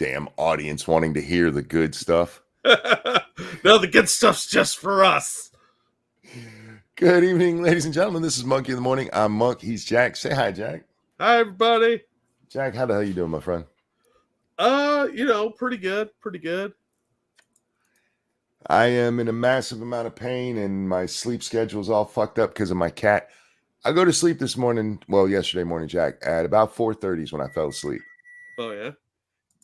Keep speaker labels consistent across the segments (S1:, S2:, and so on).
S1: Damn audience wanting to hear the good stuff.
S2: No, the good stuff's just for us.
S1: Good evening, ladies and gentlemen. This is Monkey in the Morning. I'm Monk. He's Jack. Say hi, Jack.
S2: Hi, everybody.
S1: Jack, how the hell you doing, my friend?
S2: Pretty good.
S1: I am in a massive amount of pain, and my sleep schedule is all fucked up because of my cat. I go to sleep this morning, yesterday morning, Jack, at about 4:30 is when I fell asleep.
S2: Oh, yeah?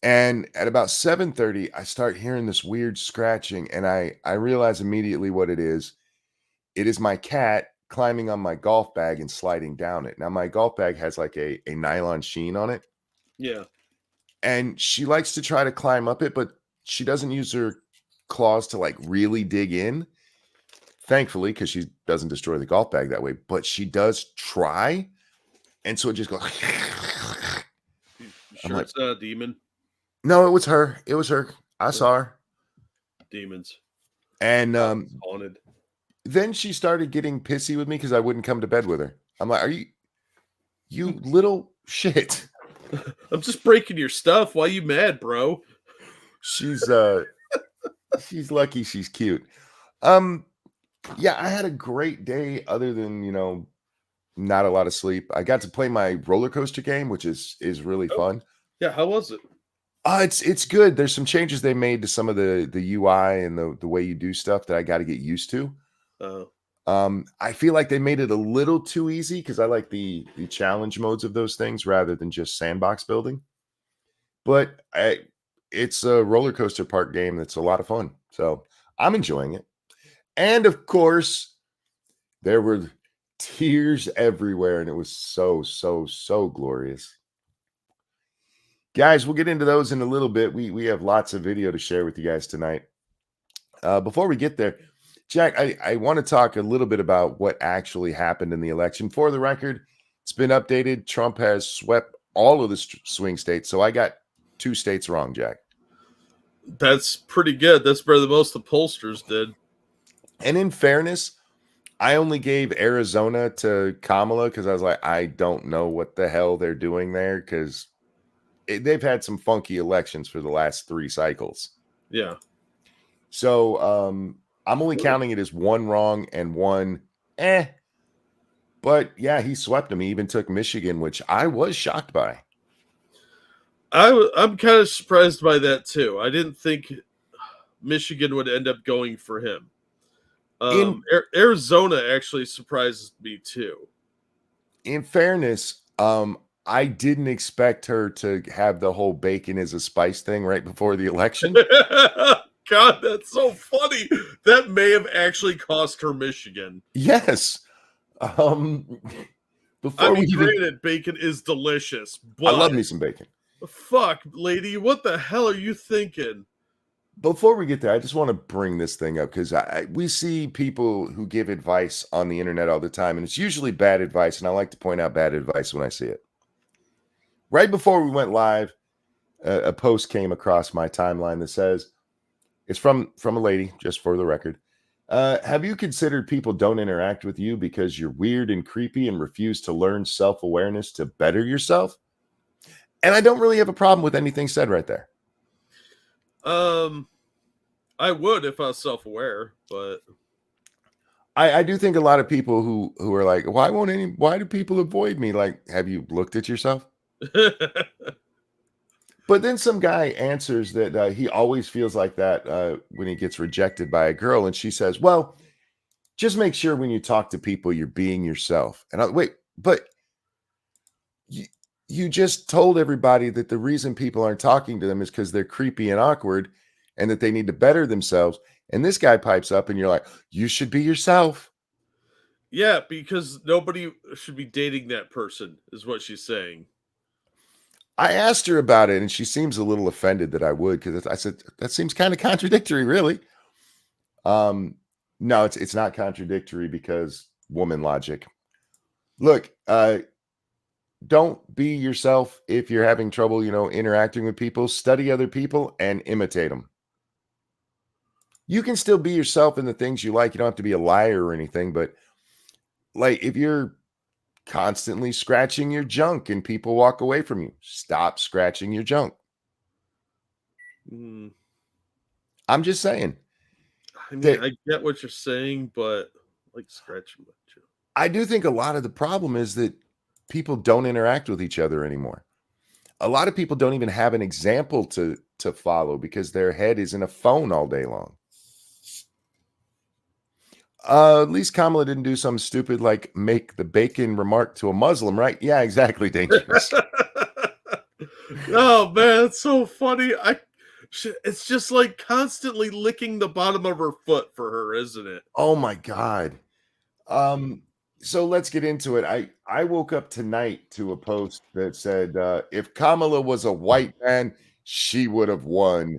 S1: And at about 7:30, I start hearing this weird scratching, and I realize immediately what it is. It is my cat climbing on my golf bag and sliding down it. Now, my golf bag has like a nylon sheen on it.
S2: Yeah.
S1: And she likes to try to climb up it, but she doesn't use her claws to like really dig in. Thankfully, because she doesn't destroy the golf bag that way, but she does try. And so it just goes.
S2: You sure it's not a demon?
S1: No, it was her. It was her. I saw her.
S2: Demons.
S1: And
S2: Haunted.
S1: then she started getting pissy with me because I wouldn't come to bed with her. I'm like, are you little shit?
S2: I'm just breaking your stuff. Why you mad, bro?
S1: She's lucky she's cute. Yeah, I had a great day other than, not a lot of sleep. I got to play my roller coaster game, which is really fun.
S2: Yeah, how was it?
S1: It's good. There's some changes they made to some of the UI and the way you do stuff that I got to get used to. I feel like they made it a little too easy because I like the challenge modes of those things rather than just sandbox building. But it's a roller coaster park game that's a lot of fun. So I'm enjoying it. And of course, there were tears everywhere, and it was so glorious. Guys, we'll get into those in a little bit. We have lots of video to share with you guys tonight. Before we get there, Jack, I want to talk a little bit about what actually happened in the election. For the record, it's been updated. Trump has swept all of the swing states, so I got 2 states wrong, Jack.
S2: That's pretty good. That's better than most of the pollsters did.
S1: And in fairness, I only gave Arizona to Kamala because I was like, I don't know what the hell they're doing there because they've had some funky elections for the last 3 cycles.
S2: Yeah.
S1: So I'm only counting it as 1 wrong and 1 But yeah, he swept him. He even took Michigan, which I was shocked by.
S2: I'm kind of surprised by that too. I didn't think Michigan would end up going for him. Arizona actually surprises me too.
S1: In fairness, I didn't expect her to have the whole bacon is a spice thing right before the election.
S2: God, that's so funny. That may have actually cost her Michigan.
S1: Yes.
S2: Granted, bacon is delicious, but
S1: I love me some bacon.
S2: Fuck, lady, what the hell are you thinking?
S1: Before we get there, I just want to bring this thing up because we see people who give advice on the internet all the time, and it's usually bad advice, and I like to point out bad advice when I see it. Right before we went live, a post came across my timeline that says, it's from a lady, just for the record. Have you considered people don't interact with you because you're weird and creepy and refuse to learn self-awareness to better yourself? And I don't really have a problem with anything said right there.
S2: I would if I was self-aware, but
S1: I do think a lot of people who are like, why do people avoid me? Like, have you looked at yourself? But then some guy answers that he always feels like that when he gets rejected by a girl. And she says, well, just make sure when you talk to people, you're being yourself. And wait, but you just told everybody that the reason people aren't talking to them is because they're creepy and awkward and that they need to better themselves. And this guy pipes up and you're like, you should be yourself.
S2: Yeah, because nobody should be dating that person is what she's saying.
S1: I asked her about it and she seems a little offended that I would, because I said, that seems kind of contradictory, really. No, it's not contradictory because woman logic. Look, don't be yourself if you're having trouble, interacting with people. Study other people and imitate them. You can still be yourself in the things you like. You don't have to be a liar or anything, but like if you're constantly scratching your junk and people walk away from you, stop scratching your junk.
S2: Mm,
S1: I'm just saying
S2: I mean,
S1: that
S2: I get what you're saying, but like scratching my chin.
S1: I do think a lot of the problem is that people don't interact with each other anymore. A lot of people don't even have an example to follow because their head is in a phone all day long. At least Kamala didn't do something stupid like make the bacon remark to a Muslim, right? Yeah, exactly. Dangerous.
S2: Oh man, it's so funny. It's just like constantly licking the bottom of her foot for her, isn't it?
S1: Oh my God. Um, so let's get into it. I woke up tonight to a post that said if Kamala was a white man, she would have won.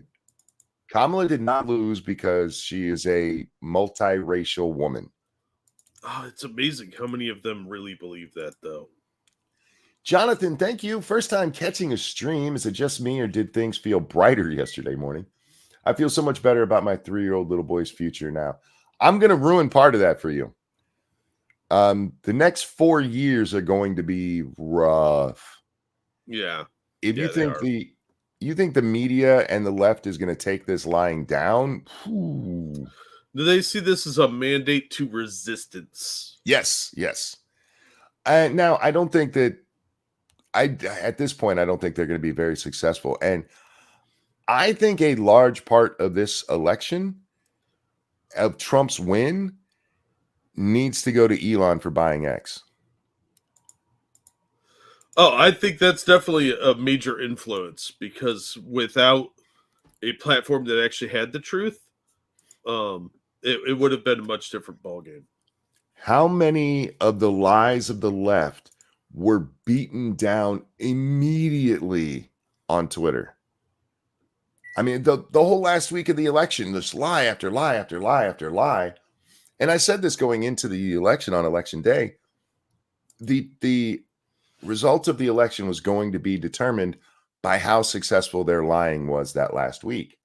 S1: Kamala did not lose because she is a multiracial woman.
S2: Oh, it's amazing how many of them really believe that, though.
S1: Jonathan, thank you. First time catching a stream. Is it just me or did things feel brighter yesterday morning? I feel so much better about my 3-year-old little boy's future now. I'm going to ruin part of that for you. The next 4 years are going to be rough.
S2: Yeah,
S1: If
S2: yeah,
S1: you
S2: they
S1: think
S2: are.
S1: you think the media and the left is going to take this lying down, whew.
S2: Do they see this as a mandate to resistance?
S1: Yes, yes. And now I don't think that at this point I don't think they're going to be very successful. And I think a large part of this election of Trump's win needs to go to Elon for buying X.
S2: Oh, I think that's definitely a major influence because without a platform that actually had the truth, it would have been a much different ballgame.
S1: How many of the lies of the left were beaten down immediately on Twitter? I mean, the whole last week of the election, this lie after lie after lie after lie. And I said this going into the election on election day. The result of the election was going to be determined by how successful their lying was that last week.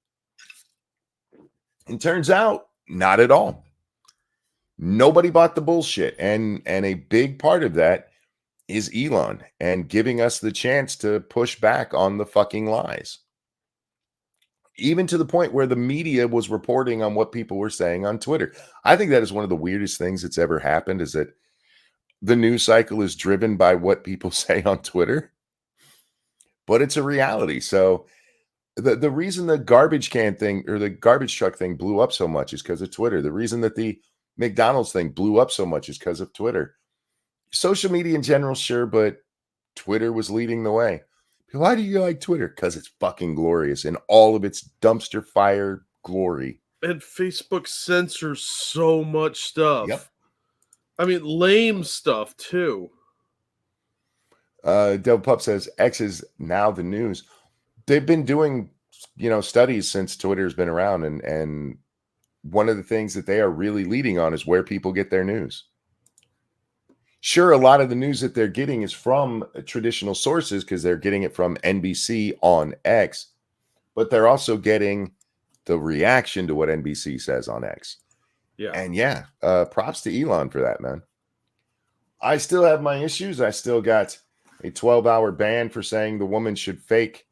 S1: And turns out, not at all. Nobody bought the bullshit. And a big part of that is Elon and giving us the chance to push back on the fucking lies. Even to the point where the media was reporting on what people were saying on Twitter. I think that is one of the weirdest things that's ever happened is that the news cycle is driven by what people say on Twitter, but it's a reality. So the reason the garbage can thing or the garbage truck thing blew up so much is because of Twitter. The reason that the McDonald's thing blew up so much is because of Twitter. Social media in general, sure, but Twitter was leading the way. Why do you like Twitter? Because it's fucking glorious in all of its dumpster fire glory.
S2: And Facebook censors so much
S1: Yep.
S2: stuff. I mean, lame stuff too.
S1: Devil Pup says X is now the news. They've been doing, studies since Twitter's been around, and one of the things that they are really leading on is where people get their news. Sure, a lot of the news that they're getting is from traditional sources because they're getting it from NBC on X, but they're also getting the reaction to what NBC says on X.
S2: Yeah.
S1: And props to Elon for that, man. I still have my issues. I still got a 12-hour ban for saying the woman should fake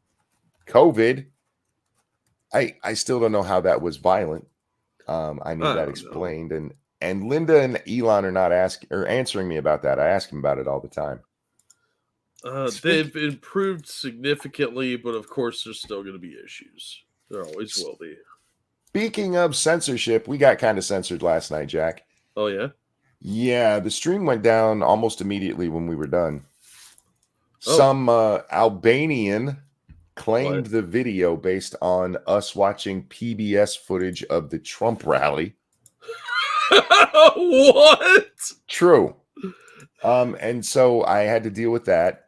S1: COVID. I still don't know how that was violent. I need that explained. And Linda and Elon are not answering me about that. I ask him about it all the time.
S2: They've improved significantly, but of course there's still going to be issues. There always will be.
S1: Speaking of censorship, we got kind of censored last night, Jack.
S2: Oh, yeah?
S1: Yeah, the stream went down almost immediately when we were done.
S2: Oh.
S1: Some Albanian claimed the video based on us watching PBS footage of the Trump rally.
S2: What?
S1: True. And so I had to deal with that.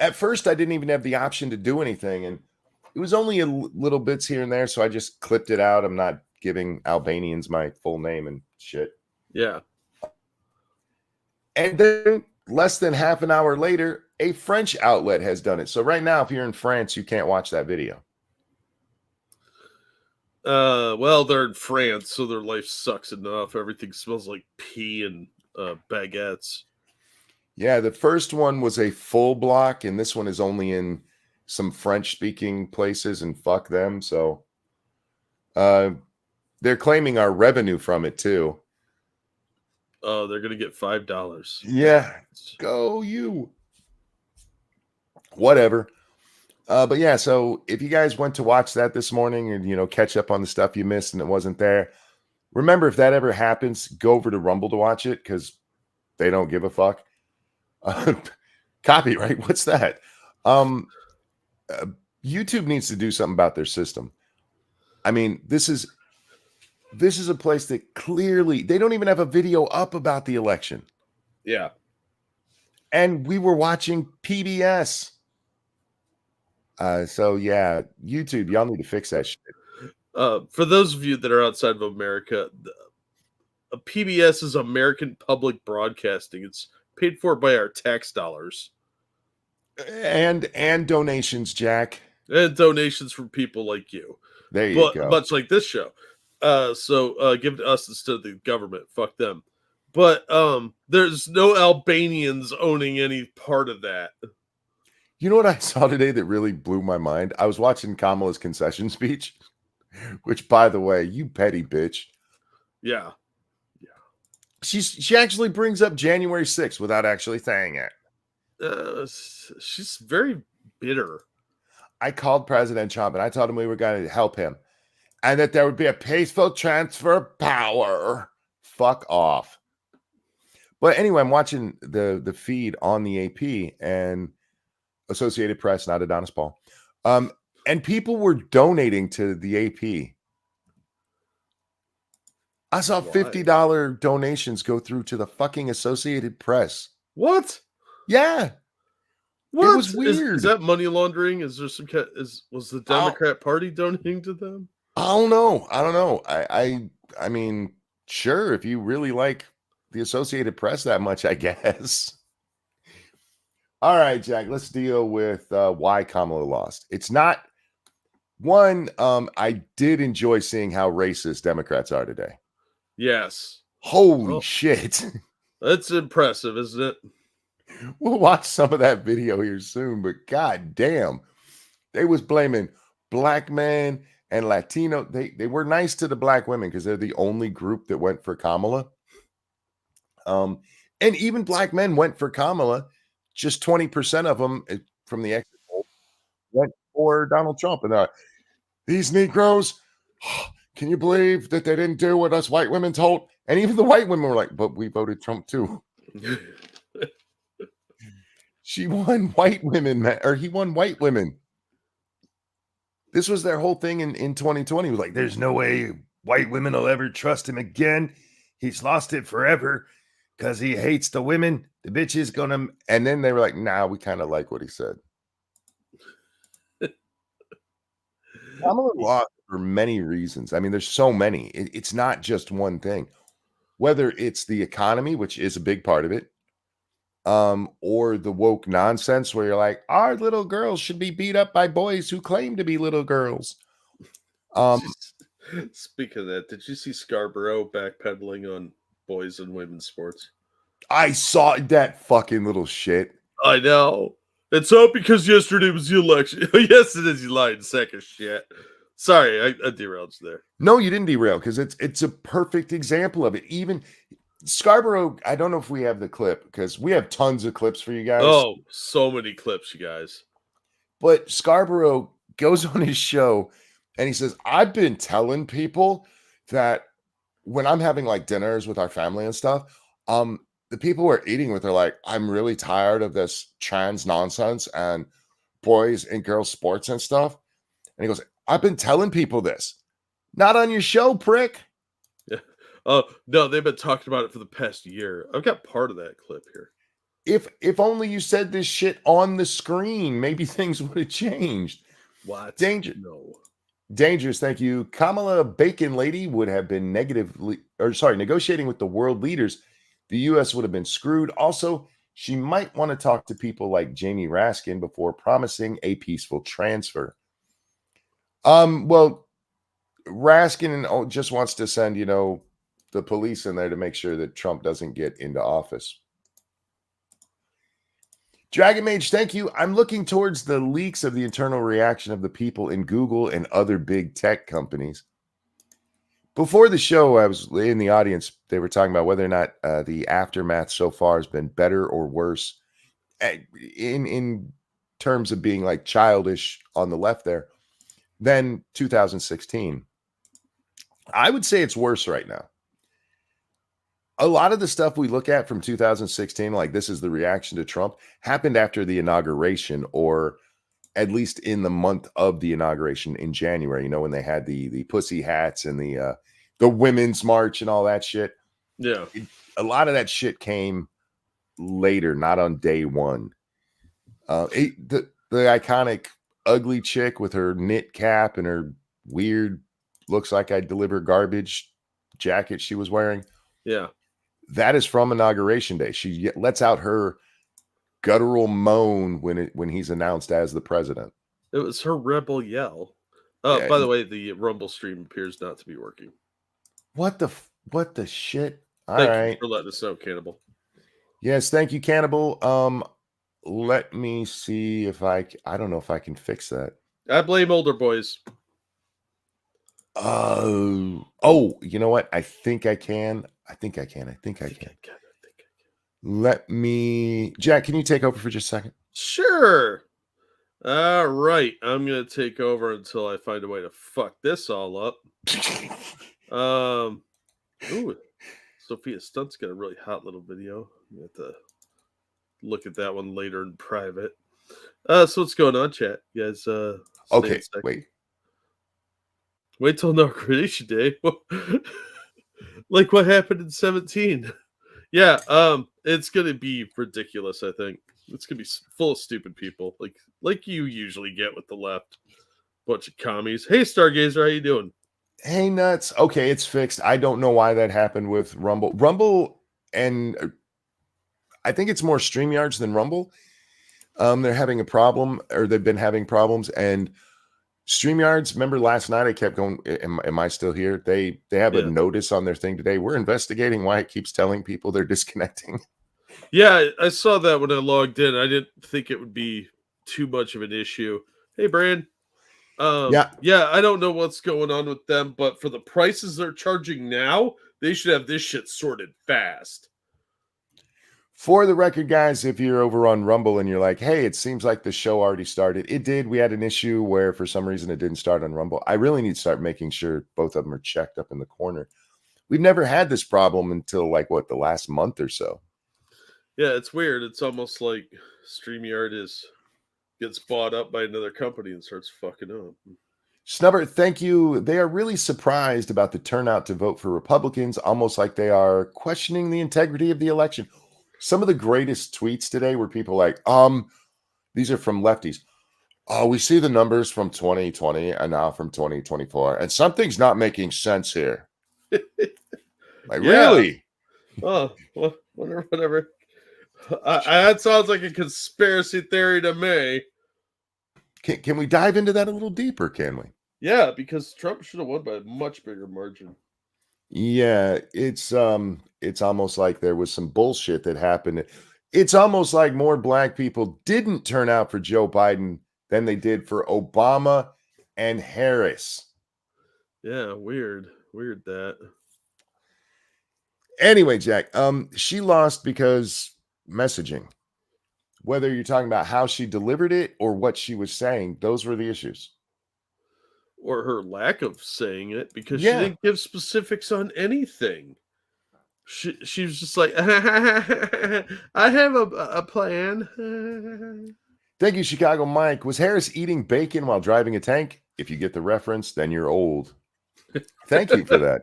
S1: At first, I didn't even have the option to do anything, and it was only a little bits here and there, so I just clipped it out. I'm not giving Albanians my full name and shit.
S2: Yeah.
S1: And then less than half an hour later, a French outlet has done it. So right now, if you're in France, you can't watch that video.
S2: Well, they're in France, so their life sucks enough. Everything smells like pee and baguettes.
S1: Yeah, the first one was a full block, and this one is only in some French-speaking places, and fuck them. So they're claiming our revenue from it too.
S2: Oh, they're gonna get $5.
S1: Yeah, go you. Whatever. But yeah, so if you guys went to watch that this morning and catch up on the stuff you missed and it wasn't there, remember, if that ever happens, go over to Rumble to watch it because they don't give a fuck. Copyright, what's that? YouTube needs to do something about their system. I mean, this is a place that clearly they don't even have a video up about the election.
S2: Yeah.
S1: And we were watching PBS. So yeah, YouTube, y'all need to fix that shit.
S2: For those of you that are outside of America, PBS is American Public Broadcasting. It's paid for by our tax dollars.
S1: And donations, Jack.
S2: And donations from people like you.
S1: There you go.
S2: Much like this show. So give it to us instead of the government. Fuck them. But there's no Albanians owning any part of that.
S1: You know what I saw today that really blew my mind? I was watching Kamala's concession speech, which, by the way, you petty bitch.
S2: Yeah.
S1: She actually brings up January 6th without actually saying it.
S2: She's very bitter.
S1: I called President Trump and I told him we were going to help him and that there would be a peaceful transfer of power. Fuck off. But anyway, I'm watching the feed on the AP and Associated Press, not Adonis Paul. And people were donating to the AP. I saw $50 donations go through to the fucking Associated Press.
S2: What?
S1: Yeah.
S2: What?
S1: It was weird.
S2: Is that money laundering? Is there some was the Democrat Party donating to them?
S1: I don't know. I mean, sure, if you really like the Associated Press that much, I guess. All right, Jack, let's deal with why Kamala lost. It's not one. I did enjoy seeing how racist Democrats are today.
S2: Yes.
S1: Holy shit.
S2: That's impressive, isn't it?
S1: We'll watch some of that video here soon, but god damn. They was blaming black men and Latino. They were nice to the black women because they're the only group that went for Kamala. And even black men went for Kamala. Just 20% of them from the exit poll went for Donald Trump. And these Negroes, can you believe that they didn't do what us white women told? And even the white women were like, but we voted Trump too. She won white women, or he won white women. This was their whole thing in 2020. It was like, there's no way white women will ever trust him again. He's lost it forever because he hates the women. The bitch is gonna. And then they were like, nah, we kind of like what he said. Kamala lost for many reasons. I mean, there's so many. It's not just one thing. Whether it's the economy, which is a big part of it, or the woke nonsense where you're like, our little girls should be beat up by boys who claim to be little girls.
S2: Speaking of that, did you see Scarborough backpedaling on boys and women's sports?
S1: I saw that fucking little shit.
S2: I know. It's all because yesterday was the election. Yes, it is, you lying sack of shit. Sorry, I derailed you there.
S1: No, you didn't derail because it's a perfect example of it. Even Scarborough, I don't know if we have the clip because we have tons of clips for you guys.
S2: Oh, so many clips, you guys.
S1: But Scarborough goes on his show and he says, I've been telling people that when I'm having like dinners with our family and stuff, the people we're eating with are like, I'm really tired of this trans nonsense and boys and girls sports and stuff. And he goes, I've been telling people this. Not on your show, prick.
S2: Yeah. Oh, no, they've been talking about it for the past year. I've got part of that clip here.
S1: If only you said this shit on the screen, maybe things would have changed.
S2: What?
S1: No. Dangerous, thank you. Kamala Bacon Lady would have been negotiating with the world leaders. The U.S. would have been screwed. Also, she might want to talk to people like Jamie Raskin before promising a peaceful transfer. Well, Raskin just wants to send, the police in there to make sure that Trump doesn't get into office. Dragon Mage, thank you. I'm looking towards the leaks of the internal reaction of the people in Google and other big tech companies. Before the show, I was in the audience. They were talking about whether or not the aftermath so far has been better or worse in terms of being like childish on the left there than 2016. I would say it's worse right now. A lot of the stuff we look at from 2016, like this is the reaction to Trump, happened after the inauguration, or at least in the month of the inauguration in January, when they had the pussy hats and the women's march and all that shit.
S2: Yeah.
S1: A lot of that shit came later, not on day one. The iconic ugly chick with her knit cap and her weird, looks like I deliver garbage jacket she was wearing.
S2: Yeah.
S1: That is from Inauguration Day. She lets out her guttural moan when he's announced as the president.
S2: It was her rebel yell.
S1: Yeah.
S2: By the way, the Rumble stream appears not to be working.
S1: What the shit? All
S2: Thank
S1: right.
S2: you for letting us know, Cannibal.
S1: Yes, thank you, Cannibal. Let me see if I don't know if I can fix that.
S2: I blame older boys.
S1: Oh, you know what? I think I can. I think I can. Let me, Jack, can you take over for just a second?
S2: Sure. All right. I'm going to take over until I find a way to fuck this all up. Ooh, Sophia Stunt's got a really hot little video. You have to look at that one later in private. So what's going on, chat? You guys,
S1: okay,
S2: wait till Inauguration Day. Like what happened in 17. Yeah, it's gonna be ridiculous. I think it's gonna be full of stupid people, like you usually get with the left. Bunch of commies. Hey, Stargazer, how you doing?
S1: Hey, nuts. Okay, it's fixed. I don't know why that happened with Rumble, and I think it's more StreamYards than Rumble. They're having a problem, or they've been having problems, and StreamYards, remember last night I kept going, am I still here? They have a notice on their thing today. We're investigating why it keeps telling people they're disconnecting.
S2: Yeah, I saw that when I logged in. I didn't think it would be too much of an issue. Hey, Brand. Yeah, I don't know what's going on with them, but for the prices they're charging now, they should have this shit sorted fast.
S1: For the record, guys, if you're over on Rumble and you're like, hey, it seems like the show already started. It did. We had an issue where for some reason it didn't start on Rumble. I really need to start making sure both of them are checked up in the corner. We've never had this problem until the last month or so.
S2: Yeah, it's weird. It's almost like StreamYard gets bought up by another company and starts fucking up.
S1: Snubber, thank you. They are really surprised about the turnout to vote for Republicans, almost like they are questioning the integrity of the election. Some of the greatest tweets today were people like, these are from lefties. Oh, we see the numbers from 2020 and now from 2024, and something's not making sense here. Really?
S2: Oh, well, whatever. That sounds like a conspiracy theory to me.
S1: Can we dive into that a little deeper, can we?
S2: Yeah, because Trump should have won by a much bigger margin.
S1: Yeah, it's almost like there was some bullshit that happened. It's almost like more black people didn't turn out for Joe Biden than they did for Obama and Harris.
S2: Yeah, weird that.
S1: Anyway, Jack, she lost because messaging. Whether you're talking about how she delivered it or what she was saying, those were the issues.
S2: Or her lack of saying it, because she didn't give specifics on anything. She was just like, I have a plan.
S1: Thank you, Chicago Mike. Was Harris eating bacon while driving a tank? If you get the reference, then you're old. Thank you for that.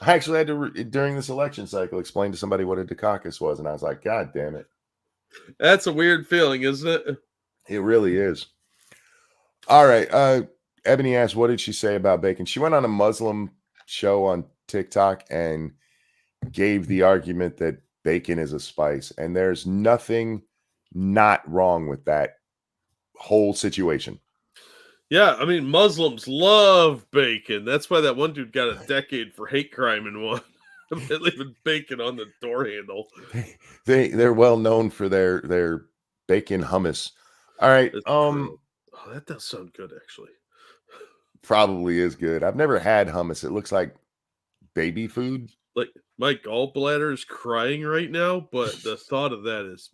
S1: I actually had to, during this election cycle, explain to somebody what a Dukakis was, and I was like, God damn it.
S2: That's a weird feeling, isn't it?
S1: It really is. All right. Ebony asked, what did she say about bacon? She went on a Muslim show on TikTok and gave the argument that bacon is a spice, and there's nothing not wrong with that whole situation.
S2: Yeah, I mean, Muslims love bacon. That's why that one dude got a decade for hate crime in one. leaving bacon on the door handle.
S1: They're well known for their bacon hummus. All right.
S2: It's true. Oh, that does sound good, actually.
S1: Probably is good. I've never had hummus. It looks like baby food.
S2: Like, my gallbladder is crying right now, but the thought of that is,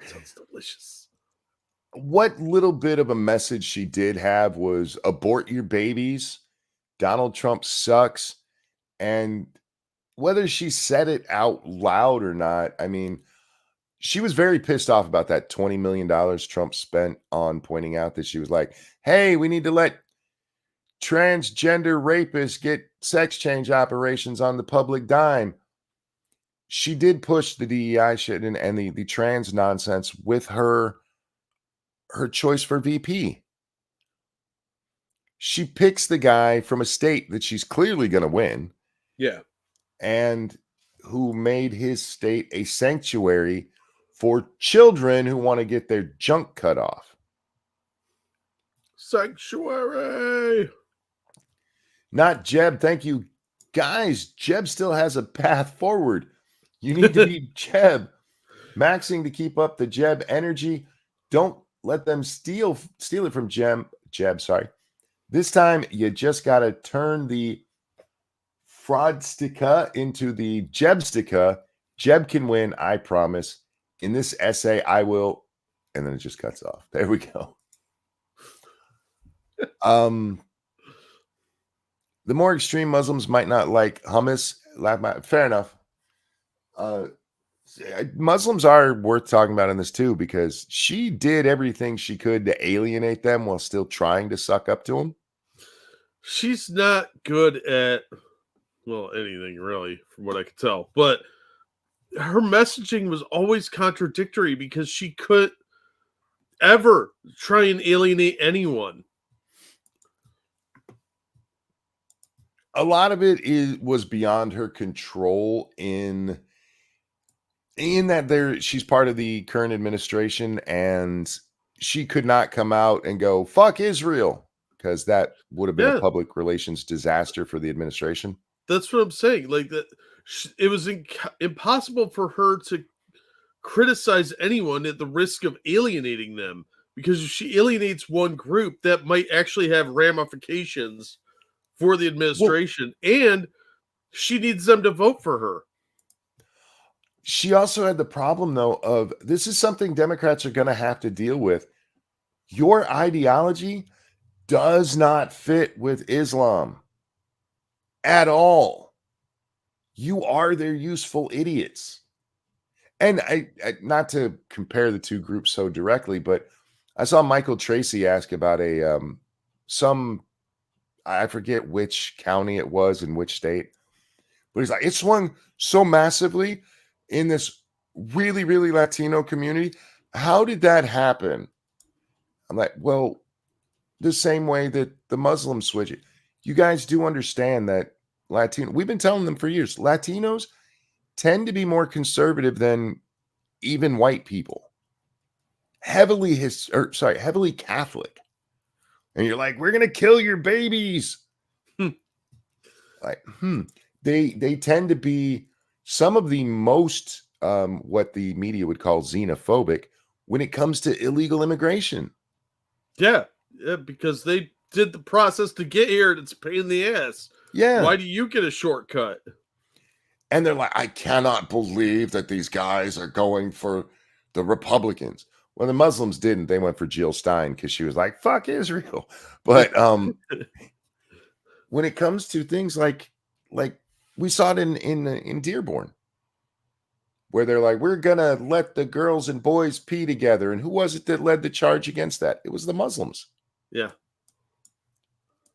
S2: sounds delicious.
S1: What little bit of a message she did have was abort your babies. Donald Trump sucks. And whether she said it out loud or not, I mean, she was very pissed off about that $20 million Trump spent on pointing out that she was like, hey, we need to let transgender rapists get sex change operations on the public dime. She did push the DEI shit and the trans nonsense with her choice for VP. She picks the guy from a state that she's clearly going to win.
S2: Yeah.
S1: And who made his state a sanctuary for children who want to get their junk cut off.
S2: Sanctuary.
S1: Not Jeb. Thank you. Guys, Jeb still has a path forward. You need to be Jeb. Maxing to keep up the Jeb energy. Don't let them steal it from Jeb, sorry. This time, you just got to turn the fraudstica into the Jebstica. Jeb can win, I promise. In this essay, I will, and then it just cuts off. There we go. The more extreme Muslims might not like hummus. Fair enough. Muslims are worth talking about in this too, because she did everything she could to alienate them while still trying to suck up to them.
S2: She's not good at, well, anything really, from what I could tell. But her messaging was always contradictory because she couldn't ever try and alienate anyone.
S1: A lot of it was beyond her control in that she's part of the current administration, and she could not come out and go fuck Israel, because that would have been a public relations disaster for the administration.
S2: That's what I'm saying. Like that, it was impossible for her to criticize anyone at the risk of alienating them, because if she alienates one group, that might actually have ramifications for the administration, and she needs them to vote for her.
S1: She also had the problem, though, of this is something Democrats are going to have to deal with. Your ideology does not fit with Islam at all. You are their useful idiots. And I not to compare the two groups so directly, but I saw Michael Tracy ask about I forget which county it was in which state, but he's like, it swung so massively in this really, really Latino community. How did that happen? I'm like, well, the same way that the Muslims switch it. You guys do understand that we've been telling them for years, Latinos tend to be more conservative than even white people. Heavily Catholic. And you're like, we're going to kill your babies. They tend to be some of the most, what the media would call xenophobic when it comes to illegal immigration.
S2: Yeah, because they did the process to get here and it's a pain in the ass.
S1: Yeah.
S2: Why do you get a shortcut?
S1: And they're like, I cannot believe that these guys are going for the Republicans. Well, the Muslims didn't. They went for Jill Stein because she was like, fuck Israel. But when it comes to things like we saw it in Dearborn, where they're like, we're going to let the girls and boys pee together. And who was it that led the charge against that? It was the Muslims.
S2: Yeah.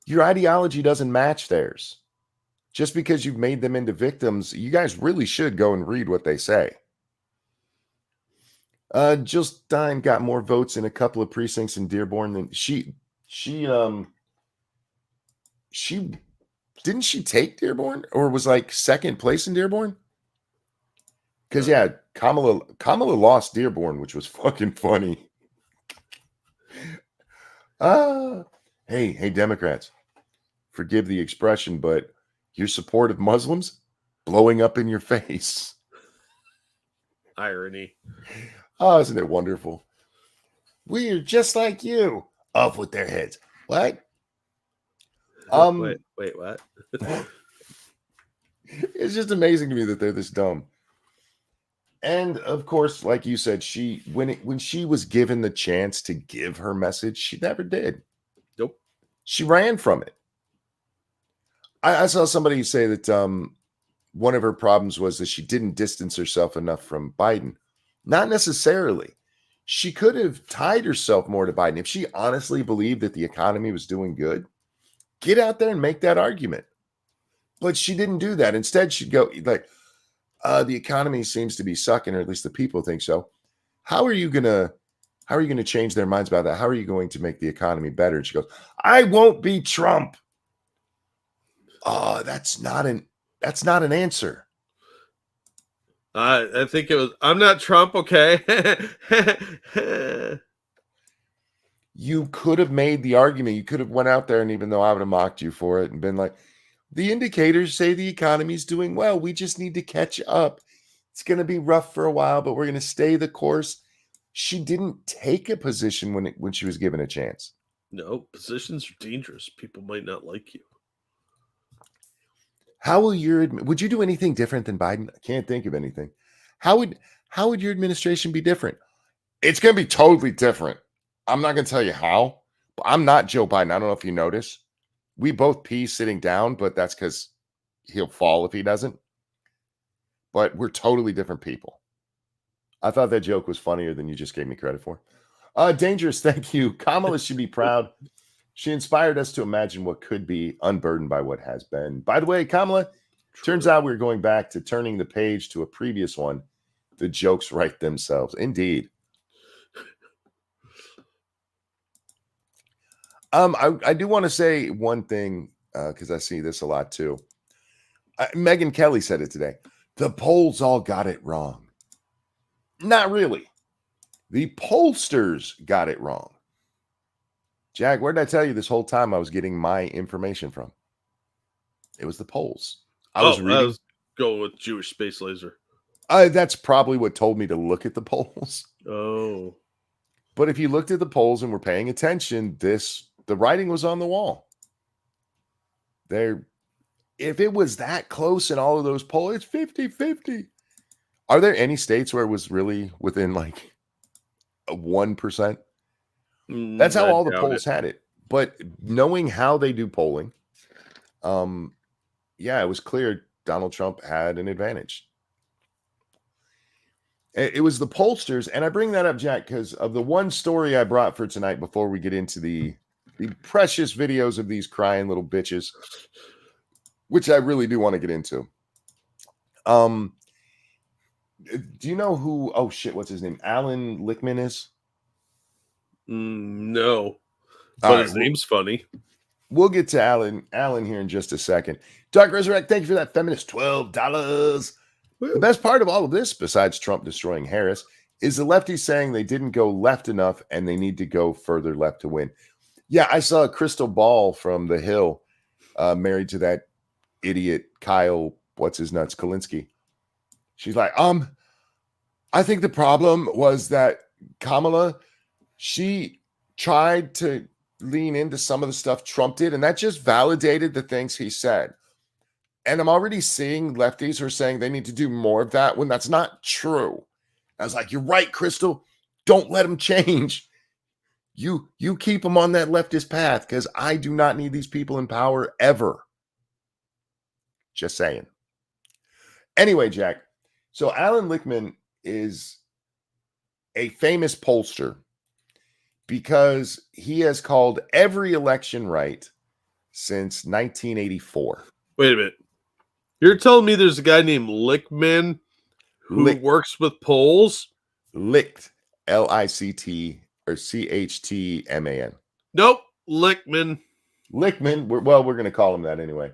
S1: Your ideology doesn't match theirs. Just because you've made them into victims, you guys really should go and read what they say. Jill Stein got more votes in a couple of precincts in Dearborn than she didn't she take Dearborn, or was like second place in Dearborn? Because Kamala lost Dearborn, which was fucking funny. Hey, Democrats, forgive the expression, but your support of Muslims blowing up in your face.
S2: Irony.
S1: Oh, isn't it wonderful? We're just like you. Off with their heads. What?
S2: Wait, what?
S1: It's just amazing to me that they're this dumb. And of course, like you said, when she was given the chance to give her message, she never did.
S2: Nope.
S1: She ran from it. I saw somebody say that one of her problems was that she didn't distance herself enough from Biden. Not necessarily. She could have tied herself more to Biden. If she honestly believed that the economy was doing good, get out there and make that argument. But she didn't do that. Instead, she'd go like, the economy seems to be sucking, or at least the people think so. How are you gonna change their minds about that? How are you going to make the economy better? And she goes, I won't be Trump. Oh, that's not an answer.
S2: I think it was, I'm not Trump, okay?
S1: You could have made the argument. You could have went out there, and even though I would have mocked you for it and been like, the indicators say the economy's doing well. We just need to catch up. It's going to be rough for a while, but we're going to stay the course. She didn't take a position when she was given a chance.
S2: No, positions are dangerous. People might not like you.
S1: How will would you do anything different than Biden? I can't think of anything. How would your administration be different? It's going to be totally different. I'm not going to tell you how, but I'm not Joe Biden. I don't know if you notice. We both pee sitting down, but that's because he'll fall if he doesn't. But we're totally different people. I thought that joke was funnier than you just gave me credit for. Dangerous, thank you. Kamala should be proud. She inspired us to imagine what could be, unburdened by what has been. By the way, Kamala, turns out we're going back to turning the page to a previous one. The jokes write themselves. Indeed. I do want to say one thing because I see this a lot too. Megyn Kelly said it today. The polls all got it wrong. Not really. The pollsters got it wrong. Jack, where did I tell you this whole time I was getting my information from? It was the polls. I was
S2: going with Jewish Space Laser.
S1: That's probably what told me to look at the polls.
S2: Oh.
S1: But if you looked at the polls and were paying attention, the writing was on the wall. If it was that close in all of those polls, it's 50-50. Are there any states where it was really within like a 1%? That's how all the polls had it. But knowing how they do polling, yeah, it was clear Donald Trump had an advantage. It was the pollsters, and I bring that up, Jack, because of the one story I brought for tonight before we get into the precious videos of these crying little bitches, which I really do want to get into. Do you know who, oh shit, what's his name? Alan Lichtman is?
S2: No. But his name's funny.
S1: We'll get to Alan here in just a second. Dark Resurrect, thank you for that feminist $12. The best part of all of this, besides Trump destroying Harris, is the lefties saying they didn't go left enough and they need to go further left to win. Yeah, I saw Crystal Ball from The Hill married to that idiot Kyle, what's his nuts, Kalinske. She's like, I think the problem was that Kamala, she tried to lean into some of the stuff Trump did, and that just validated the things he said. And I'm already seeing lefties who are saying they need to do more of that when that's not true. I was like, you're right, Crystal. Don't let them change. You keep them on that leftist path because I do not need these people in power ever. Just saying. Anyway, Jack. So Alan Lichtman is a famous pollster because he has called every election right since 1984.
S2: Wait a minute. You're telling me there's a guy named Lichtman who works with polls?
S1: Licht, L-I-C-T or C-H-T-M-A-N.
S2: Nope, Lichtman.
S1: Lichtman. We're going to call him that anyway.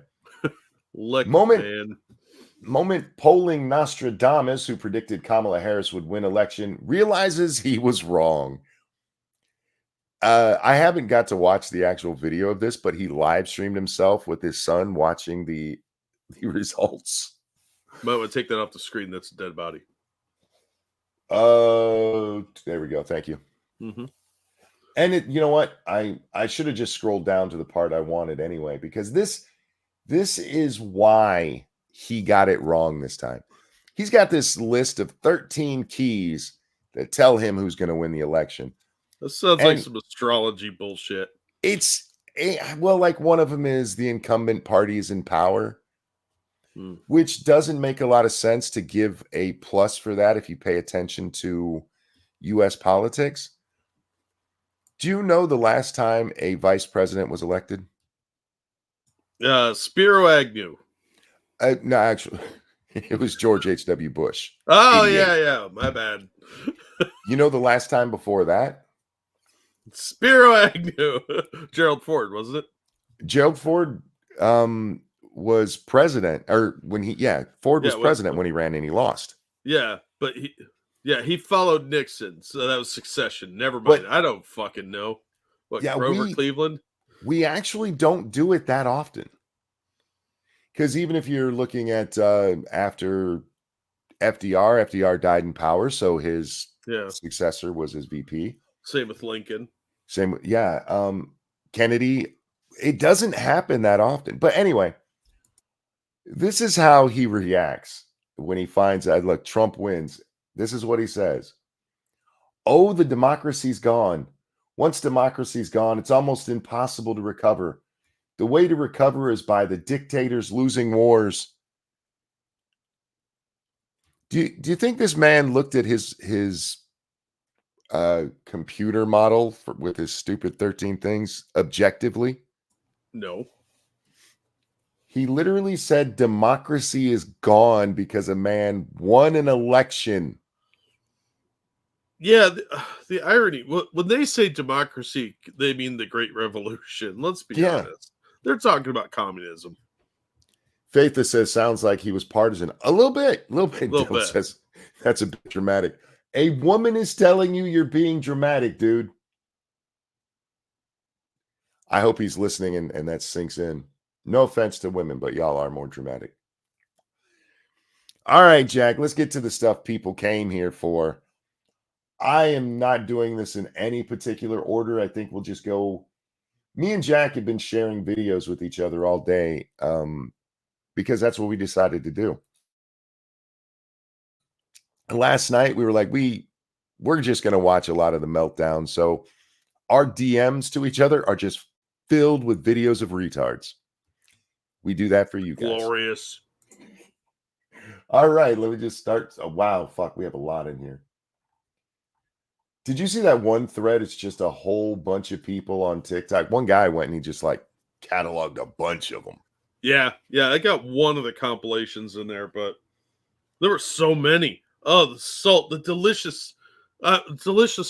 S2: Lichtman.
S1: Moment polling Nostradamus, who predicted Kamala Harris would win election, realizes he was wrong. I haven't got to watch the actual video of this, but he live streamed himself with his son watching the results.
S2: Might want to take that off the screen. That's a dead body.
S1: Oh, there we go. Thank you.
S2: Mm-hmm.
S1: And you know what? I should have just scrolled down to the part I wanted anyway, because this is why he got it wrong this time. He's got this list of 13 keys that tell him who's going to win the election.
S2: That sounds like some astrology bullshit.
S1: It's well, like one of them is the incumbent party is in power, which doesn't make a lot of sense to give a plus for that if you pay attention to U.S. politics. Do you know the last time a vice president was elected?
S2: Spiro Agnew.
S1: No, actually, it was George H.W. Bush.
S2: Oh,
S1: 88.
S2: yeah. My bad.
S1: You know the last time before that?
S2: Spiro Agnew. Gerald Ford, wasn't it?
S1: Gerald Ford was president, or Ford was president when he ran and he lost.
S2: Yeah, but he followed Nixon, so that was Succession. Never mind. But, I don't fucking know. What, Grover Cleveland?
S1: We actually don't do it that often. Because even if you're looking at after FDR died in power, so his successor was his VP.
S2: Same with Lincoln.
S1: Kennedy. It doesn't happen that often. But anyway, this is how he reacts when he finds out, look, Trump wins. This is what he says. Oh, the democracy's gone. Once democracy's gone, it's almost impossible to recover. The way to recover is by the dictators losing wars. Do you think this man looked at his computer model with his stupid 13 things objectively?
S2: No.
S1: He literally said democracy is gone because a man won an election.
S2: Yeah, the irony, when they say democracy, they mean the Great Revolution. Let's be honest. They're talking about communism.
S1: Faitha says, sounds like he was partisan. A little bit. Dylan says, that's a bit dramatic. A woman is telling you you're being dramatic, dude. I hope he's listening and that sinks in. No offense to women, but y'all are more dramatic. All right, Jack, let's get to the stuff people came here for. I am not doing this in any particular order. I think we'll just go. Me and Jack have been sharing videos with each other all day because that's what we decided to do. And last night we were like, we're just going to watch a lot of the Meltdown. So our DMs to each other are just filled with videos of retards. We do that for you guys.
S2: Glorious.
S1: All right, let me just start. Oh, wow, fuck, we have a lot in here. Did you see that one thread? It's just a whole bunch of people on TikTok. One guy went and he just like cataloged a bunch of them.
S2: Yeah, I got one of the compilations in there, but there were so many. Oh, the salt, the delicious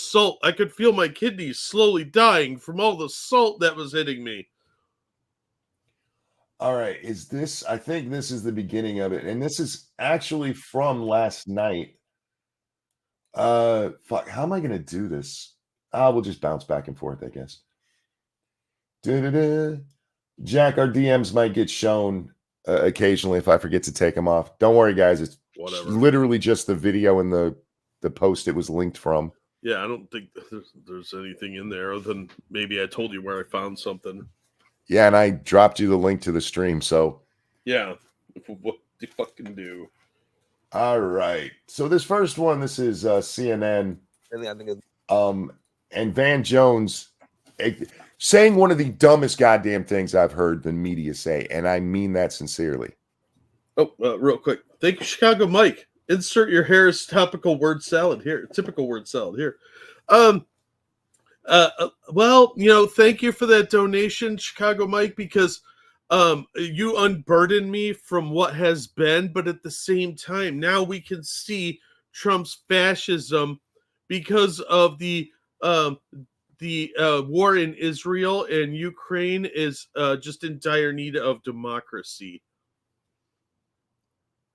S2: salt. I could feel my kidneys slowly dying from all the salt that was hitting me.
S1: All right, I think this is the beginning of it, and this is actually from last night. Fuck, how am I gonna do this? We'll just bounce back and forth, I guess. Jack, our DMs might get shown occasionally if I forget to take them off. Don't worry, guys. It's literally just the video and the post it was linked from.
S2: Yeah, I don't think there's anything in there other than maybe I told you where I found something. Yeah,
S1: and I dropped you the link to the stream, so.
S2: Yeah, what do you fucking do?
S1: All right. So this first one, this is CNN. And Van Jones saying one of the dumbest goddamn things I've heard the media say, and I mean that sincerely.
S2: Oh, real quick. Thank you, Chicago Mike. Insert your Harris topical word salad here. Typical word salad here. Well, thank you for that donation, Chicago Mike, because you unburden me from what has been, but at the same time, now we can see Trump's fascism because of the war in Israel, and Ukraine is just in dire need of democracy.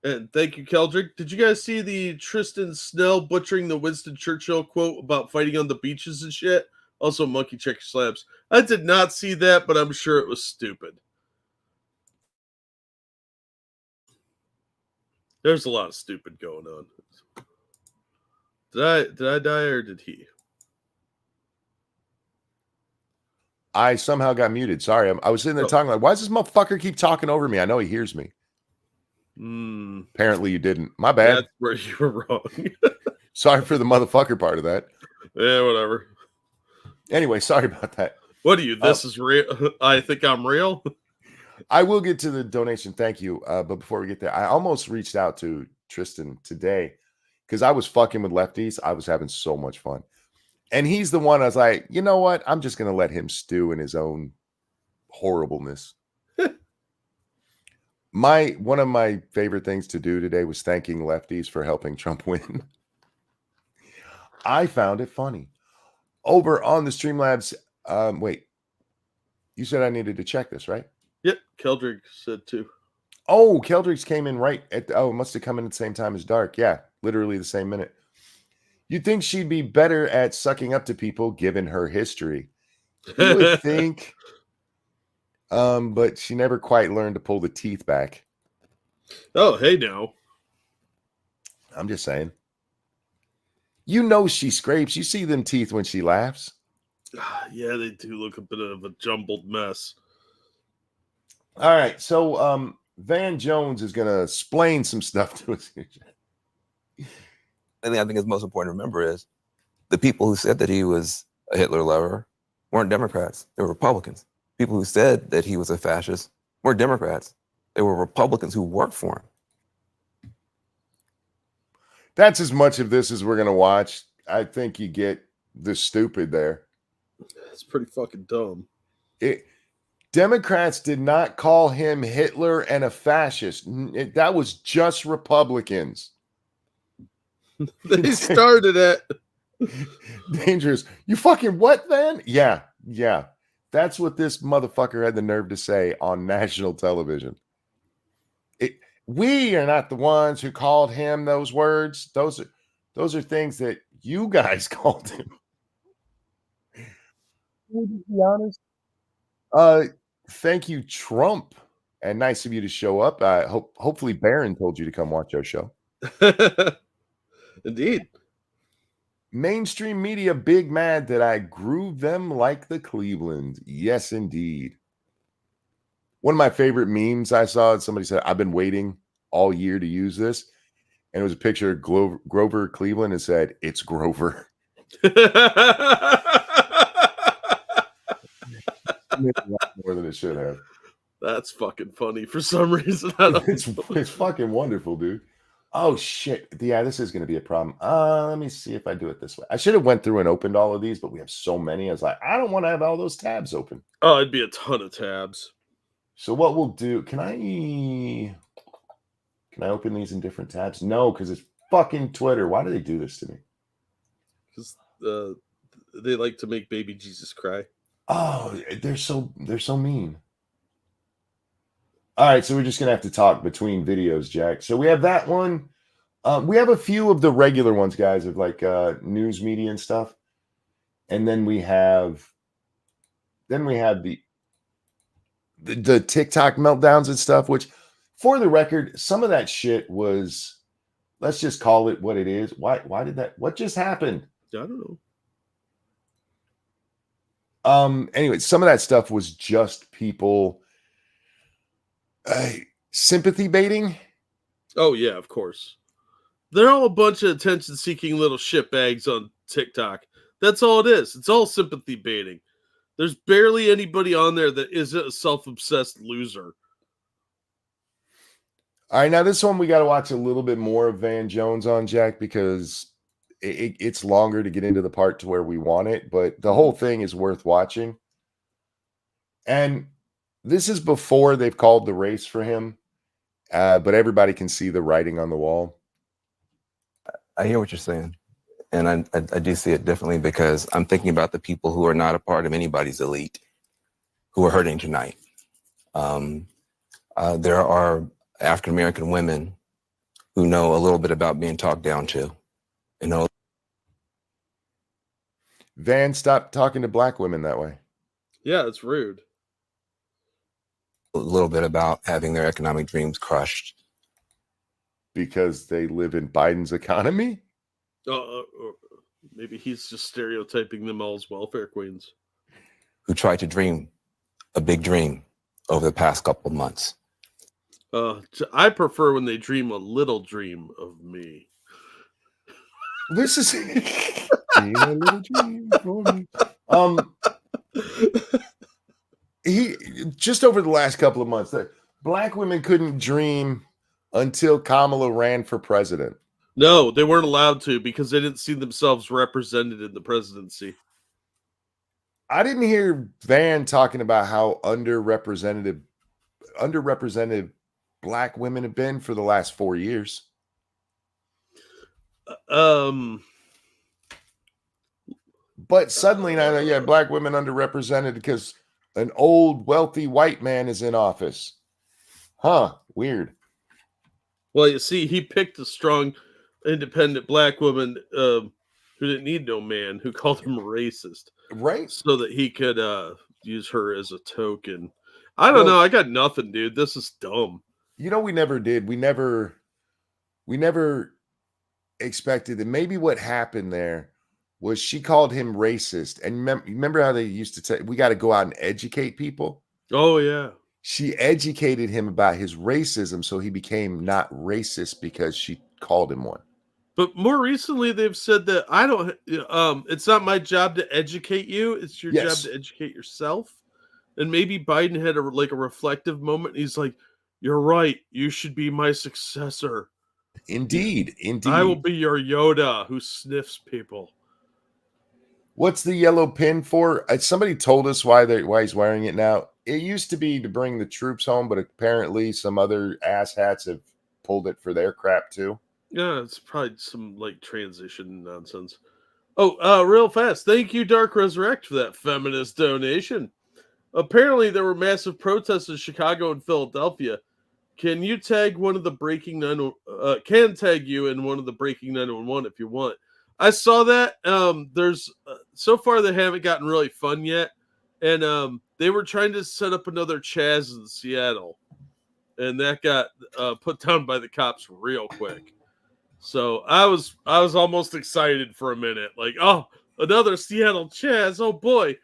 S2: And thank you, Keldrick. Did you guys see the Tristan Snell butchering the Winston Churchill quote about fighting on the beaches and shit? Also, monkey check your slabs. I did not see that, but I'm sure it was stupid. There's a lot of stupid going on. Did I die or did he?
S1: I somehow got muted. Sorry, I was sitting there talking like, why does this motherfucker keep talking over me? I know he hears me. Apparently you didn't. My bad.
S2: That's where you were wrong.
S1: Sorry for the motherfucker part of that.
S2: Yeah, whatever.
S1: Anyway, sorry about that.
S2: What are you? This is real. I think I'm real.
S1: I will get to the donation. Thank you. But before we get there, I almost reached out to Tristan today because I was fucking with lefties. I was having so much fun. And he's the one I was like, you know what? I'm just going to let him stew in his own horribleness. One of my favorite things to do today was thanking lefties for helping Trump win. I found it funny. Over on the Streamlabs, wait, you said I needed to check this, right?
S2: Yep, Keldrick said too.
S1: Oh, Keldrick's came in right at it must have come in at the same time as Dark. Yeah, literally the same minute. You'd think she'd be better at sucking up to people given her history. You would think. But she never quite learned to pull the teeth back.
S2: Oh, hey now.
S1: I'm just saying. You know she scrapes. You see them teeth when she laughs.
S2: Yeah, they do look a bit of a jumbled mess.
S1: All right, so Van Jones is going to explain some stuff to us.
S3: The thing I think is most important to remember is the people who said that he was a Hitler lover weren't Democrats. They were Republicans. People who said that he was a fascist weren't Democrats. They were Republicans who worked for him.
S1: That's as much of this as we're going to watch. I think you get the stupid there.
S2: It's pretty fucking dumb.
S1: Democrats did not call him Hitler and a fascist. That was just Republicans.
S2: They started it.
S1: Dangerous. You fucking what, Van? Yeah. That's what this motherfucker had the nerve to say on national television. We are not the ones who called him those words. Those are things that you guys called him. Would you be honest? Thank you, Trump. And nice of you to show up. Hopefully Barron told you to come watch our show.
S2: Indeed.
S1: Mainstream media big mad that I grew them like the Cleveland. Yes, indeed. One of my favorite memes I saw, somebody said, I've been waiting all year to use this. And it was a picture of Grover Cleveland and said, it's Grover. More than it should have.
S2: That's fucking funny for some reason.
S1: It's fucking wonderful, dude. Oh shit. Yeah, this is going to be a problem. Let me see if I do it this way. I should have went through and opened all of these, but we have so many. I was like, I don't want to have all those tabs open.
S2: Oh, it'd be a ton of tabs.
S1: So what we'll do, can I open these in different tabs? No, because it's fucking Twitter. Why do they do this to me?
S2: Because they like to make baby Jesus cry.
S1: Oh, they're so mean. All right, so we're just gonna have to talk between videos, Jack. So we have that one. We have a few of the regular ones, guys, of like news media and stuff, and then we have the TikTok meltdowns and stuff. Which, for the record, some of that shit was, let's just call it what it is. Why did that? What just happened?
S2: I don't know.
S1: Anyway, some of that stuff was just people sympathy baiting.
S2: Oh yeah, of course. They're all a bunch of attention-seeking little shitbags on TikTok. That's all it is. It's all sympathy baiting. There's barely anybody on there that isn't a self-obsessed loser.
S1: All right, now this one we got to watch a little bit more of Van Jones on, Jack, because it's longer to get into the part to where we want it, but the whole thing is worth watching. And this is before they've called the race for him, but everybody can see the writing on the wall.
S3: I hear what you're saying, and I do see it differently because I'm thinking about the people who are not a part of anybody's elite who are hurting tonight. There are African-American women who know a little bit about being talked down to. You know,
S1: Van, stop talking to black women that way.
S2: Yeah, it's rude.
S3: A little bit about having their economic dreams crushed.
S1: because they live in Biden's economy.
S2: Maybe he's just stereotyping them all as welfare queens
S3: who tried to dream a big dream over the past couple of months.
S2: I prefer when they dream a little dream of me.
S1: This is dream a little dream for me. He just over the last couple of months that black women couldn't dream until Kamala ran for president.
S2: No, they weren't allowed to because they didn't see themselves represented in the presidency.
S1: I didn't hear Van talking about how underrepresented black women have been for the last 4 years. But suddenly now, yeah, black women underrepresented because an old, wealthy white man is in office. Huh, weird.
S2: Well, you see, he picked a strong, independent black woman who didn't need no man, who called him racist.
S1: Right.
S2: So that he could use her as a token. I don't know. I got nothing, dude. This is dumb.
S1: You know, we never did. We never expected that. Maybe what happened there was she called him racist. And remember how they used to say, we got to go out and educate people?
S2: Oh, yeah.
S1: She educated him about his racism, so he became not racist because she called him one.
S2: But more recently, they've said that I don't. It's not my job to educate you. It's your job to educate yourself. And maybe Biden had a reflective moment. He's like, "You're right. You should be my successor."
S1: Indeed.
S2: I will be your Yoda who sniffs people.
S1: What's the yellow pin for? Somebody told us why he's wearing it now. It used to be to bring the troops home, but apparently some other asshats have pulled it for their crap too.
S2: Yeah, it's probably some transition nonsense. Oh, real fast. Thank you, Dark Resurrect, for that feminist donation. Apparently, there were massive protests in Chicago and Philadelphia. Can you tag one of the Breaking 911? Can tag you in one of the Breaking 911 if you want. I saw that. There's so far they haven't gotten really fun yet, and they were trying to set up another Chaz in Seattle, and that got put down by the cops real quick. So I was almost excited for a minute, like, oh, another Seattle Chaz, oh boy,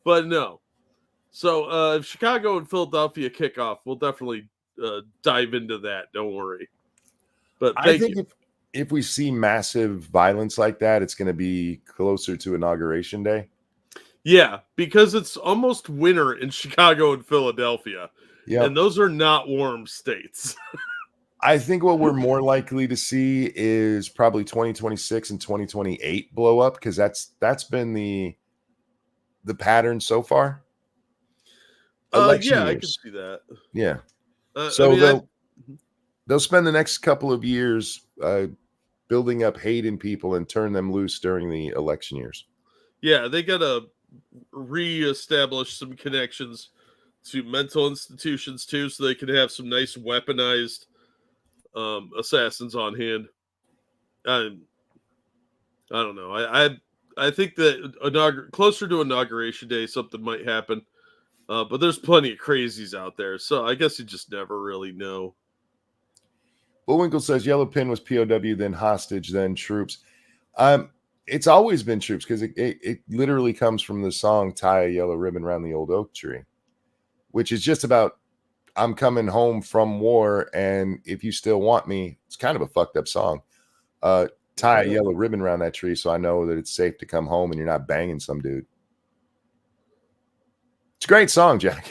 S2: but no. So if Chicago and Philadelphia kick off, we'll definitely dive into that. Don't worry. But
S1: I think if we see massive violence like that, it's going to be closer to Inauguration Day.
S2: Yeah, because it's almost winter in Chicago and Philadelphia. Yeah, and those are not warm states.
S1: I think what we're more likely to see is probably 2026 and 2028 blow up, because that's been the pattern so far.
S2: Election years. I can see that.
S1: Yeah. So they'll spend the next couple of years building up hate in people and turn them loose during the election years.
S2: Yeah, they gotta reestablish some connections to mental institutions too, so they can have some nice weaponized assassins on hand. I don't know. I think that closer to Inauguration Day, something might happen. But there's plenty of crazies out there, so I guess you just never really know.
S1: Bullwinkle says Yellow Pin was POW, then hostage, then troops. It's always been troops, because it literally comes from the song "Tie a Yellow Ribbon Around the Old Oak Tree," which is just about I'm coming home from war, and if you still want me, it's kind of a fucked up song. Tie a yellow ribbon around that tree so I know that it's safe to come home and you're not banging some dude. It's a great song, Jack.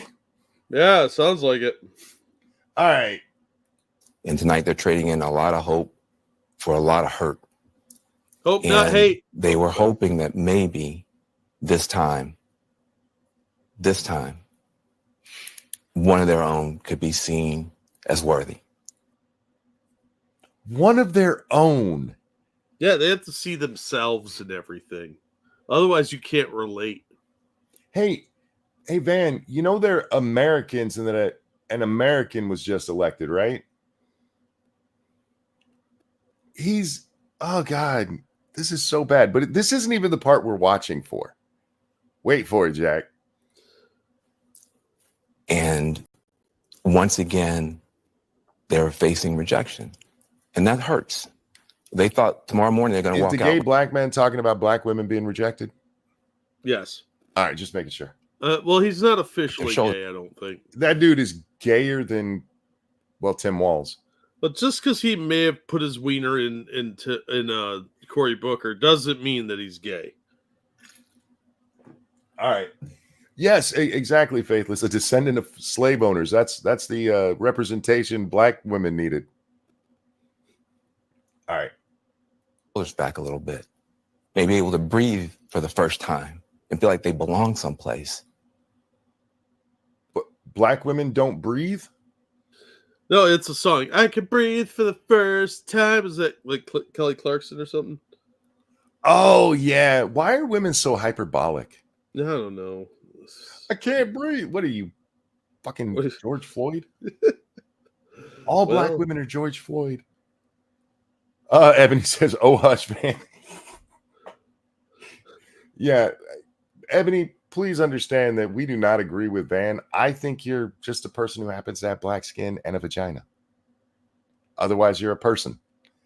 S2: Yeah, it sounds like it.
S1: All right.
S3: And tonight they're trading in a lot of hope for a lot of hurt.
S2: Hope, not hate.
S3: They were hoping that maybe this time, one of their own could be seen as worthy.
S1: One of their own.
S2: Yeah, they have to see themselves and everything. Otherwise, you can't relate.
S1: Hey, Van, you know they're Americans and that an American was just elected, right? Oh God, this is so bad. But this isn't even the part we're watching for. Wait for it, Jack.
S3: And once again, they're facing rejection. And that hurts. They thought tomorrow morning they're going to
S1: Is
S3: walk
S1: the gay
S3: out.
S1: black man talking about black women being rejected?
S2: Yes.
S1: All right, just making sure.
S2: Well, he's not officially
S3: Sure.
S2: gay, I don't think.
S1: That dude is gayer than, well, Tim Walz.
S2: But just because he may have put his wiener in Cory Booker doesn't mean that he's gay.
S1: All right. Yes, exactly, Faithless. A descendant of slave owners. That's the representation black women needed. All right.
S3: Shoulders back a little bit. Maybe able to breathe for the first time and feel like they belong someplace.
S1: But black women don't breathe?
S2: No, it's a song. I can breathe for the first time. Is that like Kelly Clarkson or something?
S1: Oh, yeah. Why are women so hyperbolic?
S2: I don't know.
S1: I can't breathe. What are you, fucking
S2: What is-
S1: George Floyd? All black women are George Floyd. Ebony says, "Oh hush, man." Yeah, Ebony, please understand that we do not agree with Van. I think you're just a person who happens to have black skin and a vagina. Otherwise, you're a person.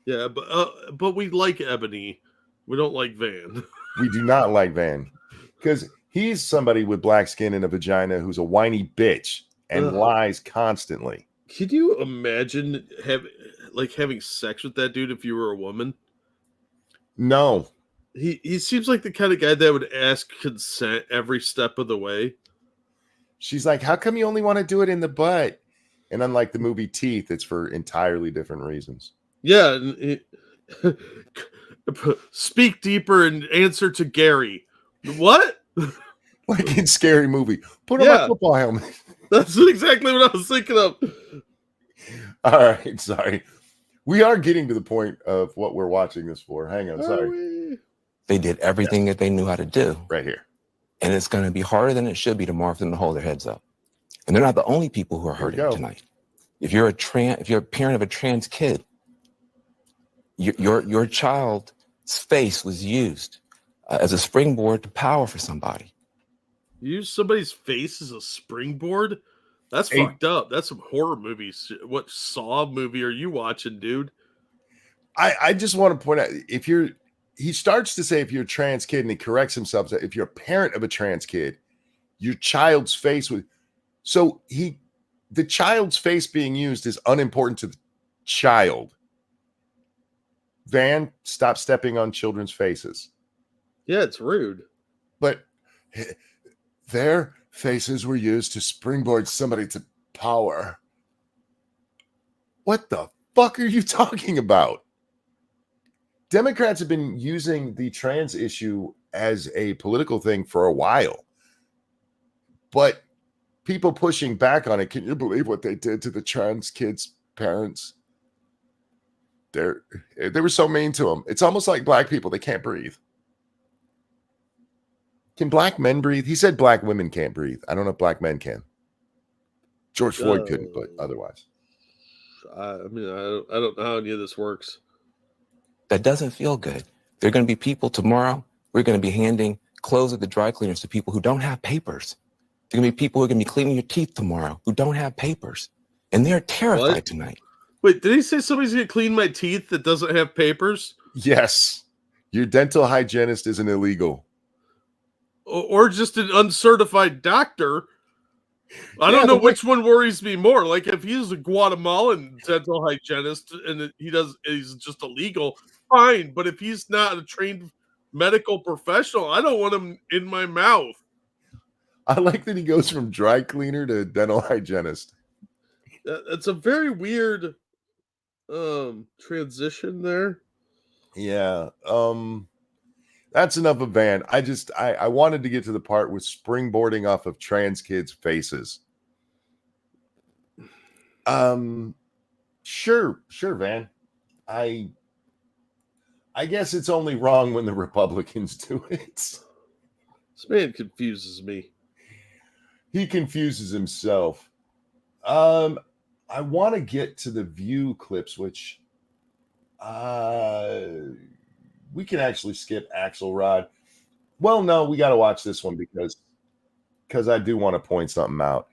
S2: Yeah, but we like Ebony. We don't like Van.
S1: We do not like Van because he's somebody with black skin and a vagina who's a whiny bitch and lies constantly.
S2: Could you imagine having sex with that dude if you were a woman?
S1: No.
S2: He seems like the kind of guy that would ask consent every step of the way.
S1: She's like, "How come you only want to do it in the butt?" And unlike the movie Teeth, it's for entirely different reasons.
S2: Yeah. Speak deeper and answer to Gary. What?
S1: Like in Scary Movie. Put on my football helmet.
S2: That's exactly what I was thinking of.
S1: All right, sorry. We are getting to the point of what we're watching this for. Hang on, sorry.
S3: They did everything that they knew how to do.
S1: Right here.
S3: And it's going to be harder than it should be tomorrow for them to hold their heads up. And they're not the only people who are hurting tonight. If you're a parent of a trans kid, your child's face was used as a springboard to power for somebody.
S2: Use somebody's face as a springboard? That's fucked up. That's some horror movies. What Saw movie are you watching, dude?
S1: I just want to point out, he starts to say if you're a trans kid, and he corrects himself, that if you're a parent of a trans kid, your child's face would. So the child's face being used is unimportant to the child. Van, stop stepping on children's faces.
S2: Yeah, it's rude.
S1: But their faces were used to springboard somebody to power. What the fuck are you talking about? Democrats have been using the trans issue as a political thing for a while. But people pushing back on it, can you believe what they did to the trans kids' parents? They were so mean to them. It's almost like black people, they can't breathe. Can black men breathe? He said black women can't breathe. I don't know if black men can. George Floyd couldn't, but otherwise.
S2: I mean, I don't know how any of this works.
S3: That doesn't feel good. There are going to be people tomorrow. We're going to be handing clothes at the dry cleaners to people who don't have papers. There are going to be people who are going to be cleaning your teeth tomorrow who don't have papers. And they're terrified tonight.
S2: Wait, did he say somebody's going to clean my teeth that doesn't have papers?
S1: Yes. Your dental hygienist isn't illegal.
S2: Or just an uncertified doctor. I don't know which one worries me more. Like if he's a Guatemalan dental hygienist and he's just illegal, fine. But if he's not a trained medical professional, I don't want him in my mouth.
S1: I like that he goes from dry cleaner to dental hygienist.
S2: It's a very weird transition there.
S1: Yeah. That's enough of Van. I wanted to get to the part with springboarding off of trans kids' faces. Sure, Van. I guess it's only wrong when the Republicans do it.
S2: This man confuses me.
S1: He confuses himself. I want to get to the View clips, which we can actually skip Axelrod. Well, no, we got to watch this one because I do want to point something out.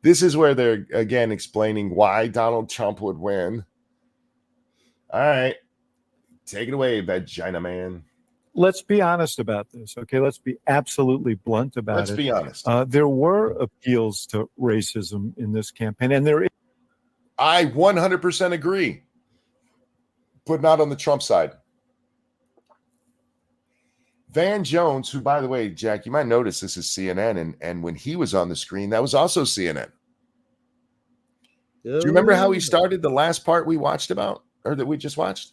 S1: This is where they're again explaining why Donald Trump would win. All right. Take it away, Vagina Man.
S4: Let's be honest about this, okay? Let's be absolutely blunt about
S1: Let's
S4: it.
S1: be honest.
S4: There were appeals to racism in this campaign, and there is.
S1: I 100% agree, but not on the Trump side. Van Jones, who, by the way, Jack, you might notice this is CNN, and when he was on the screen, that was also CNN. Do you remember how he started the last part we watched about, or that we just watched?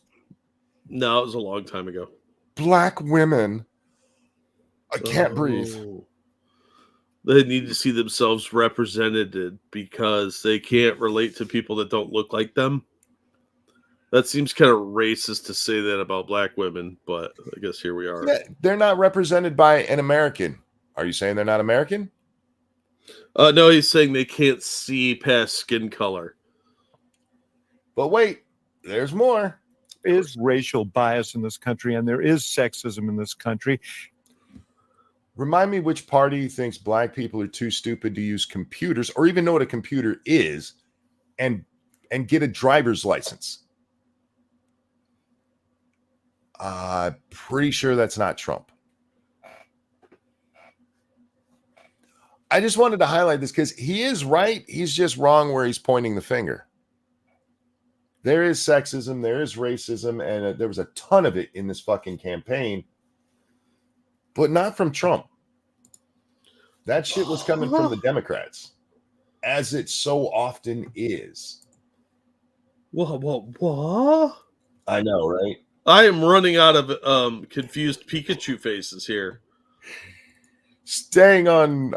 S2: No, it was a long time ago.
S1: Black women, I can't breathe.
S2: They need to see themselves represented because they can't relate to people that don't look like them. That seems kind of racist to say that about black women, but I guess here we are.
S1: Yeah, they're not represented by an American. Are you saying they're not American?
S2: No, he's saying they can't see past skin color.
S1: But wait, there's more.
S4: There is racial bias in this country, and there is sexism in this country.
S1: Remind me which party thinks black people are too stupid to use computers or even know what a computer is and get a driver's license. Pretty sure that's not Trump. I just wanted to highlight this because he is right. He's just wrong where he's pointing the finger. There is sexism, there is racism, and there was a ton of it in this fucking campaign, but not from Trump. That shit was coming from the Democrats, as it so often is.
S2: What?
S1: I know, right?
S2: I am running out of confused Pikachu faces here.
S1: Staying on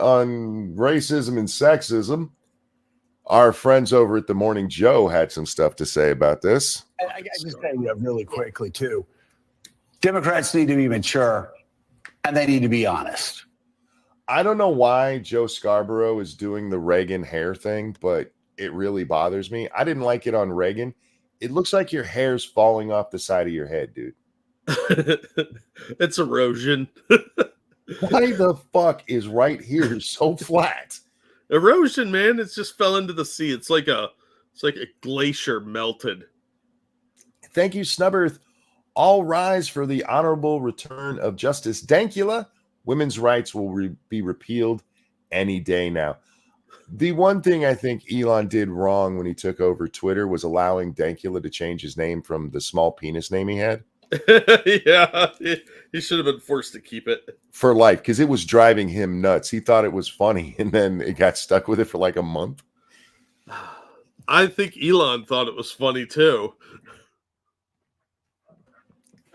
S1: racism and sexism, our friends over at the Morning Joe had some stuff to say about this.
S5: I just say really quickly, too. Democrats need to be mature, and they need to be honest.
S1: I don't know why Joe Scarborough is doing the Reagan hair thing, but it really bothers me. I didn't like it on Reagan. It looks like your hair's falling off the side of your head, dude.
S2: It's erosion.
S1: Why the fuck is right here so flat?
S2: Erosion, man. It's just fell into the sea. It's like a glacier melted.
S1: Thank you, Snubberth. All rise for the honorable return of Justice Dankula. Women's rights will be repealed any day now. The one thing I think Elon did wrong when he took over Twitter was allowing Dankula to change his name from the small penis name he had.
S2: Yeah, he should have been forced to keep it
S1: for life because it was driving him nuts. He thought it was funny, and then it got stuck with it for like a month.
S2: I think Elon thought it was funny too.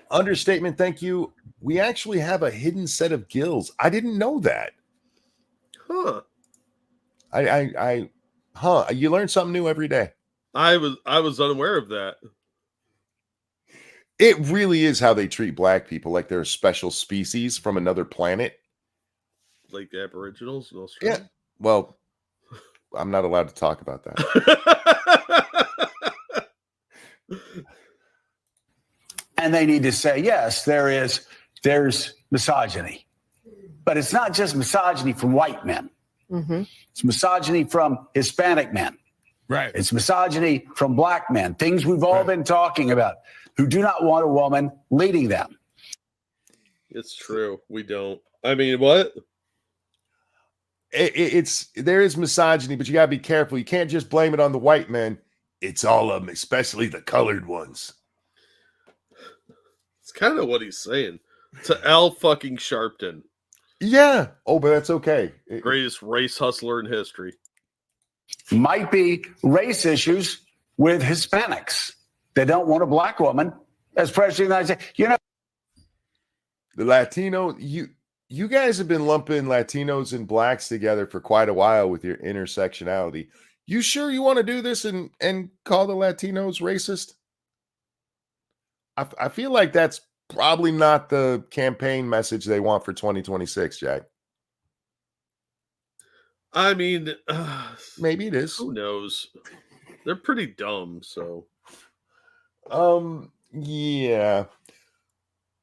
S1: Understatement, thank you. We actually have a hidden set of gills. I didn't know that.
S2: Huh.
S1: You learn something new every day.
S2: I was unaware of that.
S1: It really is how they treat black people, like they're a special species from another planet.
S2: Like the Aboriginals in Australia?
S1: Yeah. Well, I'm not allowed to talk about that.
S5: And they need to say, yes, there's misogyny. But it's not just misogyny from white men. Mm-hmm. It's misogyny from Hispanic men. Right. It's misogyny from black men. Things we've all been talking about, who do not want a woman leading them.
S2: It's true. We don't. I mean, what?
S1: There is misogyny, but you gotta be careful. You can't just blame it on the white men. It's all of them, especially the colored ones.
S2: It's kind of what he's saying. To Al fucking Sharpton.
S1: Yeah. Oh, but that's okay.
S2: Greatest race hustler in history.
S5: Might be race issues with Hispanics. They don't want a black woman as president of the United States. You know,
S1: the Latino, you guys have been lumping Latinos and blacks together for quite a while with your intersectionality. You sure you want to do this and call the Latinos racist? I feel like that's probably not the campaign message they want for 2026, Jack.
S2: I mean,
S1: maybe it is.
S2: Who knows? They're pretty dumb, so.
S1: Yeah.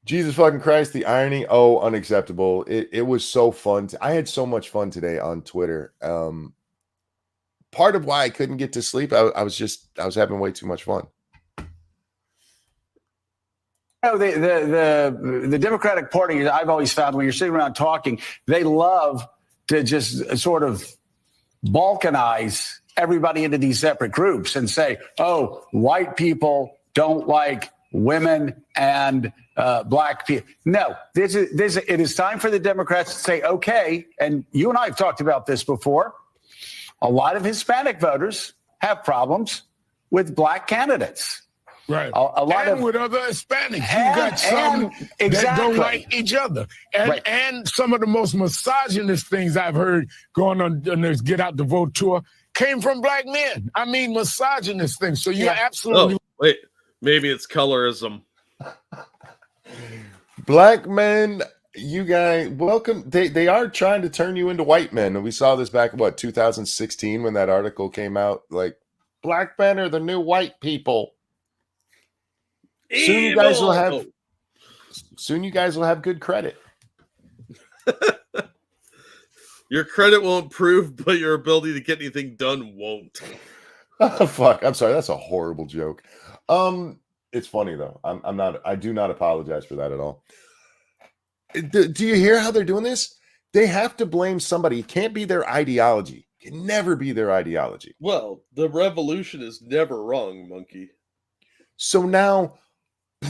S1: Jesus fucking Christ, the irony. Oh, unacceptable. It was so fun. I had so much fun today on Twitter. Part of why I couldn't get to sleep, I was having way too much fun.
S5: No, the Democratic Party, I've always found when you're sitting around talking, they love to just sort of balkanize everybody into these separate groups and say, oh, white people don't like women and black people. No, it is time for the Democrats to say, okay, and you and I have talked about this before. A lot of Hispanic voters have problems with black candidates.
S6: Right.
S5: A lot
S6: and
S5: of
S6: with other Hispanics. You got some that don't like each other. And some of the most misogynist things I've heard going on this Get Out the Vote tour came from black men. I mean, misogynist things. So you're absolutely...
S2: Oh, wait. Maybe it's colorism.
S1: Black men, you guys, welcome. They are trying to turn you into white men. And we saw this back in, 2016 when that article came out. Like, black men are the new white people. Soon you guys will have good credit.
S2: Your credit will improve, but your ability to get anything done won't.
S1: Oh, fuck. I'm sorry. That's a horrible joke. It's funny though. I do not apologize for that at all. Do you hear how they're doing this? They have to blame somebody. It can't be their ideology. It can never be their ideology.
S2: Well, the revolution is never wrong, monkey.
S1: So now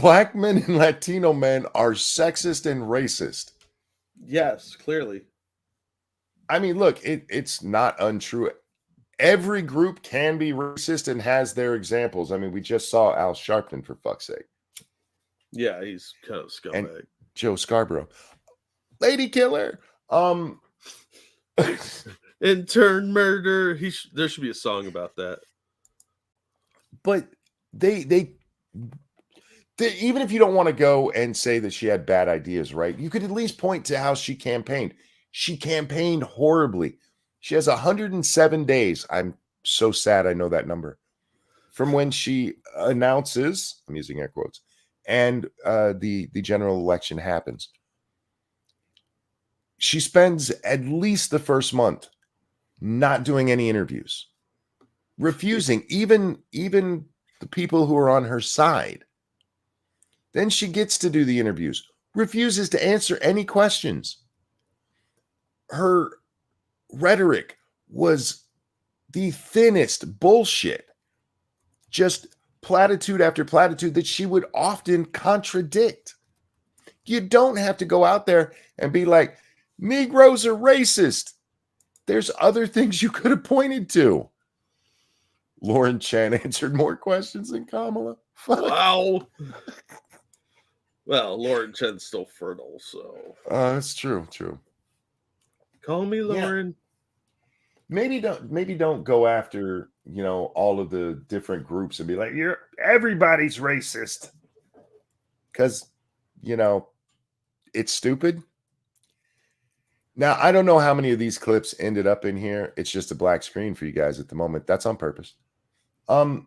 S1: black men and Latino men are sexist and racist.
S2: Yes, clearly.
S1: I mean, look, it's not untrue. Every group can be racist and has their examples. I mean, we just saw Al Sharpton, for fuck's sake.
S2: Yeah, he's kind of scumbag.
S1: And Joe Scarborough. Lady killer.
S2: Intern murder. There should be a song about that.
S1: But they even if you don't want to go and say that she had bad ideas, right? You could at least point to how she campaigned. She campaigned horribly. She has 107 days. I'm so sad I know that number. From when she announces, I'm using air quotes, and the general election happens. She spends at least the first month not doing any interviews, refusing even the people who are on her side. Then she gets to do the interviews, refuses to answer any questions. Her rhetoric was the thinnest bullshit, just platitude after platitude that she would often contradict. You don't have to go out there and be like, Negroes are racist. There's other things you could have pointed to. Lauren Chen answered more questions than Kamala.
S2: Wow. Well, Lauren Chen's still fertile, so.
S1: That's true.
S2: Call me Lauren.
S1: Yeah. Maybe don't go after, all of the different groups and be like, everybody's racist. Because, it's stupid. Now, I don't know how many of these clips ended up in here. It's just a black screen for you guys at the moment. That's on purpose. But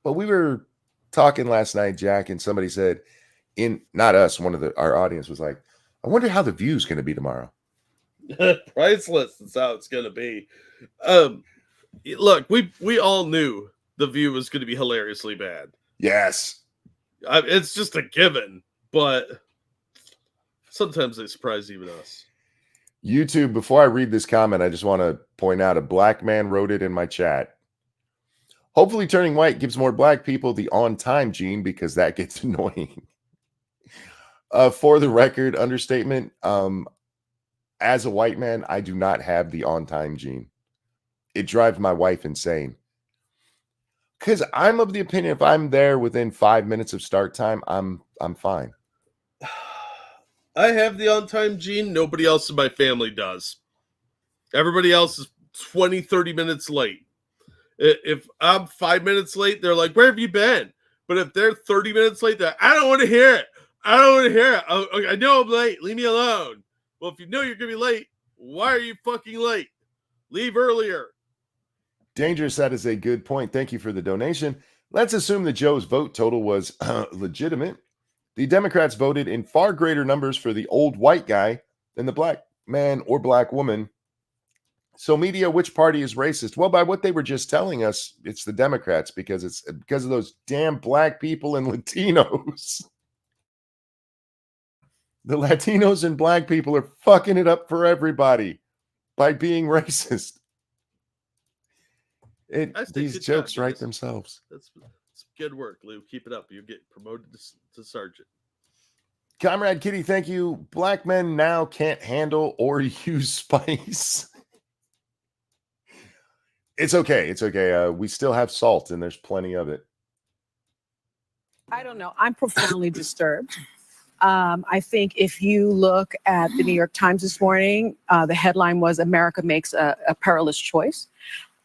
S1: we were talking last night, Jack, and somebody said, not us, our audience was like, I wonder how the view's going to be tomorrow.
S2: Priceless. That's how it's going to be. Look, we all knew the view was going to be hilariously bad.
S1: Yes.
S2: It's just a given, but sometimes they surprise even us.
S1: YouTube, before I read this comment, I just want to point out a black man wrote it in my chat. Hopefully turning white gives more black people the on-time gene because that gets annoying. For the record, understatement, as a white man, I do not have the on-time gene. It drives my wife insane. Because I'm of the opinion if I'm there within 5 minutes of start time, I'm fine.
S2: I have the on-time gene. Nobody else in my family does. Everybody else is 20, 30 minutes late. If I'm 5 minutes late, they're like, where have you been? But if they're 30 minutes late, I don't want to hear it. I know I'm late. Leave me alone. Well, if you know you're going to be late, why are you fucking late? Leave earlier.
S1: Dangerous, that is a good point. Thank you for the donation. Let's assume that Joe's vote total was legitimate. The Democrats voted in far greater numbers for the old white guy than the black man or black woman. So media, which party is racist? Well, by what they were just telling us, it's the Democrats because of those damn black people and Latinos. The Latinos and black people are fucking it up for everybody by being racist. These jokes write themselves.
S2: That's good work, Lou. Keep it up. You get promoted to sergeant.
S1: Comrade Kitty, thank you. Black men now can't handle or use spice. It's okay. It's okay. We still have salt, and there's plenty of it.
S7: I don't know. I'm profoundly disturbed. I think if you look at the New York Times this morning, the headline was "America makes a perilous choice."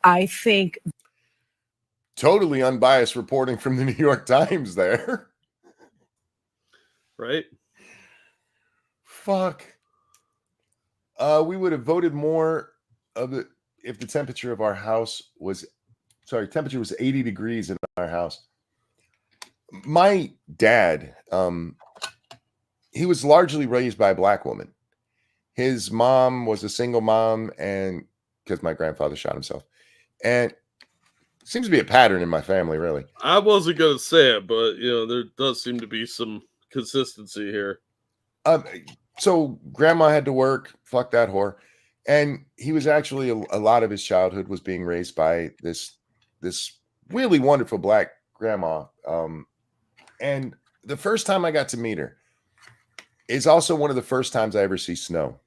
S7: I think
S1: totally unbiased reporting from the New York Times there.
S2: Right?
S1: Fuck. We would have voted more of the if the temperature of our house was temperature was 80 degrees in our house. My dad, he was largely raised by a black woman. His mom was a single mom, and because my grandfather shot himself. And seems to be a pattern in my family, really.
S2: I wasn't going to say it, but there does seem to be some consistency here.
S1: So grandma had to work, fuck that whore. And he was actually a lot of his childhood was being raised by this really wonderful black grandma. And the first time I got to meet her is also one of the first times I ever see snow.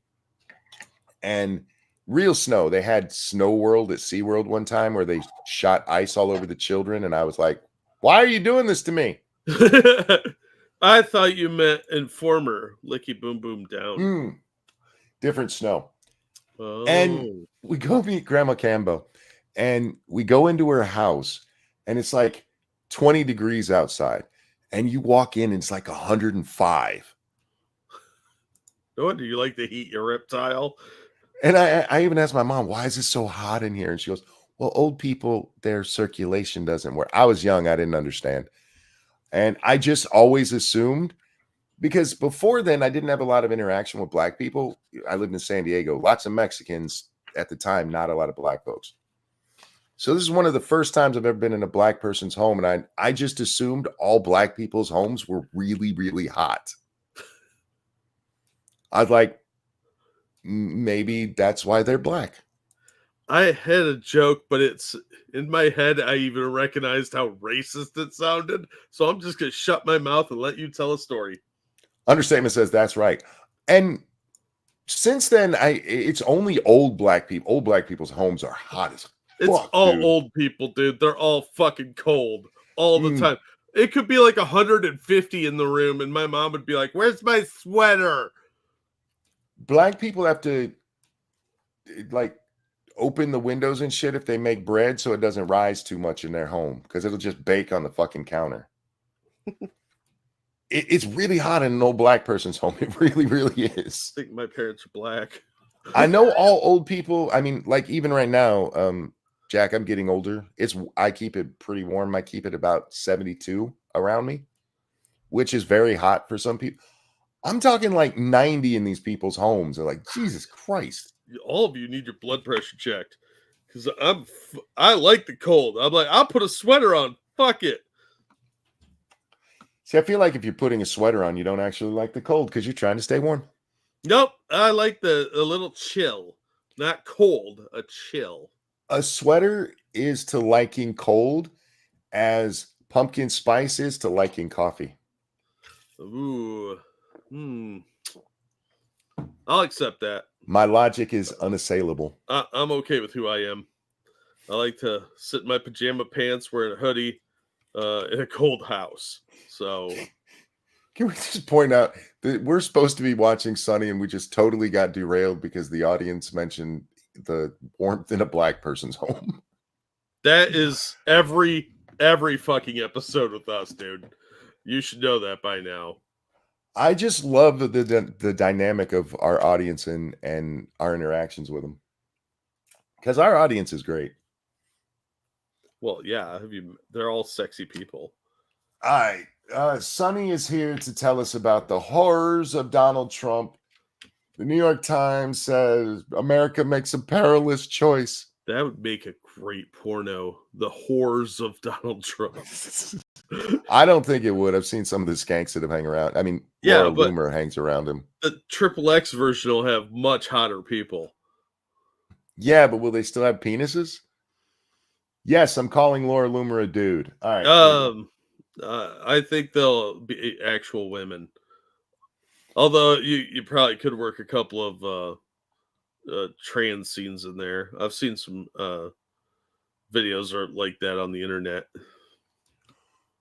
S1: And real snow. They had Snow World at SeaWorld one time where they shot ice all over the children. And I was like, why are you doing this to me?
S2: I thought you meant Informer, Licky Boom Boom Down.
S1: Different snow.
S2: Oh.
S1: And we go meet Grandma Cambo, and we go into her house, and it's like 20 degrees outside. And you walk in, and it's like 105.
S2: No wonder you like to heat your reptile.
S1: And I even asked my mom, why is it so hot in here? And she goes, well, old people, their circulation doesn't work. I was young. I didn't understand. And I just always assumed, because before then, I didn't have a lot of interaction with black people. I lived in San Diego, lots of Mexicans at the time, not a lot of black folks. So this is one of the first times I've ever been in a black person's home. And I just assumed all black people's homes were really, really hot. I was like, maybe that's why they're black.
S2: I had a joke, but it's in my head. I even recognized how racist it sounded. So I'm just going to shut my mouth and let you tell a story.
S1: Understatement says that's right. And since then, it's only old black people. Old black people's homes are hot as fuck.
S2: It's all
S1: dude.
S2: Old people, dude. They're all fucking cold all the time. It could be like 150 in the room, and my mom would be like, where's my sweater?
S1: Black people have to like open the windows and shit if they make bread so it doesn't rise too much in their home because it'll just bake on the fucking counter. It's really hot in an old black person's home. It really, really is.
S2: I think my parents are black.
S1: I know all old people. I mean, like even right now, Jack, I'm getting older. I keep it pretty warm. I keep it about 72 around me, which is very hot for some people. I'm talking like 90 in these people's homes. They're like, Jesus Christ.
S2: All of you need your blood pressure checked because I like the cold. I'm like, I'll put a sweater on. Fuck it.
S1: See, I feel like if you're putting a sweater on, you don't actually like the cold because you're trying to stay warm.
S2: Nope. I like a little chill. Not cold, a chill.
S1: A sweater is to liking cold as pumpkin spice is to liking coffee.
S2: Ooh. I'll accept that.
S1: My logic is unassailable.
S2: I'm okay with who I am. I like to sit in my pajama pants, wearing a hoodie, in a cold house. So,
S1: can we just point out that we're supposed to be watching Sunny, and we just totally got derailed because the audience mentioned the warmth in a black person's home.
S2: That is every fucking episode with us, dude. You should know that by now.
S1: I just love the dynamic of our audience and our interactions with them. Because our audience is great.
S2: Well, yeah, they're all sexy people.
S1: All right. Sonny is here to tell us about the horrors of Donald Trump. The New York Times says America makes a perilous choice.
S2: That would make a great porno. The Whores of Donald Trump.
S1: I don't think it would. I've seen some of the skanks that have hang around. I mean,
S2: Yeah,
S1: Laura
S2: but
S1: Loomer hangs around him.
S2: the XXX version will have much hotter people.
S1: Yeah, but will they still have penises? Yes, I'm calling Laura Loomer a dude. All right.
S2: I think they'll be actual women. Although you probably could work a couple of trans scenes in there. I've seen some videos are like that on the internet.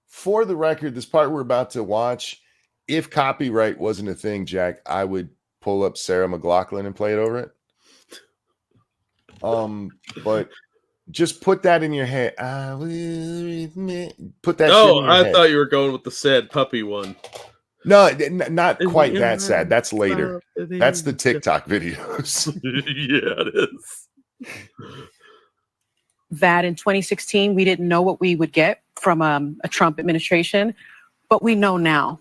S1: For the record, this part we're about to watch, if copyright wasn't a thing, Jack, I would pull up Sarah McLachlan and play it over it. But just put that in your head. I will admit. Put that shit in your head.
S2: Thought you were going with the sad puppy one.
S1: No, not quite that sad. That's later. That's the TikTok videos.
S2: Yeah, it is.
S7: That in 2016, we didn't know what we would get from a Trump administration, but we know now.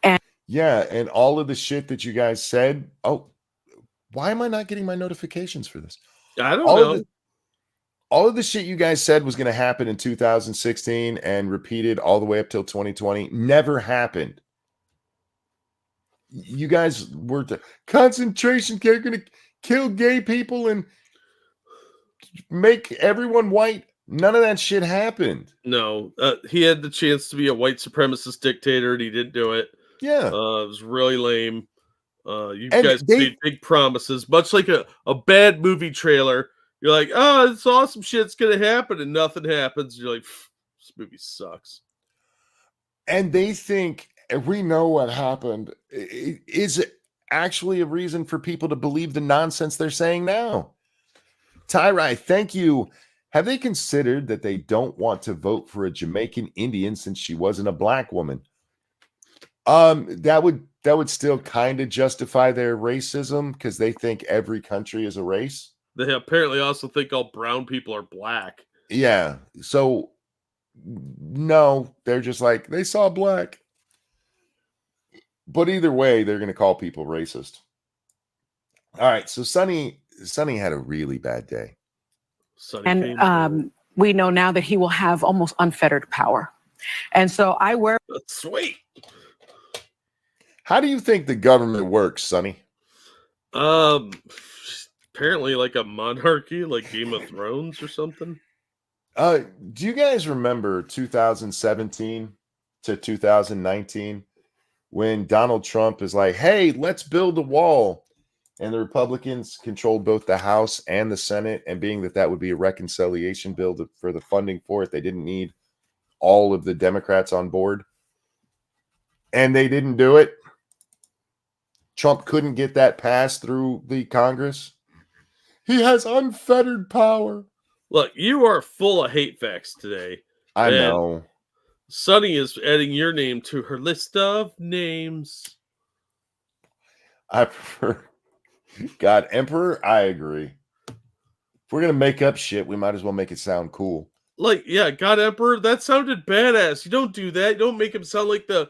S7: And
S1: yeah, and all of the shit that you guys said. Oh, why am I not getting my notifications for this?
S2: I don't know.
S1: All of the shit you guys said was going to happen in 2016 and repeated all the way up till 2020 never happened. You guys were concentration camp going to kill gay people and make everyone white. None of that shit happened.
S2: No, he had the chance to be a white supremacist dictator and he didn't do it.
S1: Yeah.
S2: It was really lame. You guys made big promises, much like a bad movie trailer. You're like, oh, this awesome shit's going to happen, and nothing happens. You're like, this movie sucks.
S1: And they think we know what happened. Is actually a reason for people to believe the nonsense they're saying now. Tyrai, thank you. Have they considered that they don't want to vote for a Jamaican Indian since she wasn't a black woman? That would still kind of justify their racism because they think every country is a race.
S2: They apparently also think all brown people are black.
S1: Yeah. So, no, they're just like, they saw black. But either way, they're going to call people racist. All right. So, Sonny had a really bad day.
S7: And we know now that he will have almost unfettered power. And so I worry.
S2: That's sweet.
S1: How do you think the government works, Sonny?
S2: Apparently like a monarchy, like Game of Thrones or something.
S1: Do you guys remember 2017 to 2019 when Donald Trump is like, hey, let's build a wall? And the Republicans controlled both the House and the Senate. And being that would be a reconciliation bill for the funding for it, they didn't need all of the Democrats on board. And they didn't do it. Trump couldn't get that passed through the Congress. He has unfettered power.
S2: Look, you are full of hate facts today.
S1: I know.
S2: Sonny is adding your name to her list of names.
S1: I prefer God Emperor. I agree. If we're going to make up shit, we might as well make it sound cool.
S2: Like, yeah, God Emperor, that sounded badass. You don't do that. You don't make him sound like one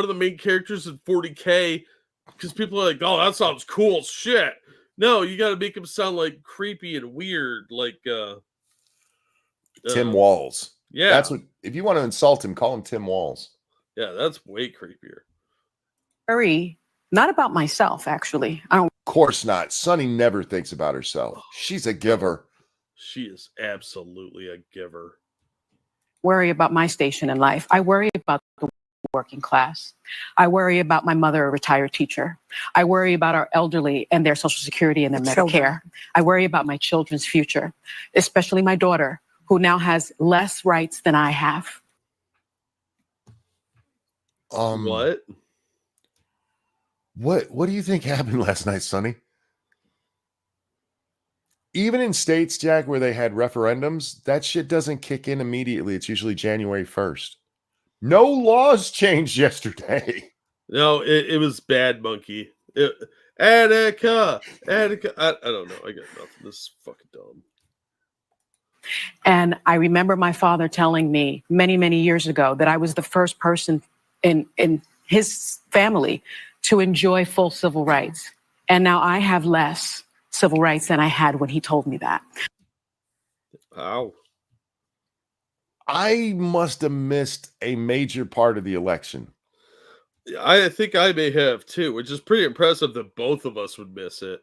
S2: of the main characters in 40K. Because people are like, oh, that sounds cool as shit. No, you got to make him sound like creepy and weird, like
S1: Tim Walz.
S2: Yeah,
S1: that's what. If you want to insult him, call him Tim Walz.
S2: Yeah, that's way creepier.
S7: Worry not about myself, actually. I don't.
S1: Of course not. Sonny never thinks about herself. She's a giver.
S2: She is absolutely a giver.
S7: Worry about my station in life. I worry about the working class. I worry about my mother, a retired teacher. I worry about our elderly and their Social Security and their Medicare. I worry about my children's future, especially my daughter, who now has less rights than I have.
S2: What
S1: do you think happened last night, Sonny? Even in states, Jack, where they had referendums, that shit doesn't kick in immediately. It's usually January 1st. No laws changed yesterday.
S2: No, it was bad, monkey. Attica. I don't know. I got nothing. This is fucking dumb.
S7: And I remember my father telling me many, many years ago that I was the first person in his family to enjoy full civil rights. And now I have less civil rights than I had when he told me that.
S2: Ow.
S1: I must have missed a major part of the election.
S2: I think I may have too, which is pretty impressive that both of us would miss it.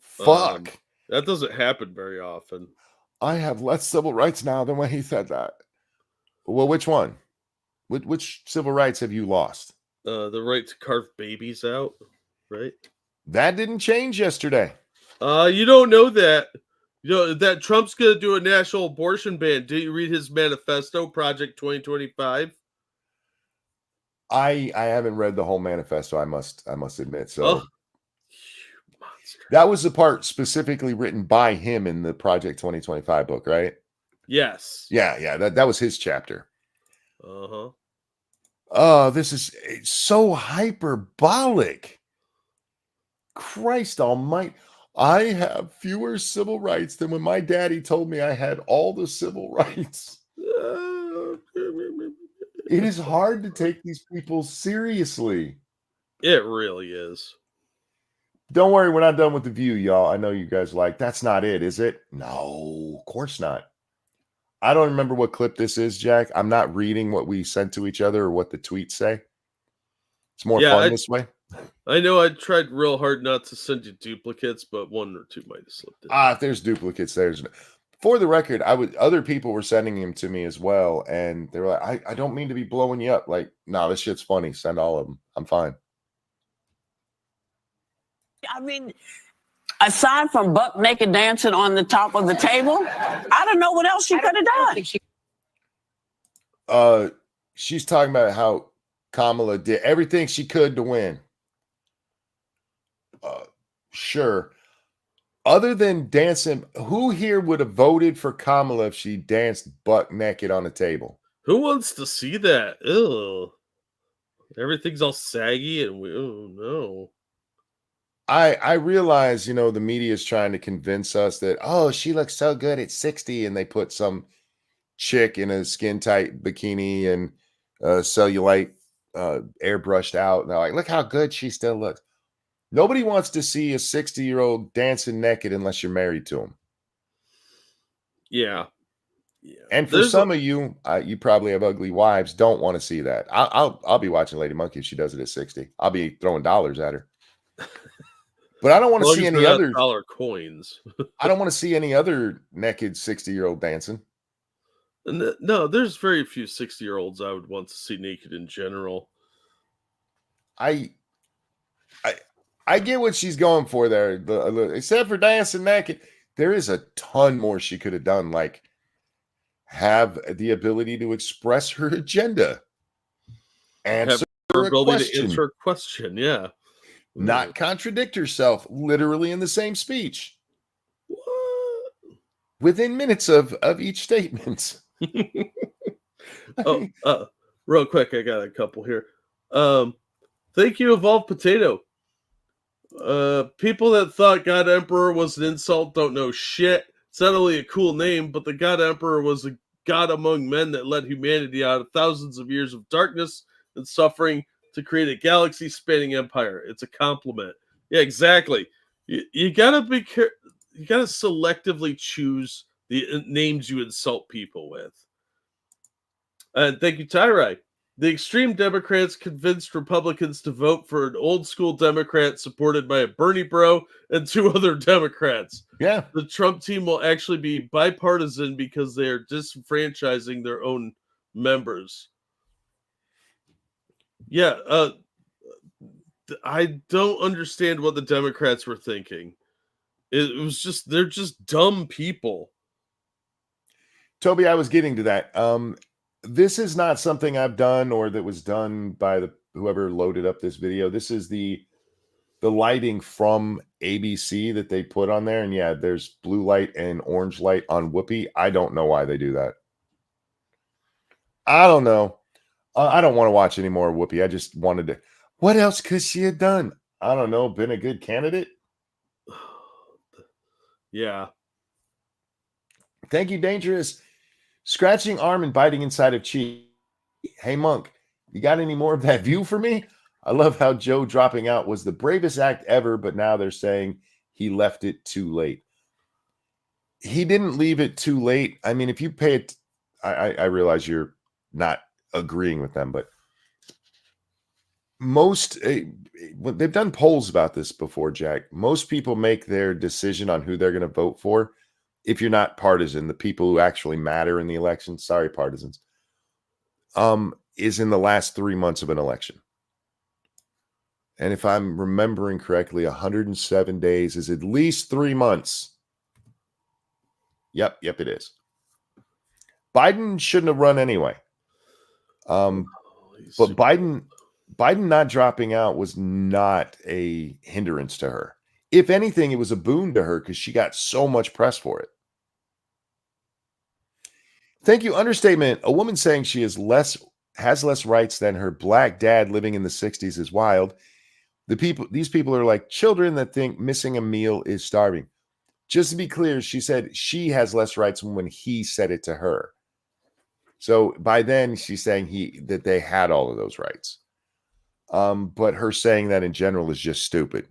S1: Fuck.
S2: That doesn't happen very often.
S1: I have less civil rights now than when he said that. Well, which one? Which civil rights have you lost?
S2: The right to carve babies out, right?
S1: That didn't change yesterday.
S2: You don't know that. You know that Trump's gonna do a national abortion ban. Did you read his manifesto, Project 2025?
S1: I haven't read the whole manifesto, I must admit. So
S2: Oh, you monster.
S1: that was the part specifically written by him in the Project 2025 book, right?
S2: Yes.
S1: Yeah, that was his chapter.
S2: Uh-huh.
S1: Oh, this is so hyperbolic. Christ almighty. I have fewer civil rights than when my daddy told me I had all the civil rights. It is hard to take these people seriously.
S2: It really is.
S1: Don't worry, we're not done with the view, y'all. I know you guys like, that's not it, is it? No, of course not. I don't remember what clip this is, Jack. I'm not reading what we sent to each other or what the tweets say. It's more fun this way.
S2: I know I tried real hard not to send you duplicates, but one or two might have slipped in.
S1: If there's duplicates, there's... For the record, other people were sending them to me as well, and they were like, I don't mean to be blowing you up. Like, no, this shit's funny. Send all of them. I'm fine.
S8: I mean, aside from buck naked dancing on the top of the table, I don't know what else she could have done.
S1: She's talking about how Kamala did everything she could to win. Sure. Other than dancing, who here would have voted for Kamala if she danced butt naked on a table?
S2: Who wants to see that? Ew. Everything's all saggy and oh no.
S1: I realize, the media is trying to convince us that, oh, she looks so good at 60, and they put some chick in a skin tight bikini and cellulite airbrushed out, and they're like, look how good she still looks. Nobody wants to see a 60-year-old dancing naked unless you're married to him.
S2: Yeah.
S1: And for some of you, you probably have ugly wives, don't want to see that. I'll be watching Lady Monkey if she does it at 60. I'll be throwing dollars at her. But I don't want to see any other
S2: dollar coins.
S1: I don't want to see any other naked 60-year-old dancing.
S2: No, there's very few 60-year-olds I would want to see naked in general.
S1: I get what she's going for there. Except for dancing naked, there is a ton more she could have done, like have the ability to express her agenda. Answer
S2: her
S1: a
S2: ability
S1: question.
S2: to answer a question, yeah.
S1: Not contradict herself literally in the same speech.
S2: What?
S1: Within minutes of each statement.
S2: Real quick, I got a couple here. Thank you, Evolved Potato. People that thought God Emperor was an insult don't know shit. It's not only a cool name, but the God Emperor was a god among men that led humanity out of thousands of years of darkness and suffering to create a galaxy-spanning empire. It's a compliment. Yeah, exactly. You gotta be careful. You gotta selectively choose the names you insult people with. And thank you, Tyrai. The extreme Democrats convinced Republicans to vote for an old school Democrat supported by a Bernie bro and two other Democrats.
S1: Yeah.
S2: The Trump team will actually be bipartisan because they are disenfranchising their own members. Yeah, I don't understand what the Democrats were thinking. It was just, they're just dumb people.
S1: Toby, I was getting to that. This is not something I've done or that was done by whoever loaded up this video. This is the lighting from ABC that they put on there. And yeah, there's blue light and orange light on Whoopi. I don't know why they do that. I don't know. I don't want to watch any more Whoopi. I just wanted to. What else could she have done? I don't know. Been a good candidate?
S2: Yeah.
S1: Thank you, Dangerous. Scratching arm and biting inside of cheek. Hey, Monk, you got any more of that view for me? I love how Joe dropping out was the bravest act ever, but now they're saying he left it too late. he didn't leave it too late. I mean, if you pay it, I realize you're not agreeing with them, but most they've done polls about this before, Jack. Most people make their decision on who they're going to vote for. If you're not partisan, the people who actually matter in the election, sorry, partisans, is in the last 3 months of an election. And if I'm remembering correctly, 107 days is at least 3 months. Yep, it is. Biden shouldn't have run anyway. But Biden not dropping out was not a hindrance to her. If anything, it was a boon to her because she got so much press for it. Thank you. Understatement. A woman saying she has less rights than her black dad living in the 60s is wild. These people are like children that think missing a meal is starving. Just to be clear, she said she has less rights when he said it to her. So by then she's saying that they had all of those rights. But her saying that in general is just stupid.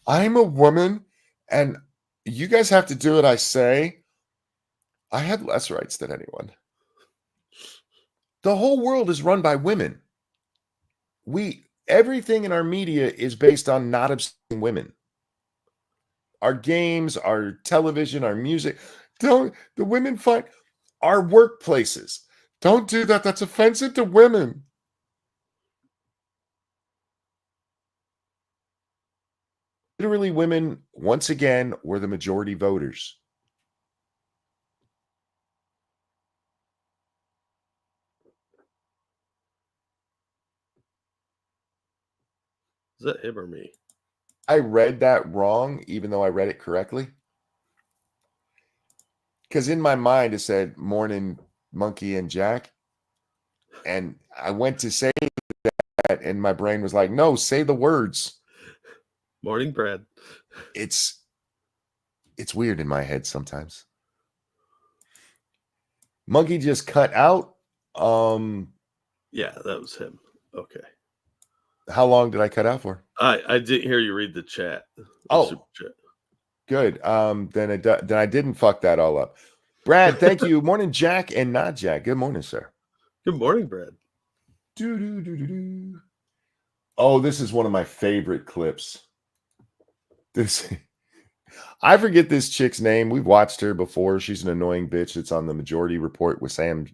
S1: I'm a woman and you guys have to do what I say. I have less rights than anyone. The whole world is run by women. Everything in our media is based on not obsessing women. Our games, our television, our music. The women fight our workplaces. Don't do that. That's offensive to women. Literally, women, once again, were the majority voters.
S2: Is that him or me?
S1: I read that wrong, even though I read it correctly. Because in my mind, it said, morning, Monkey and Jack. And I went to say that, and my brain was like, no, say the words.
S2: Morning, Brad.
S1: It's weird in my head sometimes. Monkey just cut out.
S2: Yeah, that was him. Okay.
S1: How long did I cut out for?
S2: I didn't hear you read the chat.
S1: Oh,
S2: chat.
S1: Good. Then I didn't fuck that all up. Brad, thank you. Morning, Jack and not Jack. Good morning, sir.
S2: Good morning, Brad.
S1: Oh, this is one of my favorite clips. I forget this chick's name. We've watched her before. She's an annoying bitch. It's on the Majority Report with Sam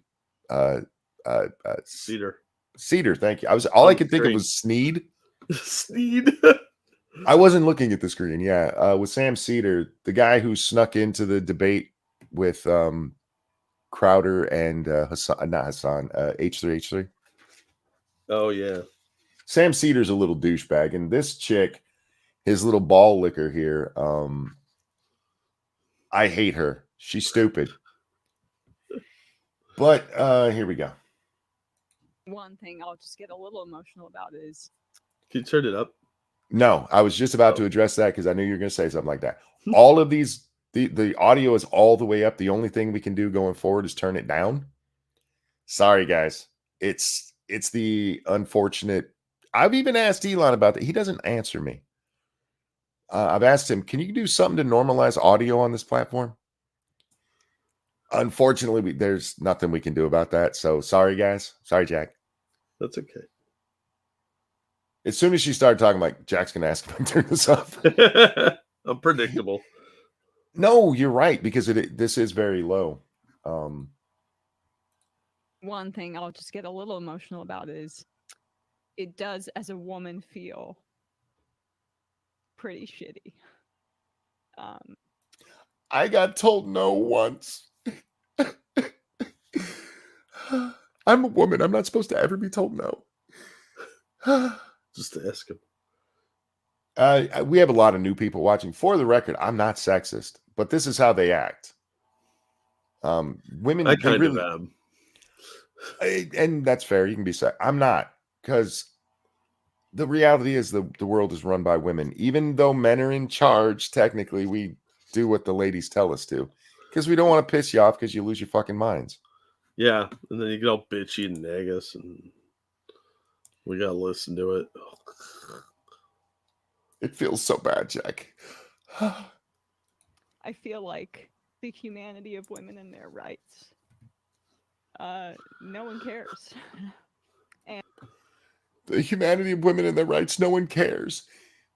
S1: Cedar. Thank you. All I could think of was Sneed.
S2: Sneed.
S1: I wasn't looking at the screen. Yeah, with Sam Cedar, the guy who snuck into the debate with Crowder and H3H3.
S2: Oh yeah.
S1: Sam Cedar's a little douchebag, and this chick, his little ball licker here, I hate her. She's stupid. But here we go.
S9: One thing I'll just get a little emotional about is.
S2: Can you turn it up?
S1: No, I was just about to address that because I knew you were going to say something like that. All of these, the audio is all the way up. The only thing we can do going forward is turn it down. Sorry, guys. It's the unfortunate. I've even asked Elon about that. He doesn't answer me. I've asked him, can you do something to normalize audio on this platform? Unfortunately, there's nothing we can do about that. So sorry, guys. Sorry, Jack.
S2: That's okay.
S1: As soon as she started talking, like, Jack's going to ask if I turn this off.
S2: Unpredictable.
S1: No, you're right, because this is very low.
S9: One thing I'll just get a little emotional about is it does, as a woman, feel pretty shitty.
S1: I got told no once. I'm a woman. I'm not supposed to ever be told no.
S2: Just to ask him.
S1: We have a lot of new people watching. For the record, I'm not sexist, but this is how they act. Women,
S2: I kind of am.
S1: And that's fair. You can be sexist. I'm not, because the reality is the world is run by women. Even though men are in charge, technically, we do what the ladies tell us to, because we don't want to piss you off because you lose your fucking minds.
S2: Yeah, and then you get all bitchy and nag us, and we gotta listen to it.
S1: It feels so bad, Jack.
S9: I I feel like the humanity of women and their rights, no one cares.
S1: The humanity of women and their rights, no one cares.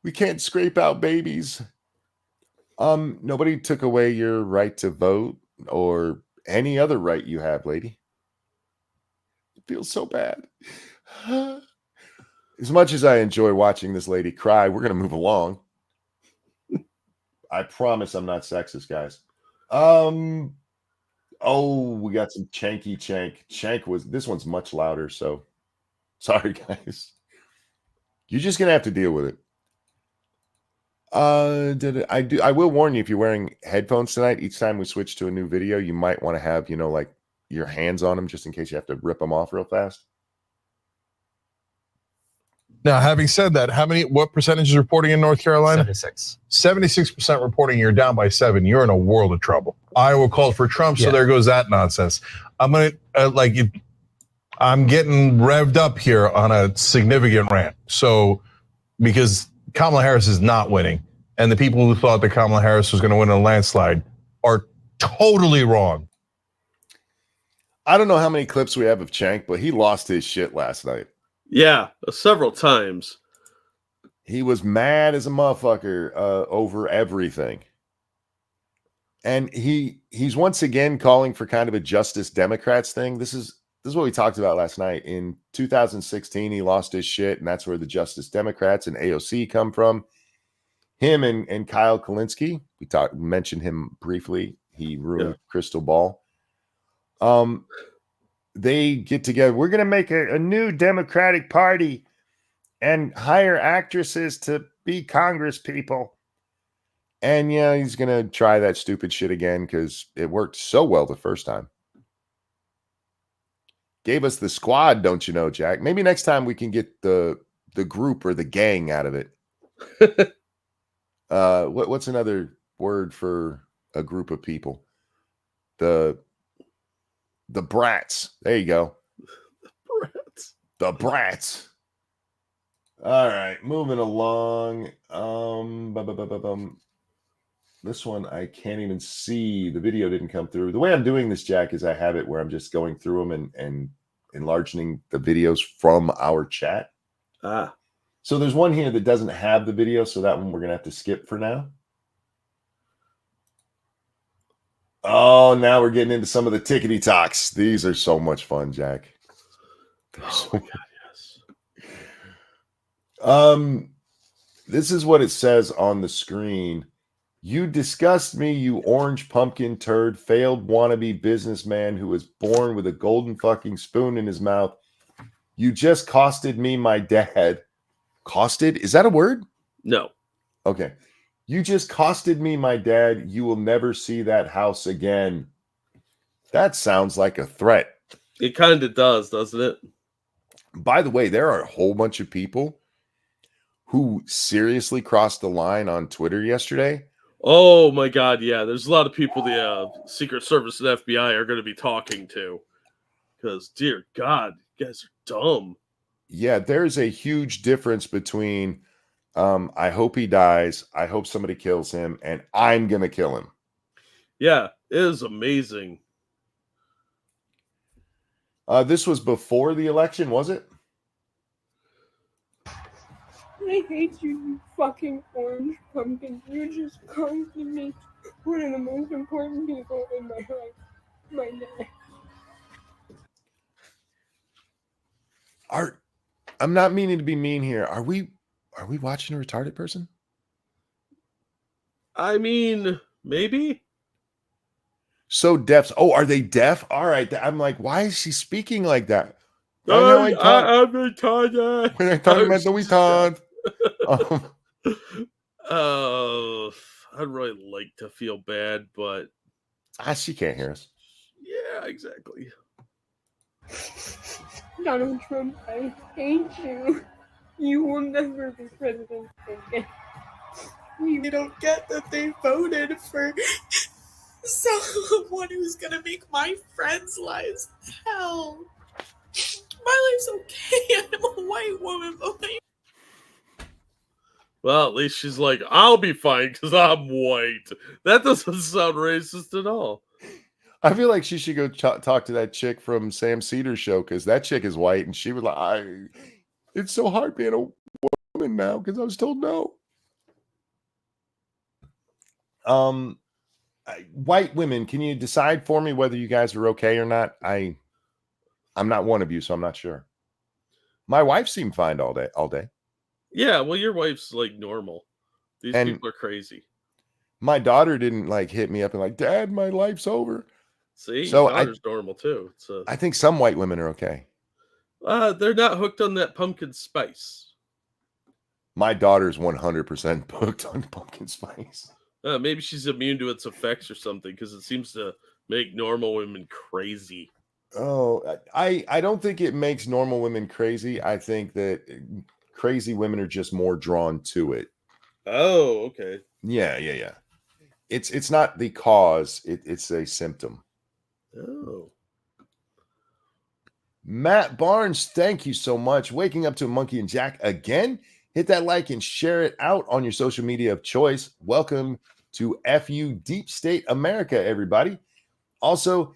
S1: We can't scrape out babies. Nobody took away your right to vote or any other right you have, lady. It feels so bad. As much as I enjoy watching this lady cry, we're going to move along. I promise I'm not sexist, guys. Oh, we got some Cenk. This one's much louder, so sorry, guys. You're just going to have to deal with it. I will warn you, if you're wearing headphones tonight, each time we switch to a new video, you might want to have, like your hands on them just in case you have to rip them off real fast.
S10: Now, having said that, what percentage is reporting in North Carolina? 76% reporting. You're down by 7. You're in a world of trouble. Iowa called for Trump, so there goes that nonsense. I'm getting revved up here on a significant rant. So, because Kamala Harris is not winning, and the people who thought that Kamala Harris was going to win a landslide are totally wrong.
S1: I don't know how many clips we have of Cenk, but he lost his shit last night.
S2: Yeah, several times.
S1: He was mad as a motherfucker over everything. And he's once again calling for kind of a Justice Democrats thing. This is what we talked about last night. In 2016, he lost his shit, and that's where the Justice Democrats and AOC come from. Him and Kyle Kalinske, we mentioned him briefly. He ruined Crystal Ball. They get together. We're going to make a new Democratic Party and hire actresses to be Congress people. And he's going to try that stupid shit again because it worked so well the first time. Gave us the squad, don't you know, Jack? Maybe next time we can get the group or the gang out of it. What's another word for a group of people? The brats. There you go. The brats. All right, moving along. This one I can't even see. The video didn't come through. The way I'm doing this, Jack, is I have it where I'm just going through them and enlarging the videos from our chat. So there's one here that doesn't have the video, so that one we're gonna have to skip for now. Oh, now we're getting into some of the tickety talks. These are so much fun, Jack. This is what it says on the screen. You disgust me, you orange pumpkin turd, failed wannabe businessman who was born with a golden fucking spoon in his mouth. You just costed me my dad. Costed? Is that a word?
S2: No.
S1: Okay. You just costed me my dad. You will never see that house again. That sounds like a threat.
S2: It kind of does, doesn't it?
S1: By the way, there are a whole bunch of people who seriously crossed the line on Twitter yesterday.
S2: Oh my God, yeah. There's a lot of people the Secret Service and FBI are going to be talking to. Because, dear God, you guys are dumb.
S1: Yeah, there's a huge difference between I hope he dies, I hope somebody kills him, and I'm going to kill him.
S2: Yeah, it is amazing.
S1: This was before the election, was it?
S11: I hate you, you fucking orange pumpkin. You just costed me one of the most important people in my life, my dad.
S1: I'm not meaning to be mean here. Are we watching a retarded person?
S2: I mean, maybe.
S1: So deaf. Oh, are they deaf? All right. I'm like, why is she speaking like that?
S2: I'm retarded.
S1: When I talk about the retard.
S2: I'd really like to feel bad, but
S1: she can't hear us.
S2: Yeah, exactly.
S11: Donald Trump, I hate you. You will never be president again.
S12: They don't get that they voted for someone who's gonna make my friends' lives hell. My life's okay. I'm a white woman, but
S2: Well, at least she's like, I'll be fine because I'm white. That doesn't sound racist at all.
S1: I feel like she should go talk to that chick from Sam Cedar's show because that chick is white and she was like, it's so hard being a woman now because I was told no. White women, can you decide for me whether you guys are okay or not? I'm not one of you, so I'm not sure. My wife seemed fine all day.
S2: Yeah, well, your wife's like normal. These people are crazy.
S1: My daughter didn't like hit me up and like, Dad, my life's over.
S2: See,
S1: so
S2: your daughter's normal too.
S1: I think some white women are okay.
S2: They're not hooked on that pumpkin spice.
S1: My daughter's 100% hooked on pumpkin spice.
S2: Maybe she's immune to its effects or something because it seems to make normal women crazy.
S1: Oh, I don't think it makes normal women crazy. I think that crazy women are just more drawn to it.
S2: Oh, okay.
S1: Yeah. It's not the cause. It's a symptom.
S2: Oh.
S1: Matt Barnes, thank you so much. Waking up to a monkey and Jack again. Hit that like and share it out on your social media of choice. Welcome to FU Deep State America, everybody. Also,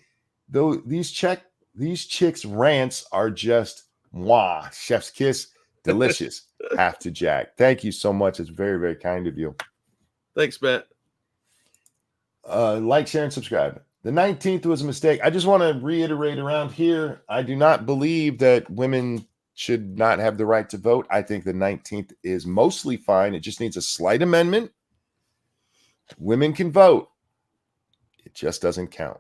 S1: though these chicks' rants are just mwah, chef's kiss, delicious. Have to Jack. Thank you so much. It's very, very kind of you.
S2: Thanks, Matt.
S1: Like, share, and subscribe. The 19th was a mistake. I just want to reiterate around here. I do not believe that women should not have the right to vote. I think the 19th is mostly fine. It just needs a slight amendment. Women can vote. It just doesn't count.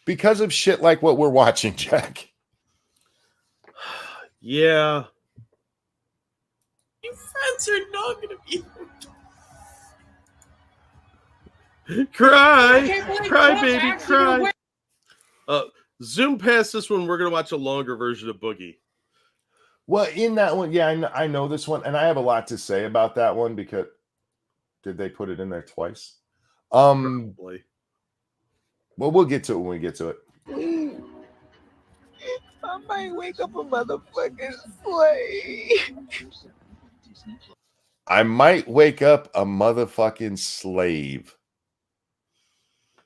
S1: Because of shit like what we're watching, Jack.
S2: Yeah.
S12: Your friends are not going to be.
S2: Cry, baby, cry. Zoom past this one. We're going to watch a longer version of Boogie.
S1: Well, in that one, yeah, I know this one, and I have a lot to say about that one because did they put it in there twice?
S2: Probably.
S1: Well, we'll get to it when we get to it.
S12: I might wake up a motherfucking slave.
S1: I might wake up a motherfucking slave.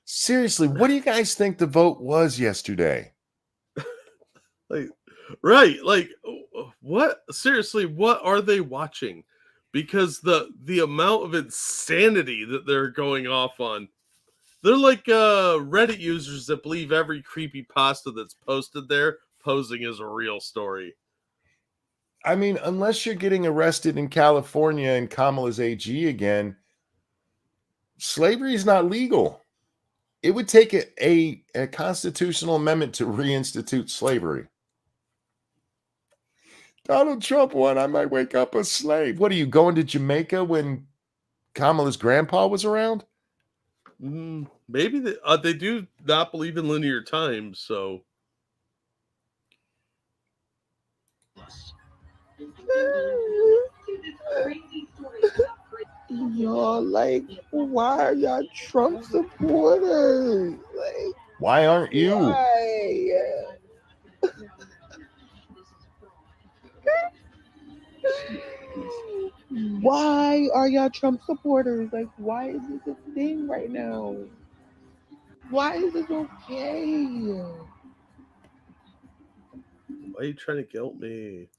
S1: Seriously, what do you guys think the vote was yesterday?
S2: Like, what? Seriously, what are they watching? Because the amount of insanity that they're going off on. They're like Reddit users that believe every creepypasta that's posted there posing as a real story.
S1: I mean, unless you're getting arrested in California and Kamala's AG again, slavery is not legal. It would take a constitutional amendment to reinstitute slavery. Donald Trump won. I might wake up a slave. What are you going to Jamaica when Kamala's grandpa was around?
S2: Maybe they do not believe in linear time, so.
S12: Y'all, like, why are y'all Trump supporters? Like,
S1: why aren't you?
S12: Why are y'all Trump supporters? Like, why is this a thing right now? Why is this okay?
S2: Why are you trying to guilt me?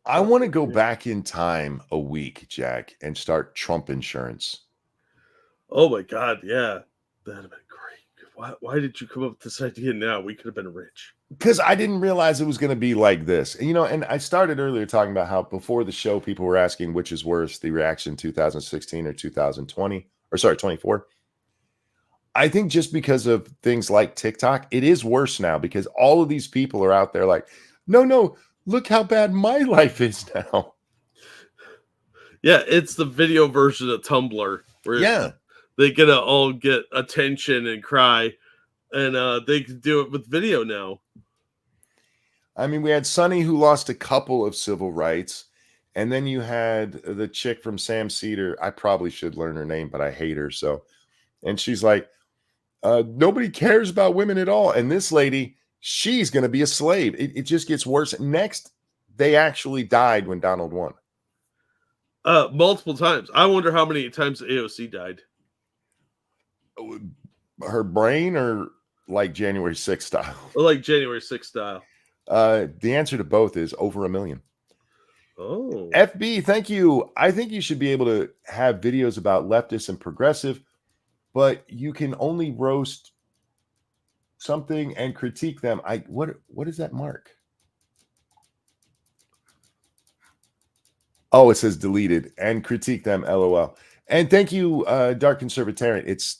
S1: I want to go back in time a week, Jack, and start Trump insurance.
S2: Oh my God, yeah. That'd have been great. Why did you come up with this idea now? We could have been rich.
S1: Because I didn't realize it was going to be like this. And, and I started earlier talking about how before the show, people were asking which is worse, the reaction 2016 or 2020, or sorry, 24. I think just because of things like TikTok, it is worse now because all of these people are out there like, no, look how bad my life is now.
S2: Yeah, it's the video version of Tumblr where they get to all get attention and cry, and they can do it with video now.
S1: I mean, we had Sonny who lost a couple of civil rights, and then you had the chick from Sam Cedar. I probably should learn her name, but I hate her. So, and she's like, nobody cares about women at all. And this lady, she's going to be a slave. It just gets worse. Next, they actually died when Donald won.
S2: Multiple times. I wonder how many times AOC died.
S1: Her brain or like January 6th style?
S2: Like January 6th style.
S1: The answer to both is over 1 million.
S2: Oh.
S1: FB, thank you. I think you should be able to have videos about leftist and progressive, but you can only roast something and critique them. What is that mark? Oh, it says deleted and critique them. LOL. And thank you, Dark Conservatarian.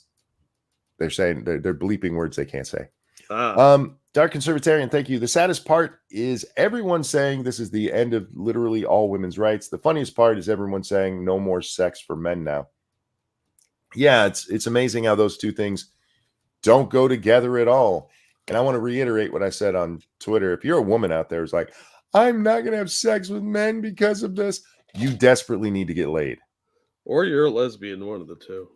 S1: They're saying they're bleeping words they can't say. Dark Conservatarian, thank you. The saddest part is everyone saying this is the end of literally all women's rights. The funniest part is everyone saying no more sex for men now. Yeah, it's amazing how those two things don't go together at all. And I want to reiterate what I said on Twitter. If you're a woman out there who's like, I'm not going to have sex with men because of this, you desperately need to get laid.
S2: Or you're a lesbian, one of the two.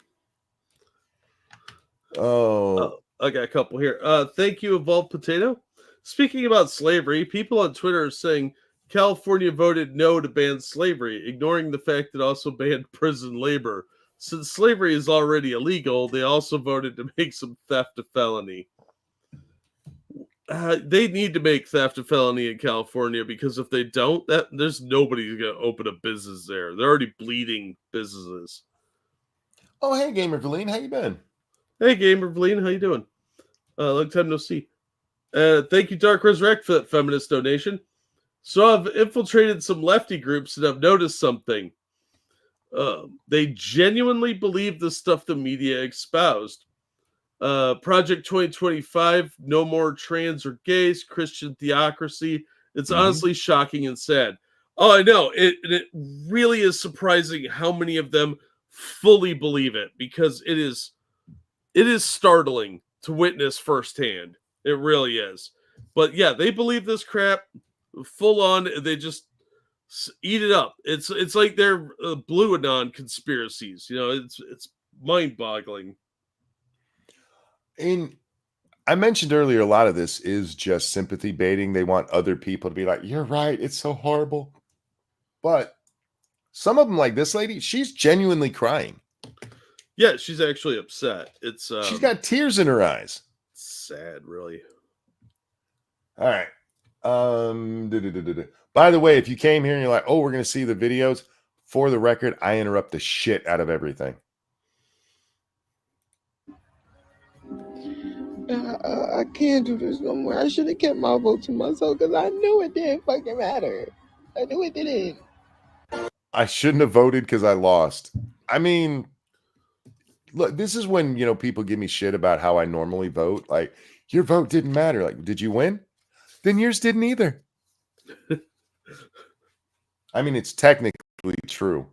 S1: Oh,
S2: I got a couple here. Thank you, Evolved Potato. Speaking about slavery, people on Twitter are saying California voted no to ban slavery, ignoring the fact it also banned prison labor. Since slavery is already illegal, they also voted to make some theft a felony. They need to make theft a felony in California, because if they don't, there's nobody who's going to open a business there. They're already bleeding businesses.
S1: Oh, hey, Gamer Valine, how you been?
S2: Hey, Gamer Valine, how you doing? Long time no see. Thank you, Dark Resurrect, for that feminist donation. So I've infiltrated some lefty groups and I've noticed something. They genuinely believe the stuff the media espoused. Project 2025, no more trans or gays, Christian theocracy. It's honestly shocking and sad. Oh, I know. It really is surprising how many of them fully believe it, because it is startling to witness firsthand. It really is. But yeah, they believe this crap full on. They just eat it up. It's like they're Blue Anon conspiracies. You know, it's mind-boggling.
S1: I mentioned earlier, a lot of this is just sympathy baiting. They want other people to be like, you're right, it's so horrible. But some of them, like this lady, she's genuinely crying.
S2: Yeah, she's actually upset.
S1: She's got tears in her eyes.
S2: Sad, really.
S1: All right. By the way, if you came here and you're like, oh, we're going to see the videos, for the record, I interrupt the shit out of everything.
S12: I can't do this no more. I should have kept my vote to myself because I knew it didn't fucking matter. I knew it didn't.
S1: I shouldn't have voted because I lost. I mean, look, this is when, people give me shit about how I normally vote. Like, your vote didn't matter. Like, did you win? Then yours didn't either. I mean, it's technically true.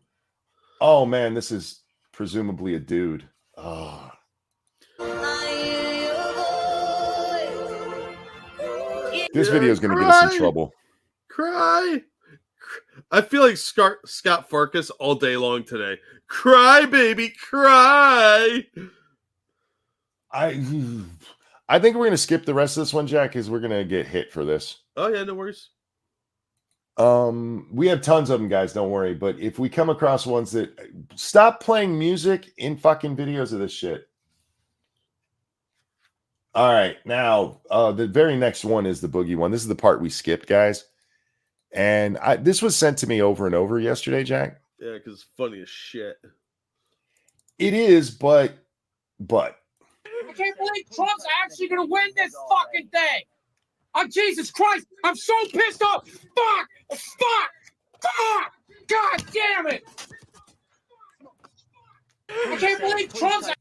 S1: Oh, man, this is presumably a dude. Oh. This video is going to get us in trouble.
S2: Cry. I feel like Scott Farkas all day long today. Cry, baby, cry.
S1: I think we're going to skip the rest of this one, Jack, because we're going to get hit for this.
S2: Oh, yeah, no worries.
S1: We have tons of them, guys. Don't worry. But if we come across ones that stop playing music in fucking videos of this shit. All right. Now, the very next one is the boogie one. This is the part we skipped, guys. And this was sent to me over and over yesterday, Jack.
S2: Yeah, because it's funny as shit.
S1: It is, but.
S13: I can't believe Trump's actually going to win this fucking thing. Oh, Jesus Christ. I'm so pissed off. Fuck. God damn it. I can't believe Trump's.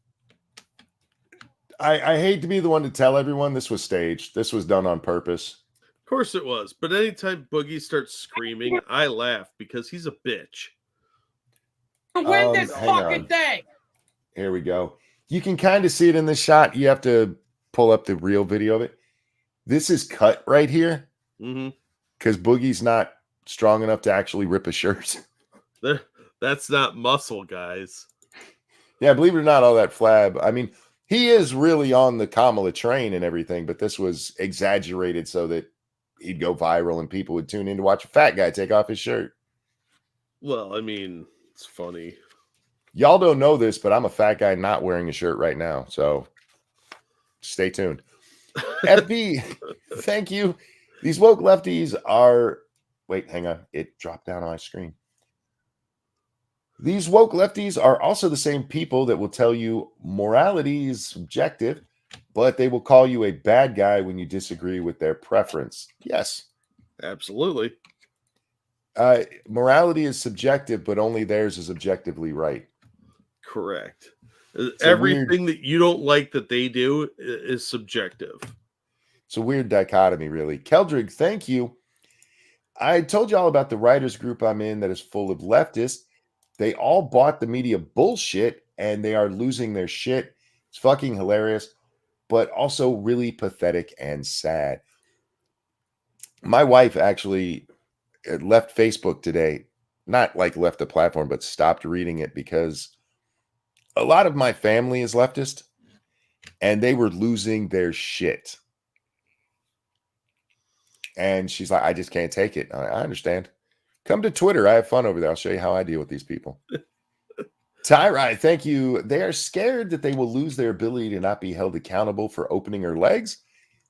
S1: I hate to be the one to tell everyone this was staged. This was done on purpose.
S2: Of course it was. But anytime Boogie starts screaming, I laugh because he's a bitch.
S13: Win this fucking thing.
S1: Here we go. You can kind of see it in this shot. You have to pull up the real video of it. This is cut right here. Because Boogie's not strong enough to actually rip a shirt.
S2: That's not muscle, guys.
S1: Yeah, believe it or not, all that flab. I mean, he is really on the Kamala train and everything, but this was exaggerated so that he'd go viral and people would tune in to watch a fat guy take off his shirt.
S2: Well, I mean, It's funny.
S1: Y'all don't know this, but I'm a fat guy not wearing a shirt right now. So stay tuned. FB, thank you. These woke lefties are... Wait, hang on. It dropped down on my screen. These woke lefties are also the same people that will tell you morality is subjective, but they will call you a bad guy when you disagree with their preference. Yes.
S2: Absolutely.
S1: Morality is subjective, but only theirs is objectively right.
S2: Correct.
S1: It's
S2: Everything that you don't like that they do is subjective.
S1: It's a weird dichotomy, really. Keldrig, thank you. I told you all about the writers group I'm in that is full of leftists. They all bought the media bullshit, and they are losing their shit. It's fucking hilarious, but also really pathetic and sad. My wife actually left Facebook today, not like left the platform, but stopped reading it because a lot of my family is leftist, and they were losing their shit. And she's like, I just can't take it. I understand. Come to Twitter. I have fun over there. I'll show you how I deal with these people. Tyrai, thank you. They are scared that they will lose their ability to not be held accountable for opening her legs.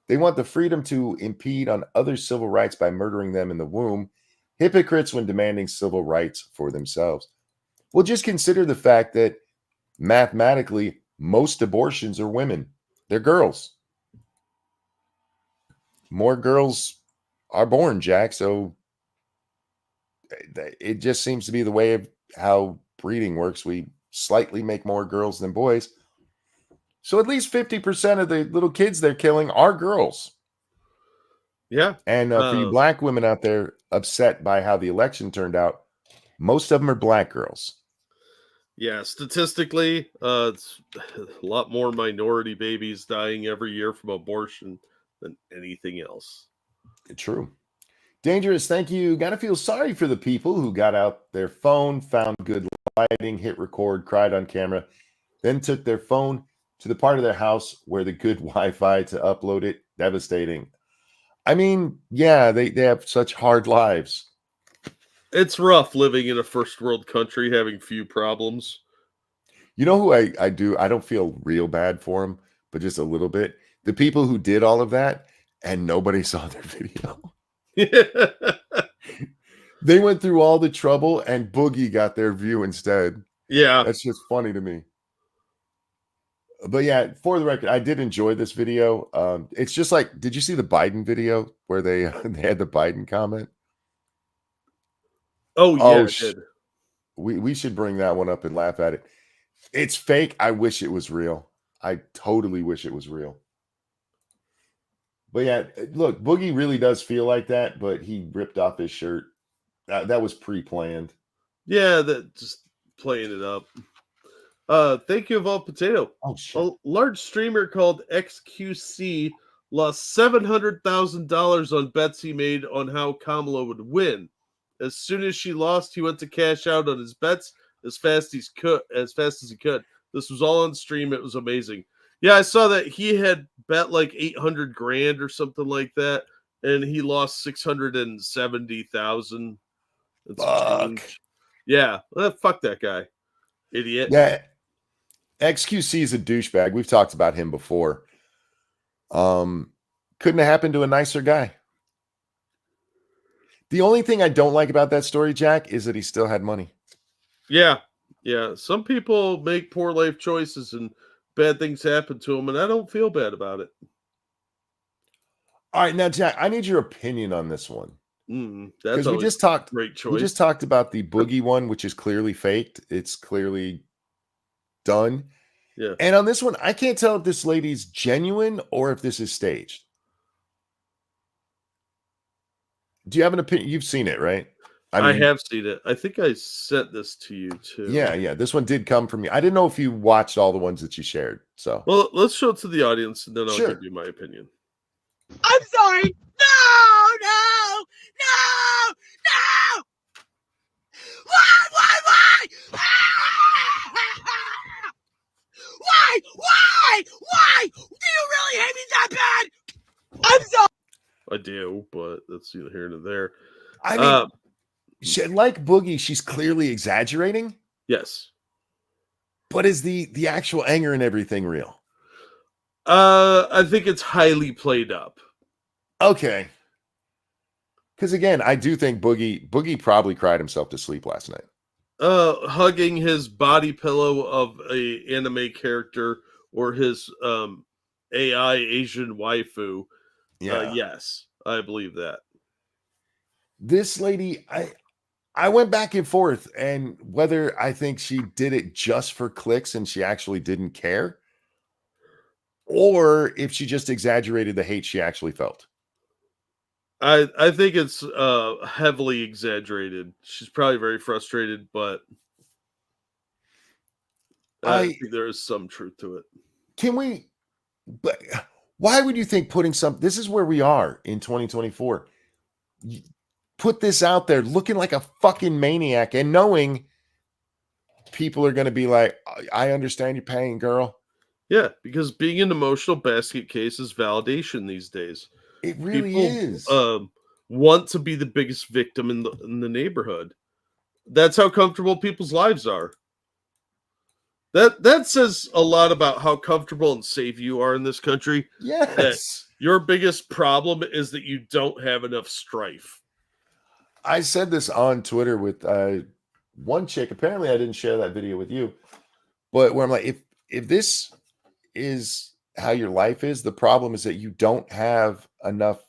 S1: They want the freedom to impede on other civil rights by murdering them in the womb. Hypocrites when demanding civil rights for themselves. Well, just consider the fact that mathematically, most abortions are women. They're girls. More girls are born, Jack. So it just seems to be the way of how breeding works. We slightly make more girls than boys. So at least 50% of the little kids they're killing are girls.
S2: Yeah.
S1: And for you black women out there upset by how the election turned out, most of them are black girls.
S2: Yeah, statistically, it's a lot more minority babies dying every year from abortion than anything else.
S1: True. Dangerous, thank you. Gotta feel sorry for the people who got out their phone, found good lighting, hit record, cried on camera, then took their phone to the part of their house where the good Wi-Fi to upload it. Devastating. I mean, yeah, they have such hard lives.
S2: It's rough living in a first world country, having few problems.
S1: You know who I do? I don't feel real bad for them, but just a little bit. The people who did all of that and nobody saw their video. They went through all the trouble and Boogie got their view instead.
S2: Yeah.
S1: That's just funny to me. But yeah, for the record, I did enjoy this video. It's just like, did you see the Biden video where they had the Biden comment?
S2: Oh, yeah, I did.
S1: We should bring that one up and laugh at it. It's fake. I wish it was real. I totally wish it was real. But yeah, look, Boogie really does feel like that, but he ripped off his shirt. That was pre-planned.
S2: Yeah, that just playing it up. Thank you, Evolved Potato.
S1: Oh, shit.
S2: A large streamer called XQC lost $700,000 on bets he made on how Kamala would win. As soon as she lost, he went to cash out on his bets as fast as he could. This was all on stream. It was amazing. Yeah, I saw that he had bet like 800 grand or something like that, and he lost 670,000.
S1: Fuck.
S2: Yeah, fuck that guy, idiot.
S1: Yeah, XQC is a douchebag. We've talked about him before. Couldn't have happened to a nicer guy. The only thing I don't like about that story, Jack, is that he still had money.
S2: Yeah. Some people make poor life choices and bad things happen to them, and I don't feel bad about it.
S1: All right, now, Jack, I need your opinion on this one.
S2: That's
S1: we just talked.
S2: Great choice.
S1: We just talked about the Boogie one, which is clearly faked. It's clearly done.
S2: Yeah.
S1: And on this one, I can't tell if this lady's genuine or if this is staged. Do you have an opinion? You've seen it, right?
S2: I have seen it. I think I sent this to you too.
S1: Yeah. This one did come from me. I didn't know if you watched all the ones that you shared. So,
S2: well, let's show it to the audience, and then I'll
S1: Sure.
S2: give you my opinion.
S13: I'm sorry. No. Why? Do you really hate me that bad? I'm sorry.
S2: I do, but that's neither here nor there.
S1: I mean, like Boogie, she's clearly exaggerating.
S2: Yes.
S1: But is the actual anger and everything real?
S2: I think it's highly played up.
S1: Okay. Because again, I do think Boogie probably cried himself to sleep last night.
S2: Hugging his body pillow of a anime character or his AI Asian waifu.
S1: Yeah.
S2: Yes, I believe that.
S1: This lady, I went back and forth, and whether I think she did it just for clicks and she actually didn't care, or if she just exaggerated the hate she actually felt.
S2: I think it's heavily exaggerated. She's probably very frustrated, but I think there is some truth to it.
S1: But why would you think putting this is where we are in 2024. Put this out there looking like a fucking maniac and knowing people are going to be like, I understand your pain, girl.
S2: Yeah, because being an emotional basket case is validation these days.
S1: It really
S2: people,
S1: is.
S2: Want to be the biggest victim in the neighborhood. That's how comfortable people's lives are. That says a lot about how comfortable and safe you are in this country.
S1: Yes.
S2: That your biggest problem is that you don't have enough strife.
S1: I said this on Twitter with one chick. Apparently, I didn't share that video with you, but where I'm like, if this is how your life is, the problem is that you don't have enough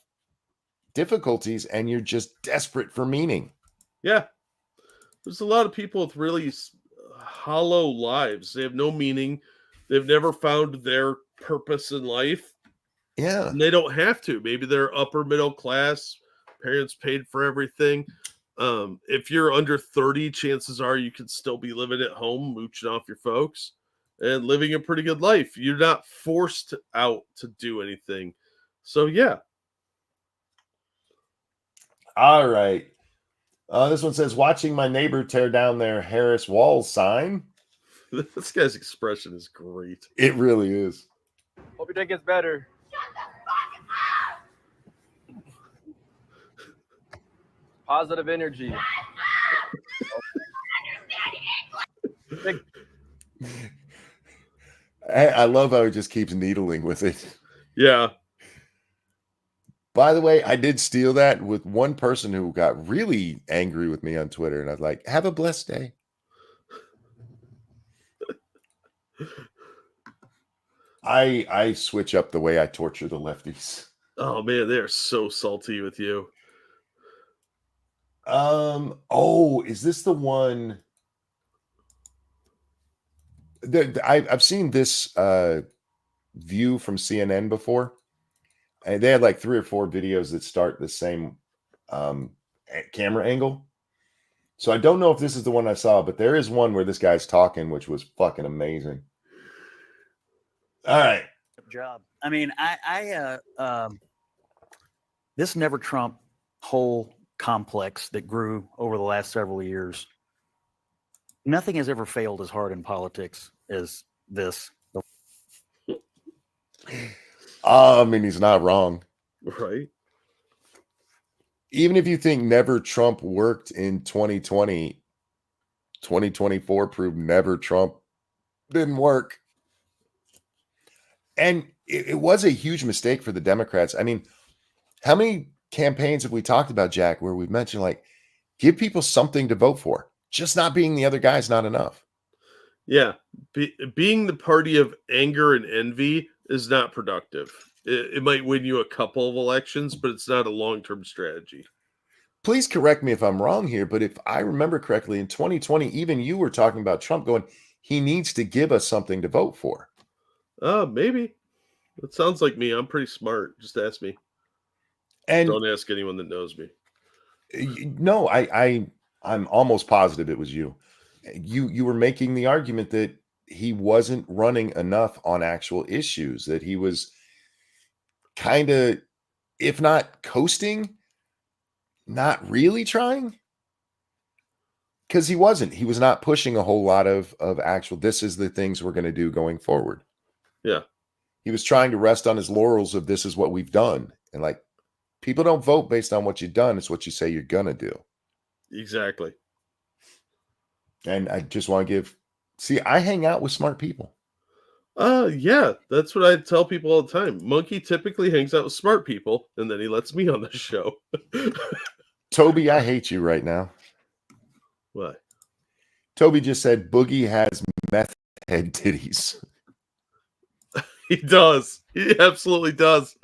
S1: difficulties and you're just desperate for meaning.
S2: Yeah. There's a lot of people with really hollow lives. They have no meaning. They've never found their purpose in life.
S1: Yeah.
S2: And they don't have to. Maybe they're upper middle class. Parents paid for everything. If you're under 30, chances are you can still be living at home, mooching off your folks, and living a pretty good life. You're not forced out to do anything. So, yeah.
S1: All right. This one says, watching my neighbor tear down their Harris Wall sign.
S2: This guy's expression is great.
S1: It really is.
S14: Hope your day gets better. Positive energy.
S1: I love how he just keeps needling with it.
S2: Yeah.
S1: By the way, I did steal that with one person who got really angry with me on Twitter, and I was like, have a blessed day. I switch up the way I torture the lefties.
S2: Oh man, they're so salty with you.
S1: Oh, is this the one? I've seen this view from CNN before, and they had like 3 or 4 videos that start the same camera angle. So I don't know if this is the one I saw, but there is one where this guy's talking, which was fucking amazing. All right.
S15: Job. I mean, this Never Trump whole complex that grew over the last several years, nothing has ever failed as hard in politics as this.
S1: I mean, he's not wrong.
S2: Right.
S1: Even if you think Never Trump worked in 2020, 2024 proved Never Trump didn't work. And it was a huge mistake for the Democrats. I mean, how many campaigns have we talked about, Jack, where we've mentioned, like, give people something to vote for? Just not being the other guy is not enough.
S2: Yeah. Being the party of anger and envy is not productive. It might win you a couple of elections, but it's not a long-term strategy.
S1: Please correct me if I'm wrong here, but if I remember correctly, in 2020, even you were talking about Trump going, he needs to give us something to vote for.
S2: Maybe. That sounds like me. I'm pretty smart. Just ask me.
S1: And
S2: don't ask anyone that knows me.
S1: No, I'm almost positive it was you. You were making the argument that he wasn't running enough on actual issues, that he was kind of, if not coasting, not really trying. Because he was not pushing a whole lot of actual, this is the things we're going to do going forward.
S2: Yeah.
S1: He was trying to rest on his laurels of this is what we've done. And like, people don't vote based on what you've done. It's what you say you're going to do.
S2: Exactly.
S1: And I just want to see, I hang out with smart people.
S2: Yeah, that's what I tell people all the time. Monkey typically hangs out with smart people, and then he lets me on the show.
S1: Toby, I hate you right now.
S2: Why?
S1: Toby just said Boogie has meth head titties.
S2: He does. He absolutely does.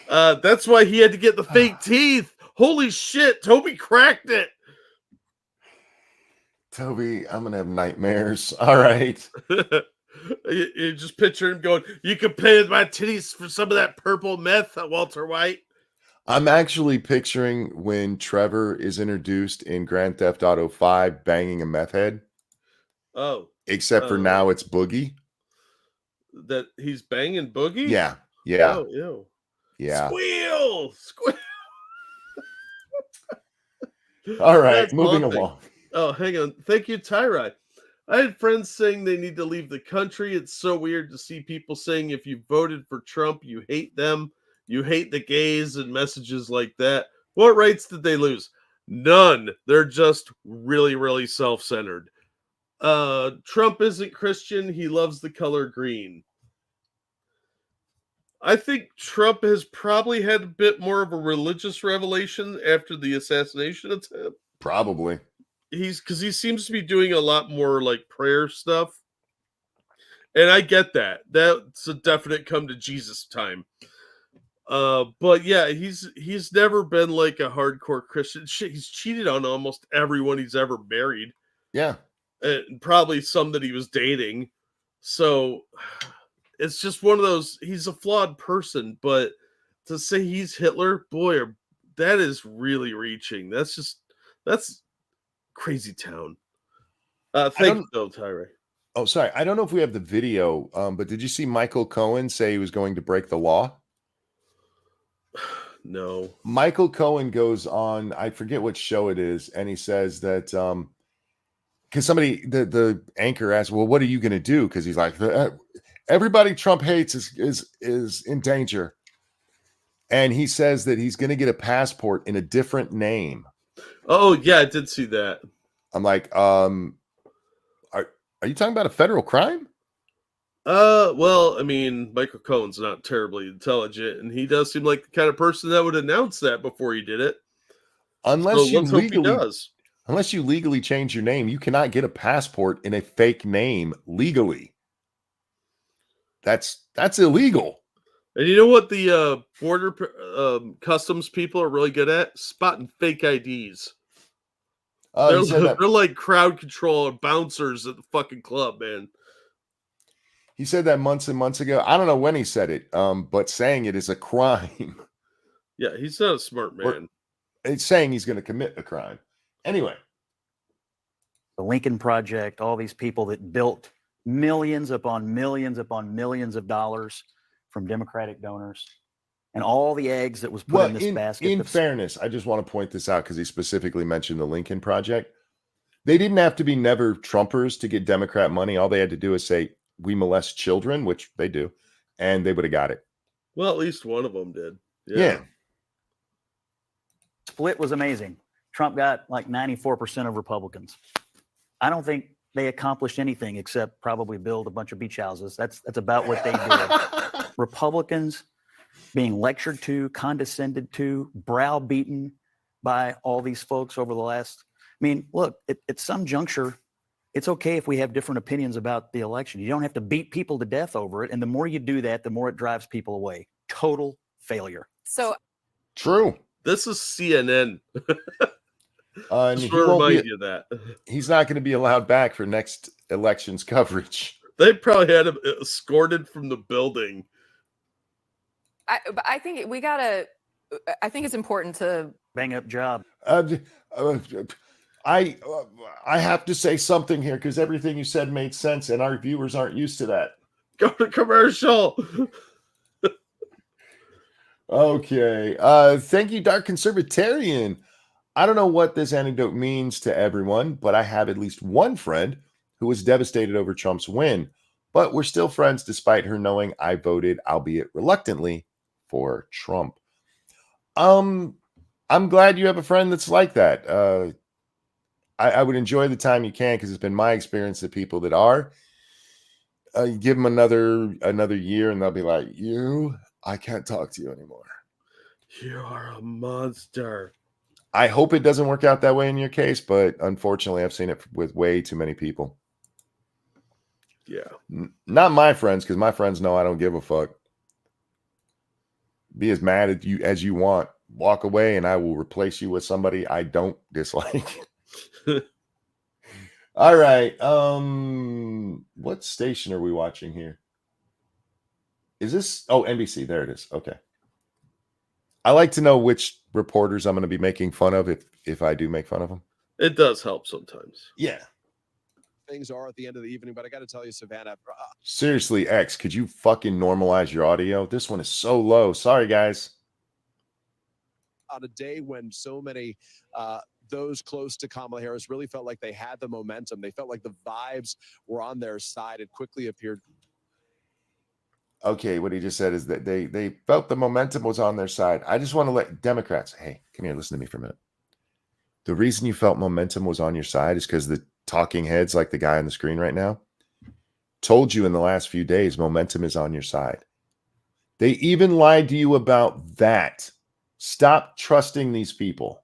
S2: That's why he had to get the fake teeth. Holy shit, Toby cracked it.
S1: Toby, I'm going to have nightmares. All right.
S2: You just picture him going, you can play with my titties for some of that purple meth, Walter White.
S1: I'm actually picturing when Trevor is introduced in Grand Theft Auto 5 banging a meth head.
S2: Oh.
S1: Except for now it's Boogie.
S2: That he's banging Boogie?
S1: Yeah. Yeah.
S2: Oh, ew.
S1: Yeah.
S2: Squeal! Squeal!
S1: All right,
S2: That's
S1: moving
S2: haunting.
S1: along.
S2: Oh, hang on. Thank you, Tyrai. I had friends saying they need to leave the country. It's so weird to see people saying if you voted for Trump, you hate them, you hate the gays, and messages like that. What rights did they lose? None. They're just really, really self-centered. Trump isn't Christian. He loves the color green. I think Trump has probably had a bit more of a religious revelation after the assassination attempt.
S1: Probably.
S2: Because he seems to be doing a lot more like prayer stuff. And I get that. That's a definite come to Jesus time. But yeah, he's never been like a hardcore Christian. Shit, he's cheated on almost everyone he's ever married.
S1: Yeah.
S2: And probably some that he was dating. So it's just one of those, he's a flawed person, but to say he's Hitler, boy, that is really reaching. That's crazy town. Thank you, though, Tyra.
S1: Oh, sorry. I don't know if we have the video, but did you see Michael Cohen say he was going to break the law?
S2: No.
S1: Michael Cohen goes on, I forget what show it is, and he says that because somebody, the anchor asked, well, what are you going to do? Because he's like, everybody Trump hates is in danger. And he says that he's going to get a passport in a different name.
S2: Oh, yeah, I did see that.
S1: I'm like, are you talking about a federal crime?
S2: Well, I mean, Michael Cohen's not terribly intelligent, and he does seem like the kind of person that would announce that before he did it.
S1: Unless
S2: so
S1: unless you legally change your name, you cannot get a passport in a fake name legally. That's illegal.
S2: And you know what the border customs people are really good at? Spotting fake IDs. They're like crowd control and bouncers at the fucking club, man.
S1: He said that months and months ago. I don't know when he said it, but saying it is a crime.
S2: Yeah, he's not a smart man.
S1: It's saying he's going to commit a crime. Anyway.
S15: The Lincoln Project, all these people that built millions upon millions upon millions of dollars from Democratic donors, and all the eggs that was put in this basket.
S1: In fairness, I just want to point this out because he specifically mentioned the Lincoln Project. They didn't have to be never Trumpers to get Democrat money. All they had to do is say, we molest children, which they do, and they would have got it.
S2: Well, at least one of them did.
S1: Yeah.
S15: Split was amazing. Trump got like 94% of Republicans. I don't think they accomplished anything except probably build a bunch of beach houses. That's about what they did. Republicans being lectured to, condescended to, browbeaten by all these folks over the last. I mean, look, at some juncture, it's okay if we have different opinions about the election. You don't have to beat people to death over it. And the more you do that, the more it drives people away. Total failure.
S7: So
S1: true.
S2: This is CNN.
S1: And
S2: just to remind you of that.
S1: He's not going to be allowed back for next election's coverage.
S2: They probably had him escorted from the building.
S16: But I think I think it's important to
S15: bang up job.
S1: I have to say something here because everything you said made sense, and our viewers aren't used to that.
S2: Go to commercial.
S1: Okay. Thank you, Dark Conservatarian. I don't know what this anecdote means to everyone, but I have at least one friend who was devastated over Trump's win. But we're still friends despite her knowing I voted, albeit reluctantly, for Trump. I'm glad you have a friend that's like that. I would enjoy the time you can, because it's been my experience that people that are, you give them another year and they'll be like, I can't talk to you anymore.
S2: You are a monster.
S1: I hope it doesn't work out that way in your case, but unfortunately, I've seen it with way too many people.
S2: Yeah.
S1: Not my friends, because my friends know I don't give a fuck. Be as mad at you as you want. Walk away and I will replace you with somebody I don't dislike. All right. What station are we watching here? Is this? Oh, NBC. There it is. Okay. I like to know which reporters I'm going to be making fun of if I do make fun of them.
S2: It does help sometimes.
S1: Yeah.
S17: Things are at the end of the evening, but I got to tell you, Savannah.
S1: Seriously, X, could you fucking normalize your audio? This one is so low. Sorry, guys.
S17: On a day when so many those close to Kamala Harris really felt like they had the momentum, they felt like the vibes were on their side. It quickly appeared.
S1: Okay, what he just said is that they felt the momentum was on their side. I just want to let Democrats, hey, come here, listen to me for a minute. The reason you felt momentum was on your side is because the talking heads, like the guy on the screen right now, told you in the last few days momentum is on your side. They even lied to you about that. Stop trusting these people.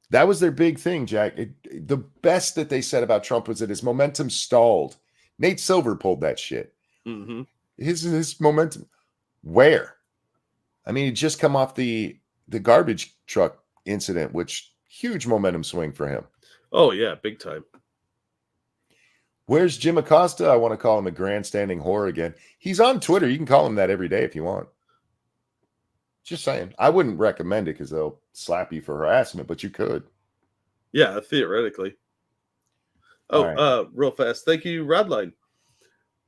S1: That was their big thing, Jack. The best that they said about Trump was that his momentum stalled. Nate Silver pulled that shit.
S2: Mm-hmm.
S1: His momentum. Where? I mean, he'd just come off the garbage truck incident, which huge momentum swing for him.
S2: Oh, yeah, big time.
S1: Where's Jim Acosta? I want to call him a grandstanding whore again. He's on Twitter. You can call him that every day if you want. Just saying. I wouldn't recommend it because they'll slap you for harassment, but you could.
S2: Yeah, theoretically. Oh,
S1: right.
S2: Real fast. Thank you, Rodline.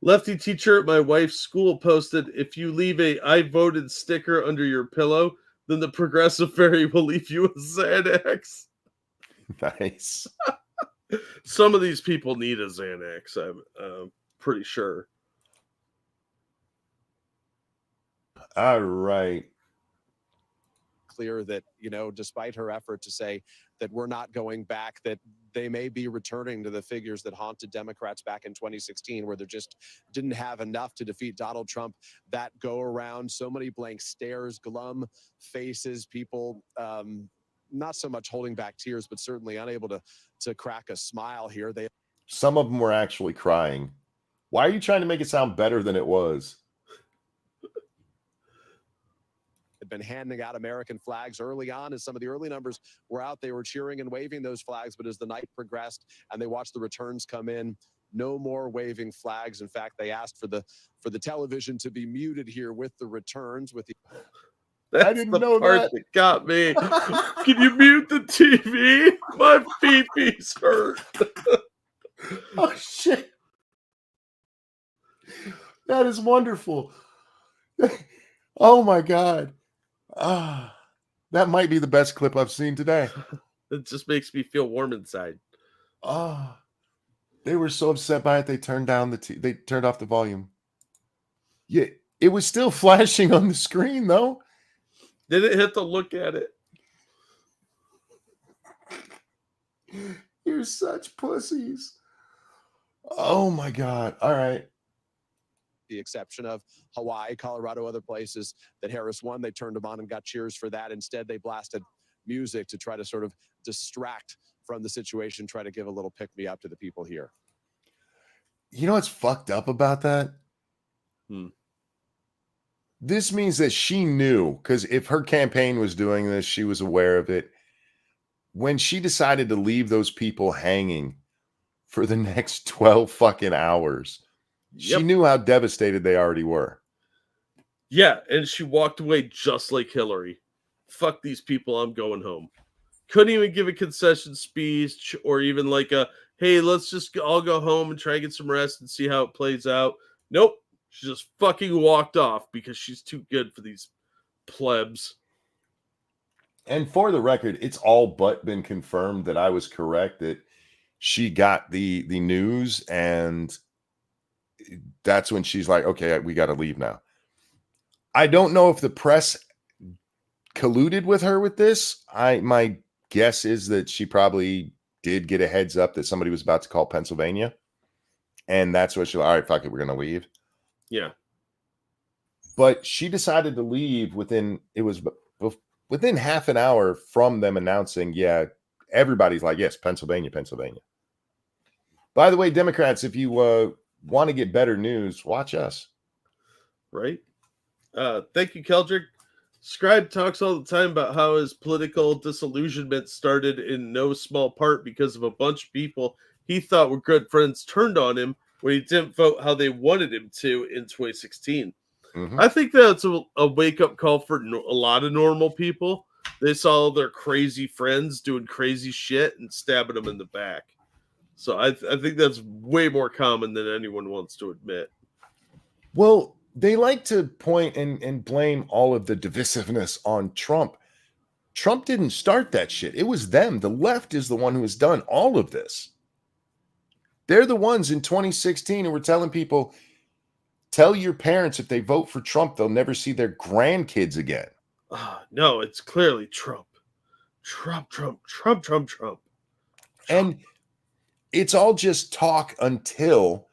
S2: Lefty teacher at my wife's school posted, if you leave a I voted sticker under your pillow, then the progressive fairy will leave you a Xanax.
S1: Nice.
S2: Some of these people need a Xanax, I'm pretty sure.
S1: All right.
S17: Clear that, despite her effort to say that we're not going back, that they may be returning to the figures that haunted Democrats back in 2016, where they just didn't have enough to defeat Donald Trump. That go around, so many blank stares, glum faces, people not so much holding back tears, but certainly unable to crack a smile here.
S1: Some of them were actually crying. Why are you trying to make it sound better than it was?
S17: Had been handing out American flags early on. As some of the early numbers were out, they were cheering and waving those flags. But as the night progressed and they watched the returns come in, no more waving flags. In fact, they asked for the television to be muted here with the returns.
S2: That's
S1: I didn't
S2: the
S1: know
S2: part that got me. Can you mute the TV? My pee-pee's hurt.
S1: Oh, shit. That is wonderful. Oh, my God. That might be the best clip I've seen today.
S2: It just makes me feel warm inside.
S1: They were so upset by it. They turned down they turned off the volume. Yeah, it was still flashing on the screen though.
S2: They didn't have to look at it.
S1: You're such pussies. Oh my God. All right.
S17: The exception of Hawaii, Colorado, other places that Harris won, they turned them on and got cheers for that. Instead, they blasted music to try to sort of distract from the situation, try to give a little pick-me-up to the people here.
S1: You know what's fucked up about that?
S2: Hmm.
S1: This means that she knew, because if her campaign was doing this, she was aware of it. When she decided to leave those people hanging for the next 12 fucking hours, she knew how devastated they already were.
S2: Yeah, and she walked away just like Hillary. Fuck these people, I'm going home. Couldn't even give a concession speech or even like a, hey, let's just all go home and try and get some rest and see how it plays out. Nope. She just fucking walked off because she's too good for these plebs.
S1: And for the record, it's all but been confirmed that I was correct, that she got the news, and that's when she's like, okay, we got to leave now. I don't know if the press colluded with her with this. My guess is that she probably did get a heads up that somebody was about to call Pennsylvania. And that's what she's like, all right, fuck it, we're going to leave.
S2: Yeah.
S1: But she decided to leave within half an hour from them announcing, yeah, everybody's like, yes, Pennsylvania. By the way, Democrats, if you want to get better news, watch us.
S2: Right. Thank you, Keldrick. Scribe talks all the time about how his political disillusionment started in no small part because of a bunch of people he thought were good friends turned on him when he didn't vote how they wanted him to in 2016. I think that's a wake-up call for a lot of normal people. They saw their crazy friends doing crazy shit and stabbing them in the back. So I think that's way more common than anyone wants to admit.
S1: Well, they like to point and blame all of the divisiveness on Trump. Trump didn't start that shit. It was them. The left is the one who has done all of this. They're the ones in 2016 who were telling people, tell your parents if they vote for Trump, they'll never see their grandkids again.
S2: No, it's clearly Trump. Trump.
S1: And it's all just talk until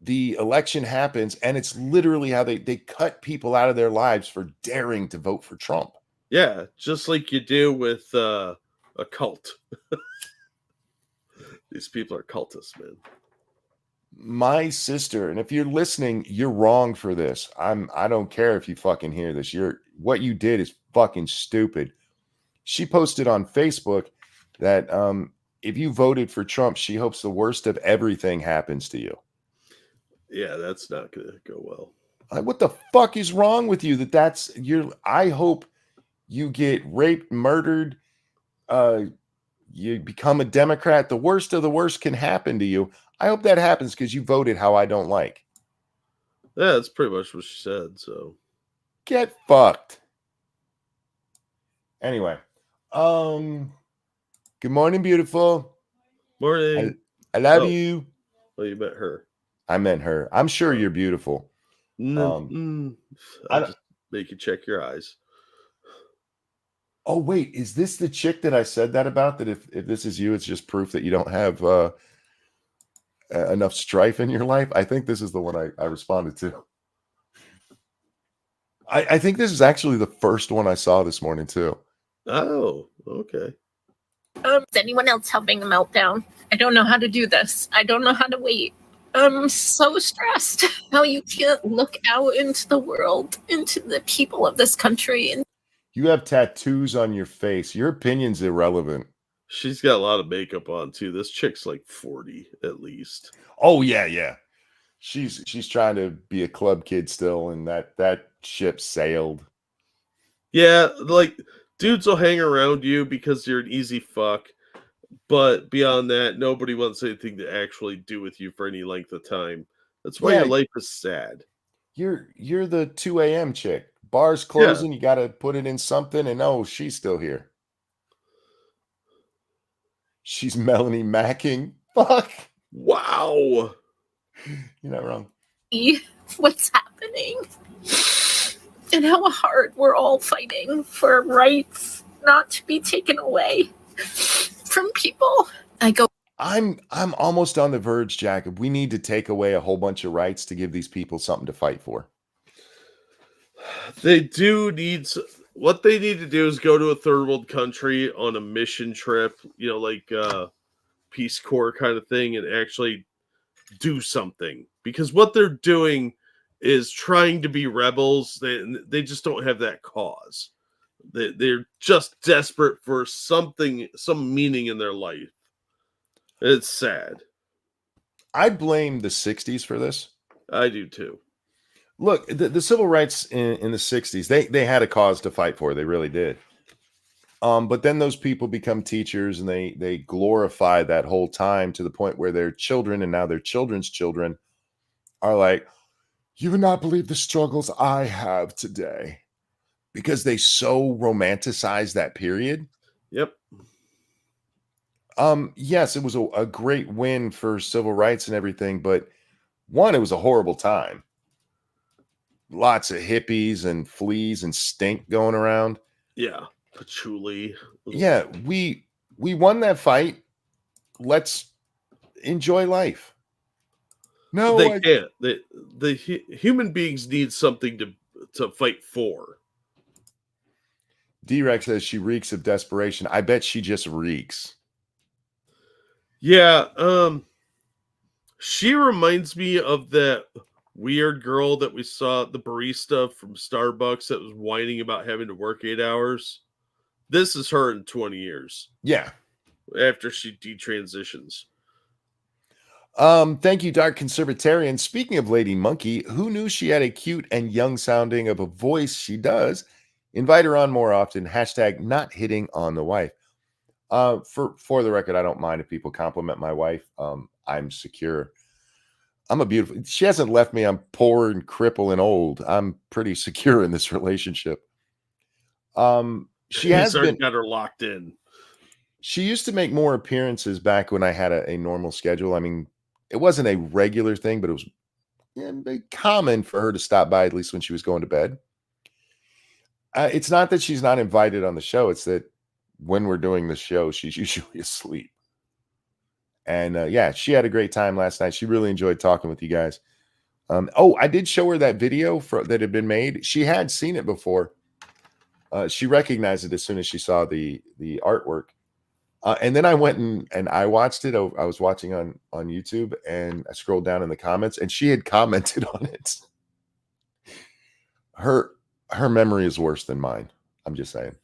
S1: the election happens, and it's literally how they cut people out of their lives for daring to vote for Trump.
S2: Yeah, just like you do with a cult. These people are cultists, man.
S1: My sister, and if you're listening, you're wrong for this. I don't care if you fucking hear this. What you did is fucking stupid. She posted on Facebook that if you voted for Trump, she hopes the worst of everything happens to you.
S2: Yeah, that's not gonna go well.
S1: What the fuck is wrong with you? I hope you get raped, murdered, you become a Democrat. The worst of the worst can happen to you. I hope that happens because you voted how I don't like.
S2: Yeah, that's pretty much what she said. So
S1: get fucked. Anyway, good morning, beautiful.
S2: Morning.
S1: I love you.
S2: Well, you met her.
S1: I meant her. I'm sure you're beautiful.
S2: I'll just make you check your eyes.
S1: Oh, wait. Is this the chick that I said that about? That if this is you, it's just proof that you don't have enough strife in your life? I think this is the one I responded to. I think this is actually the first one I saw this morning, too.
S2: Oh, okay.
S18: Is anyone else having a meltdown? I don't know how to do this. I don't know how to wait. I'm so stressed how you can't look out into the world, into the people of this country. And
S1: you have tattoos on your face. Your opinion's irrelevant.
S2: She's got a lot of makeup on, too. This chick's like 40 at least.
S1: Oh, yeah. She's trying to be a club kid still, and that ship sailed.
S2: Yeah, like dudes will hang around you because you're an easy fuck. But beyond that, nobody wants anything to actually do with you for any length of time. That's why your life is sad.
S1: You're the 2 a.m. chick. Bars closing, you got to put it in something, and oh, she's still here. She's Melanie Macking. Fuck.
S2: Wow.
S1: You're not wrong.
S18: What's happening? And how hard we're all fighting for rights not to be taken away from people.
S1: I'm almost on the verge, Jacob. We need to take away a whole bunch of rights to give these people something to fight for.
S2: They do need what they need to do is go to a third world country on a mission trip, like Peace Corps kind of thing, and actually do something. Because what they're doing is trying to be rebels. They just don't have that cause. They're just desperate for some meaning in their life. It's sad.
S1: I blame the 60s for this.
S2: I do too.
S1: Look, the civil rights in the 60s, they had a cause to fight for. They really did. But then those people become teachers, and they glorify that whole time to the point where their children and now their children's children are like, you would not believe the struggles I have today, because they so romanticize that period.
S2: Yep.
S1: Yes, it was a great win for civil rights and everything, but one, it was a horrible time. Lots of hippies and fleas and stink going around.
S2: Yeah. Patchouli.
S1: Yeah, we won that fight. Let's enjoy life. No,
S2: they can't. The human beings need something to fight for.
S1: D-Rex says she reeks of desperation. I bet she just reeks.
S2: Yeah, she reminds me of that weird girl that we saw, the barista from Starbucks that was whining about having to work 8 hours. This is her in 20 years.
S1: Yeah.
S2: After she detransitions.
S1: Thank you, Dark Conservatarian. Speaking of Lady Monkey, who knew she had a cute and young sounding of a voice? She does. Invite her on more often. Hashtag not hitting on the wife. For the record, I don't mind if people compliment my wife. I'm secure. I'm a beautiful. She hasn't left me. I'm poor and crippled and old. I'm pretty secure in this relationship. She has been
S2: got her locked in.
S1: She used to make more appearances back when I had a normal schedule. I mean, it wasn't a regular thing, but it was common for her to stop by at least when she was going to bed. It's not that she's not invited on the show. It's that when we're doing the show, she's usually asleep. And yeah, she had a great time last night. She really enjoyed talking with you guys. I did show her that video that had been made. She had seen it before. She recognized it as soon as she saw the artwork. And then I went and I watched it. I was watching on YouTube, and I scrolled down in the comments, and she had commented on it. Her memory is worse than mine. I'm just saying.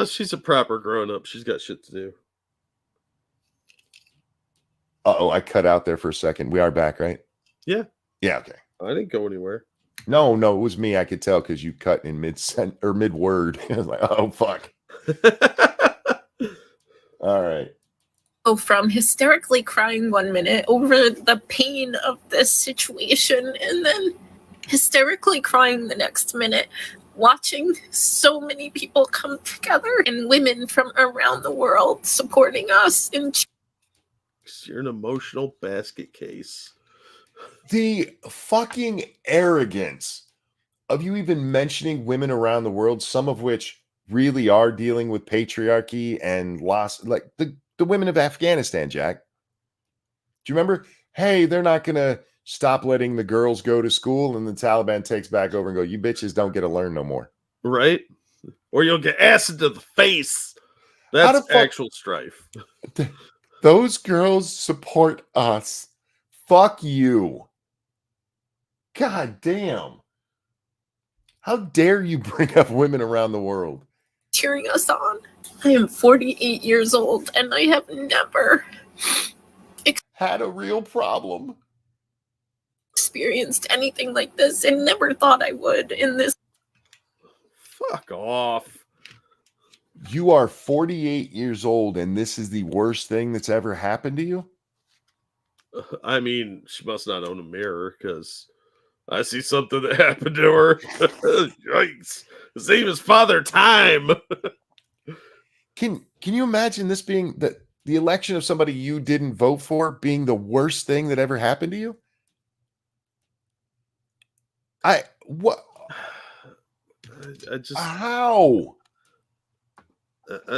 S2: She's a proper grown-up. She's got shit to do.
S1: I cut out there for a second. We are back, right?
S2: Yeah.
S1: Yeah, okay.
S2: I didn't go anywhere.
S1: No, it was me. I could tell because you cut in mid-word. I was like, oh, fuck. All right.
S18: From hysterically crying 1 minute over the pain of this situation and then hysterically crying the next minute, watching so many people come together and women from around the world supporting us.
S2: You're an emotional basket case.
S1: The fucking arrogance of you even mentioning women around the world, some of which really are dealing with patriarchy and loss, like the women of Afghanistan, Jack. Do you remember? Hey, they're not going to stop letting the girls go to school, and the Taliban takes back over and go, you bitches don't get to learn no more.
S2: Right? Or you'll get acid to the face. That's actual strife.
S1: Those girls support us. Fuck you. God damn. How dare you bring up women around the world?
S18: Cheering us on. I am 48 years old and I have never
S1: had a real problem.
S18: Experienced anything like this and never thought I would in this.
S2: Fuck off.
S1: You are 48 years old and this is the worst thing that's ever happened to you?
S2: I mean, she must not own a mirror because I see something that happened to her. Yikes. His name is Father Time.
S1: Can you imagine this being the election of somebody you didn't vote for being the worst thing that ever happened to you? I
S2: just
S1: how?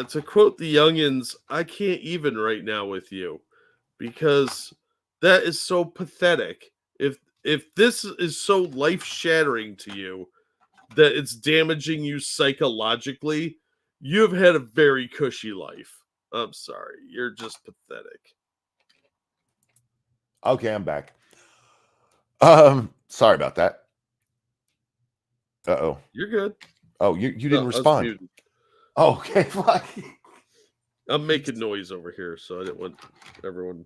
S2: To quote the youngins, I can't even right now with you because that is so pathetic. If this is so life-shattering to you that it's damaging you psychologically, you have had a very cushy life. I'm sorry. You're just pathetic.
S1: Okay, I'm back. Sorry about that. Uh-oh.
S2: You're good.
S1: Oh, you didn't respond. Oh, okay, fuck.
S2: I'm making noise over here, so I didn't want everyone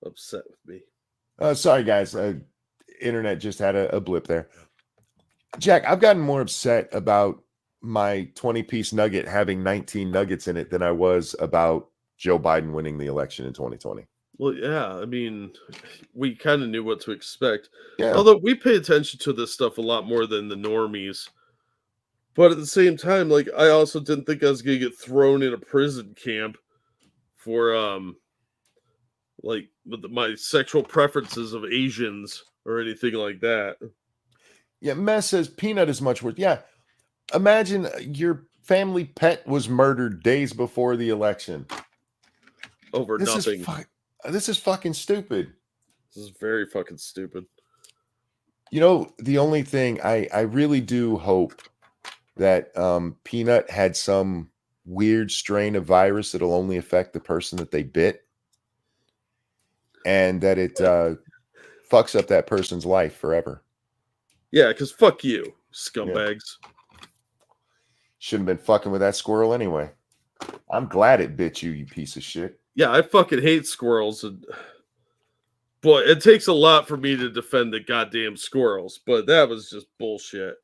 S2: upset with me.
S1: Sorry, guys. Internet just had a blip there. Jack, I've gotten more upset about my 20-piece nugget having 19 nuggets in it than I was about Joe Biden winning the election in 2020.
S2: Well, yeah, I mean, we kind of knew what to expect.
S1: Yeah.
S2: Although we pay attention to this stuff a lot more than the normies. But at the same time, like, I also didn't think I was going to get thrown in a prison camp for, like, my sexual preferences of Asians or anything like that.
S1: Yeah, Mess says peanut is much worse. Yeah. imagine your family pet was murdered days before the election.
S2: Over nothing.
S1: This is fucking stupid.
S2: This is very fucking stupid.
S1: You know, the only thing I really do hope that Peanut had some weird strain of virus that'll only affect the person that they bit, and that it fucks up that person's life forever.
S2: Yeah, because fuck you, scumbags.
S1: Yeah. Shouldn't have been fucking with that squirrel anyway. I'm glad it bit you, you piece of shit.
S2: Yeah, I fucking hate squirrels. And boy, it takes a lot for me to defend the goddamn squirrels, but that was just bullshit.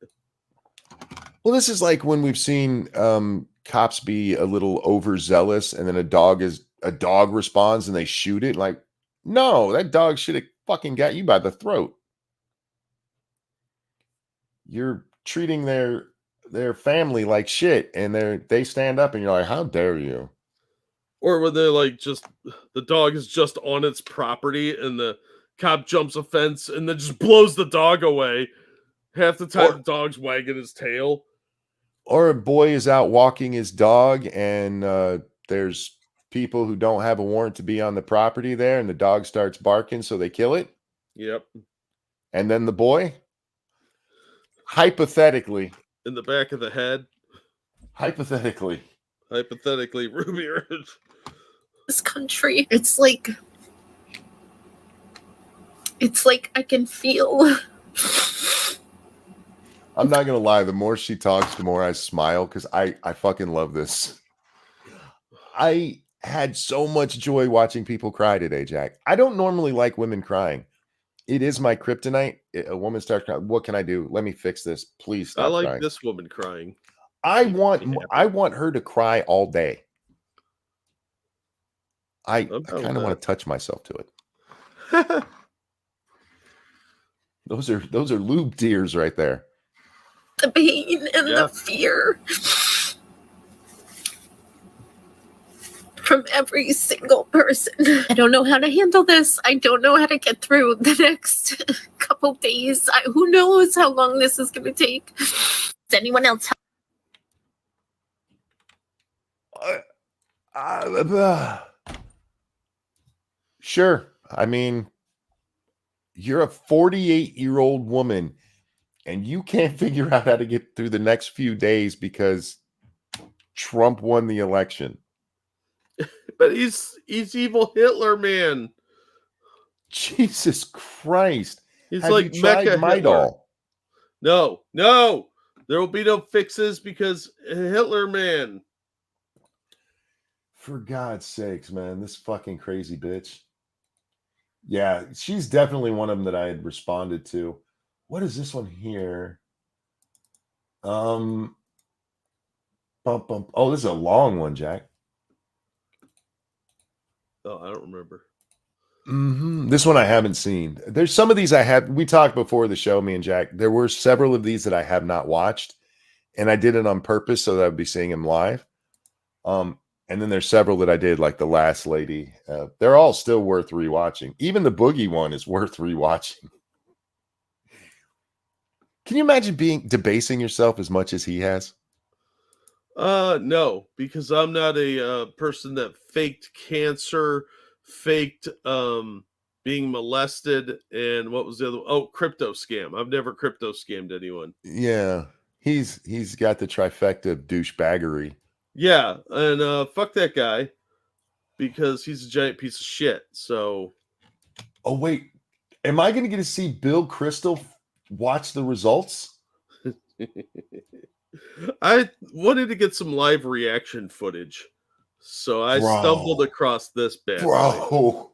S1: Well, this is like when we've seen cops be a little overzealous, and then a dog responds and they shoot it. Like, no, that dog should have fucking got you by the throat. You're treating their family like shit, and they stand up and you're like, how dare you?
S2: Or when they're like, just the dog is just on its property and the cop jumps a fence and then just blows the dog away. Half the time the dog's wagging his tail.
S1: Or a boy is out walking his dog, and there's people who don't have a warrant to be on the property there, and the dog starts barking, so they kill it.
S2: Yep.
S1: And then the boy, hypothetically,
S2: in the back of the head.
S1: Hypothetically,
S2: Ruby Ridge.
S18: This country, it's like I can feel.
S1: I'm not gonna lie, the more she talks, the more I smile, because I fucking love this. I had so much joy watching people cry today, Jack. I don't normally like women crying. It is my kryptonite. A woman starts crying. What can I do? Let me fix this. Please stop
S2: I like
S1: crying.
S2: this woman crying.
S1: I want her to cry all day. I kind of want to touch myself to it. Those are lube tears right there.
S18: The pain and the fear from every single person. I don't know how to handle this. I don't know how to get through the next couple days. Who knows how long this is going to take? Does anyone else
S1: Sure. I mean, you're a 48-year-old woman, and you can't figure out how to get through the next few days because Trump won the election.
S2: But he's evil Hitler, man.
S1: Jesus Christ.
S2: He's
S1: Have
S2: like
S1: you tried
S2: Mecha Hitler.
S1: Midol?
S2: No. There will be no fixes because Hitler, man.
S1: For God's sakes, man. This fucking crazy bitch. Yeah, she's definitely one of them that I had responded to. What is this one here? Oh, this is a long one, Jack.
S2: Oh, I don't remember.
S1: This one I haven't seen. There's some of these I have. We talked before the show, me and Jack. There were several of these that I have not watched, and I did it on purpose so that I'd be seeing them live. And then there's several that I did, like the last lady. They're all still worth rewatching. Even the Boogie one is worth rewatching. Can you imagine debasing yourself as much as he has?
S2: No, because I'm not a person that faked cancer, faked being molested, and what was the other? Oh, crypto scam. I've never crypto scammed anyone.
S1: Yeah, he's got the trifecta of douchebaggery.
S2: Yeah, and fuck that guy because he's a giant piece of shit. So,
S1: oh wait, am I going to get to see Bill Crystal watch the results?
S2: I wanted to get some live reaction footage, so I stumbled across this bad.
S1: Bro,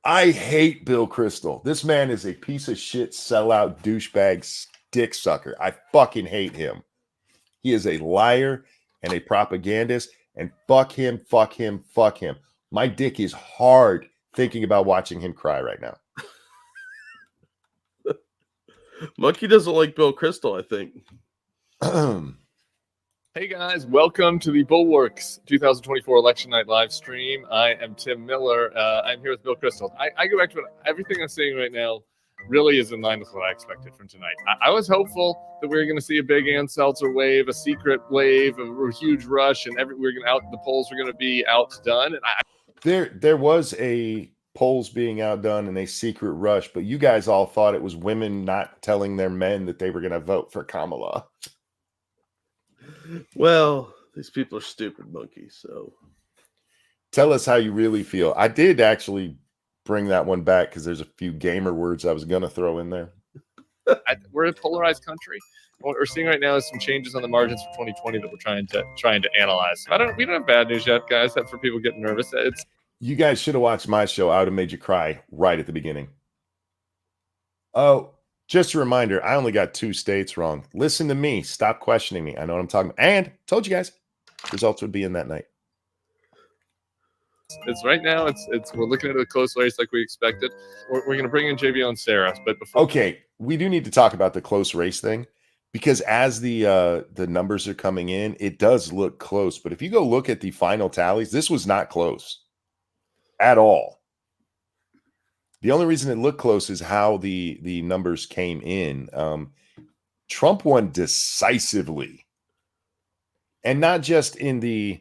S1: I hate Bill Crystal. This man is a piece of shit, sellout, douchebag, dick sucker. I fucking hate him. He is a liar and a propagandist, and fuck him, fuck him, fuck him. My dick is hard thinking about watching him cry right now.
S2: Monkey doesn't like Bill Crystal, I think.
S19: Hey guys, welcome to the Bulwarks 2024 election night live stream. I am Tim Miller. I'm here with Bill Crystal. I go back to everything I'm saying right now. really is in line with what I expected from tonight. I was hopeful that we were going to see a big Ann Seltzer wave, a secret wave, a huge rush, and the polls were going to be outdone. And
S1: there was a polls being outdone and a secret rush, but you guys all thought it was women not telling their men that they were going to vote for Kamala.
S2: Well, these people are stupid monkeys. So
S1: tell us how you really feel. I did actually bring that one back because there's a few gamer words I was going to throw in there.
S19: We're a polarized country. What we're seeing right now is some changes on the margins for 2020 that we're trying to analyze. We don't have bad news yet, guys. That's for people getting nervous.
S1: You guys should have watched my show. I would have made you cry right at the beginning. Oh, just a reminder, I only got 2 states wrong. Listen to me. Stop questioning me. I know what I'm talking about. And told you guys, results would be in that night.
S19: It's right now. We're looking at a close race like we expected. We're going to bring in JBL and Sarah, but before.
S1: Okay, we do need to talk about the close race thing because as the numbers are coming in, it does look close. But if you go look at the final tallies, this was not close at all. The only reason it looked close is how the numbers came in. Trump won decisively, and not just in the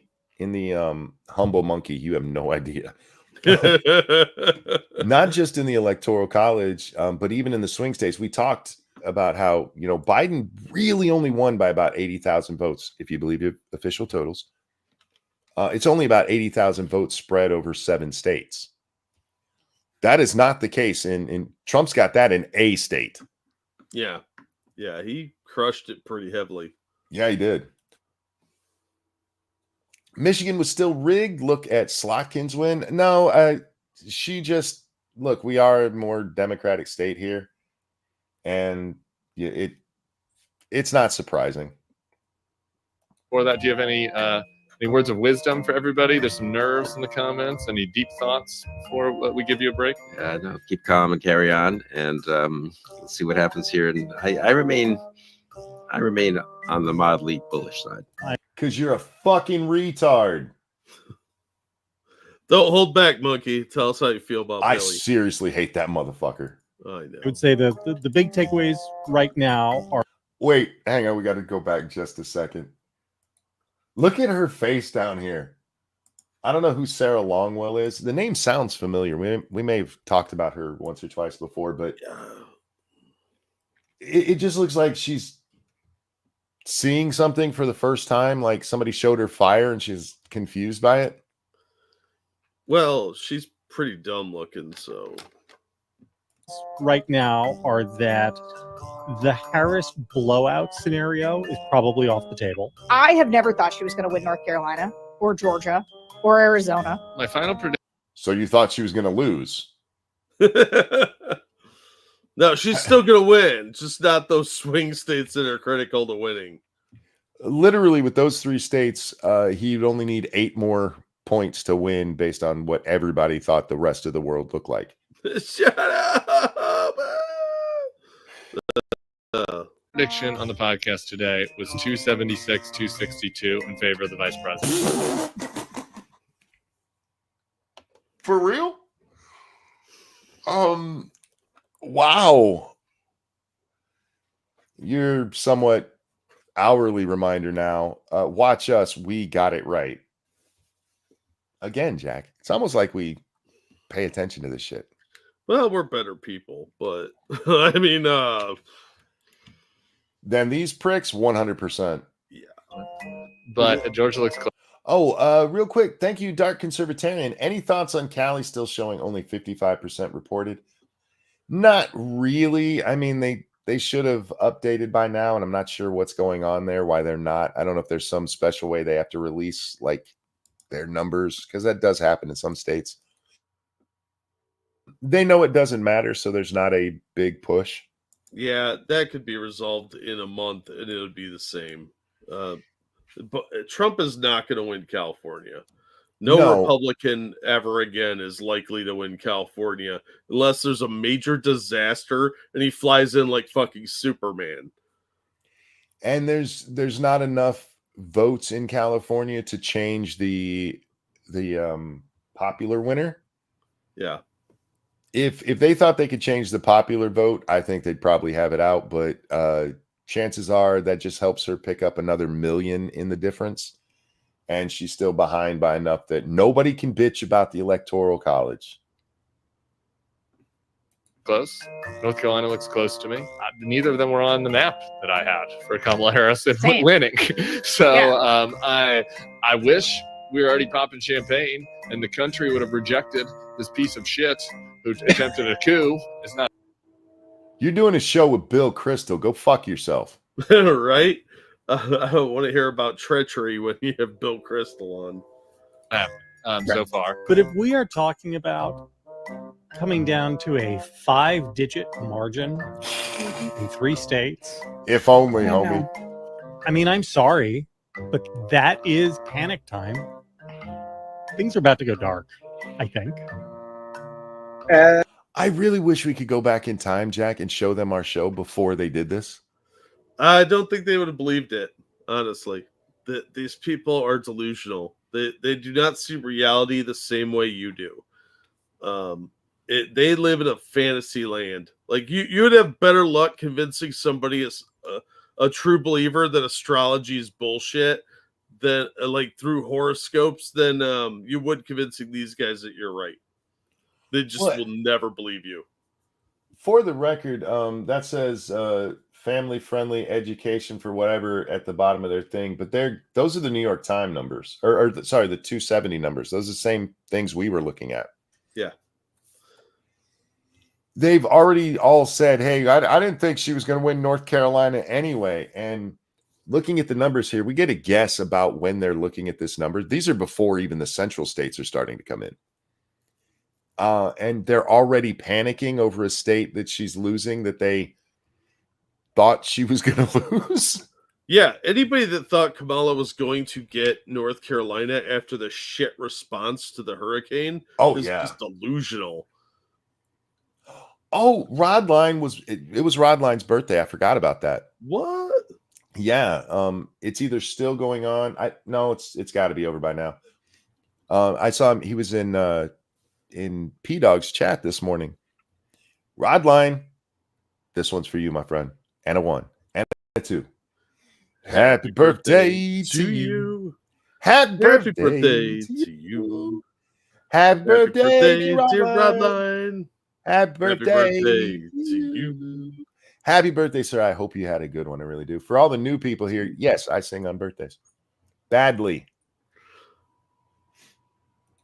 S1: humble monkey. You have no idea. Not just in the electoral college, but even in the swing states. We talked about how Biden really only won by about 80,000 votes, if you believe the official totals. It's only about 80,000 votes spread over 7 states. That is not the case in Trump's got that in a state.
S2: Yeah, he crushed it pretty heavily.
S1: Yeah, he did. Michigan was still rigged. Look at Slotkin's win. No, she just look. We are a more democratic state here, and it's not surprising.
S19: For that, do you have any words of wisdom for everybody? There's some nerves in the comments. Any deep thoughts before we give you a break?
S20: No, keep calm and carry on, and let's see what happens here. And I remain on the mildly bullish side.
S1: Because you're a fucking retard.
S2: Don't hold back, monkey. Tell us how you feel about
S1: I
S2: Billy.
S1: seriously hate that motherfucker.
S2: I know.
S4: I would say the big takeaways right now are.
S1: Wait, hang on. We got to go back just a second. Look at her face down here. I don't know who Sarah Longwell is. The name sounds familiar. We may have talked about her once or twice before, but it just looks like she's seeing something for the first time, like somebody showed her fire and she's confused by it.
S2: Well, she's pretty dumb looking, so.
S4: Right now are that the Harris blowout scenario is probably off the table.
S21: I have never thought she was going to win North Carolina or Georgia or Arizona.
S19: My final prediction.
S1: So you thought she was going to lose?
S2: No, she's still going to win. Just not those swing states that are critical to winning.
S1: Literally, with those 3 states, he'd only need 8 more points to win based on what everybody thought the rest of the world looked like.
S2: Shut up!
S19: Prediction on the podcast today was 276-262 in favor of the vice president.
S1: For real? Wow. You're somewhat hourly reminder now. Watch us. We got it right. Again, Jack. It's almost like we pay attention to this shit.
S2: Well, we're better people, but I mean,
S1: then these pricks, 100%.
S2: Yeah.
S19: But Georgia looks close.
S1: Oh, real quick. Thank you, Dark Conservatarian. Any thoughts on Cali still showing only 55% reported? Not really. I mean, they should have updated by now, and I'm not sure what's going on there, why they're not. I don't know if there's some special way they have to release like their numbers, because that does happen in some states. They know it doesn't matter, so there's not a big push.
S2: Yeah, that could be resolved in a month, and it would be the same. But Trump is not going to win California. No Republican ever again is likely to win California unless there's a major disaster and he flies in like fucking Superman.
S1: And there's not enough votes in California to change the popular winner.
S2: Yeah.
S1: If they thought they could change the popular vote, I think they'd probably have it out. But chances are that just helps her pick up another million in the difference. And she's still behind by enough that nobody can bitch about the Electoral College.
S19: Close. North Carolina looks close to me. Neither of them were on the map that I had for Kamala Harris winning. So I wish we were already popping champagne and the country would have rejected this piece of shit who attempted a coup. It's not.
S1: You're doing a show with Bill Kristol. Go fuck yourself.
S2: Right? I don't want to hear about treachery when you have Bill Kristol on.
S19: So far.
S4: But if we are talking about coming down to a 5-digit margin in 3 states.
S1: If only, homie.
S4: I mean, I'm sorry, but that is panic time. Things are about to go dark, I think.
S1: I really wish we could go back in time, Jack, and show them our show before they did this.
S2: I don't think they would have believed it, honestly. These people are delusional. They do not see reality the same way you do. They live in a fantasy land. Like you would have better luck convincing somebody is a true believer that astrology is bullshit than like through horoscopes than you would convincing these guys that you're right. They just will never believe you.
S1: For the record, that says family-friendly education for whatever at the bottom of their thing, but those are the New York Times numbers, or the 270 numbers. Those are the same things we were looking at.
S2: Yeah.
S1: They've already all said, hey, I didn't think she was going to win North Carolina anyway. And looking at the numbers here, we get a guess about when they're looking at this number. These are before even the central states are starting to come in. And they're already panicking over a state that she's losing that they thought she was going to lose.
S2: Yeah, anybody that thought Kamala was going to get North Carolina after the shit response to the hurricane is just delusional.
S1: Oh, Rodline it was Rodline's birthday. I forgot about that.
S2: What?
S1: Yeah. It's either still going on. It's got to be over by now. I saw him. He was in P Dog's chat this morning. Rodline, this one's for you, my friend. And a 1 and a 2. Happy birthday to you. Happy birthday to you. Happy birthday, dear Rodline. Happy birthday to you. Happy birthday, sir. I hope you had a good one. I really do. For all the new people here, yes, I sing on birthdays. Badly.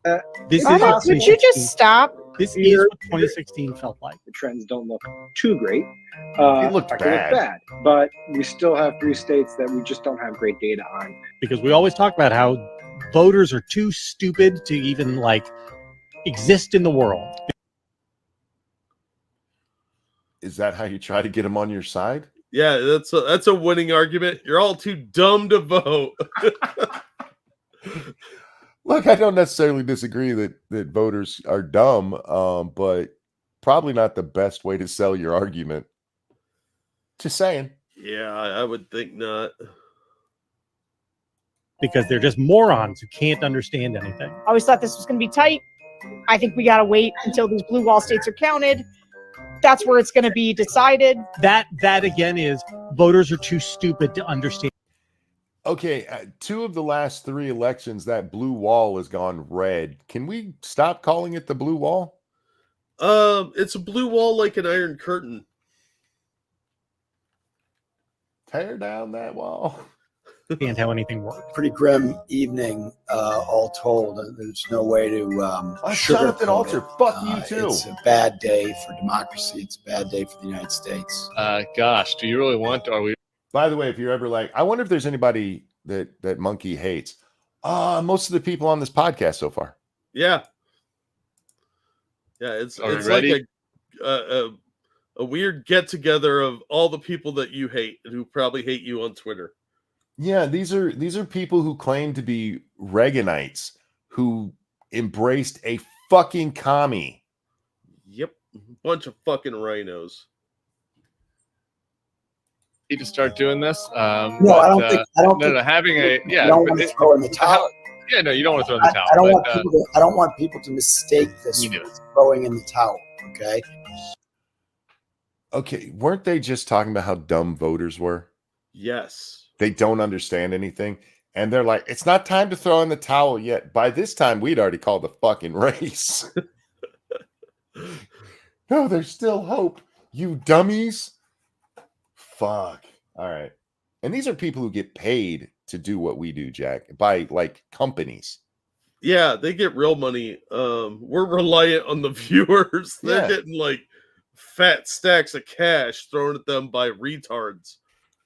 S21: Would you just stop?
S4: This is what 2016 felt like.
S3: The trends don't look too great.
S1: It looked bad.
S3: But we still have 3 states that we just don't have great data on.
S4: Because we always talk about how voters are too stupid to even exist in the world.
S1: Is that how you try to get them on your side?
S2: Yeah, that's a winning argument. You're all too dumb to vote.
S1: Look, I don't necessarily disagree that voters are dumb, but probably not the best way to sell your argument. Just saying.
S2: Yeah, I would think not.
S4: Because they're just morons who can't understand anything.
S21: I always thought this was going to be tight. I think we got to wait until these blue wall states are counted. That's where it's going to be decided.
S4: That again is voters are too stupid to understand.
S1: Okay, 2 of the last 3 elections, that blue wall has gone red. Can we stop calling it the blue wall?
S2: It's a blue wall like an iron curtain.
S1: Tear down that wall.
S4: Can't have anything work.
S22: Pretty grim evening, all told. There's no way to
S1: Jonathan Alter, fuck you too.
S22: It's a bad day for democracy. It's a bad day for the United States.
S19: Gosh, do you really want to? Are we?
S1: By the way, if you're ever I wonder if there's anybody that Monkey hates. Most of the people on this podcast so far.
S2: Yeah. Yeah, it's
S19: like
S2: a weird get together of all the people that you hate and who probably hate you on Twitter.
S1: Yeah, these are people who claim to be Reaganites who embraced a fucking commie.
S2: Yep, bunch of fucking rhinos.
S19: Need to start doing this.
S22: I don't think.
S19: I don't want
S22: to throw in the towel.
S19: Yeah, no, you don't want to throw in the towel.
S22: I don't want people to mistake this with throwing in the towel. Okay.
S1: Okay, weren't they just talking about how dumb voters were?
S2: Yes.
S1: They don't understand anything. And they're like, it's not time to throw in the towel yet. By this time, we'd already called the fucking race. No, there's still hope, you dummies. Fuck. All right. And these are people who get paid to do what we do, Jack, by like companies.
S2: Yeah, they get real money. We're reliant on the viewers. They're
S1: Yeah.
S2: getting like fat stacks of cash thrown at them by retards.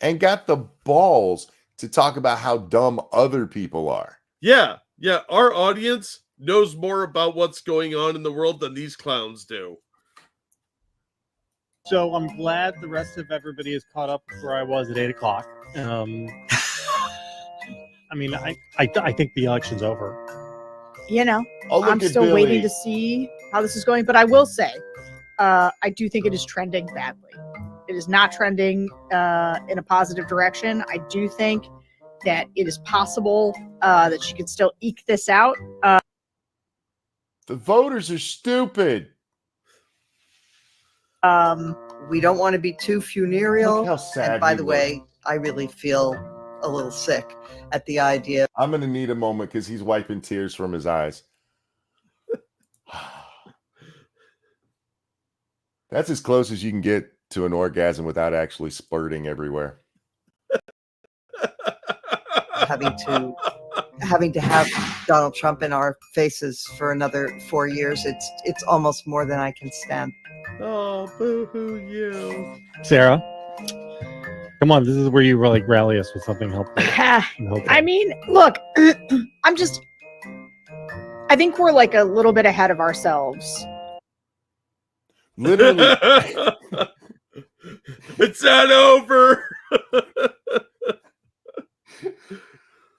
S1: And got the balls to talk about how dumb other people are.
S2: Yeah, our audience knows more about what's going on in the world than these clowns do.
S4: So I'm glad the rest of everybody is caught up where I was at 8 o'clock. I mean, I think the election's over.
S21: You know,
S1: Oh, look
S21: I'm
S1: at
S21: still
S1: Billy.
S21: waiting to see how this is going. But I will say, I do think it is trending badly. It is not trending in a positive direction. I do think that it is possible that she could still eke this out.
S1: The voters are stupid.
S5: We don't want to be too funereal.
S1: Look how sad
S5: and by
S1: he
S5: the
S1: looks.
S5: way, I really feel a little sick at the idea.
S1: I'm going to need a moment because he's wiping tears from his eyes. That's as close as you can get to an orgasm without actually spurting everywhere.
S5: having to have Donald Trump in our faces for another 4 years. It's almost more than I can stand.
S2: Oh, boo-hoo you.
S4: Sarah, come on, this is where you like rally us with something helpful.
S21: I mean, look, I think we're like a little bit ahead of ourselves.
S1: Literally.
S2: It's not over.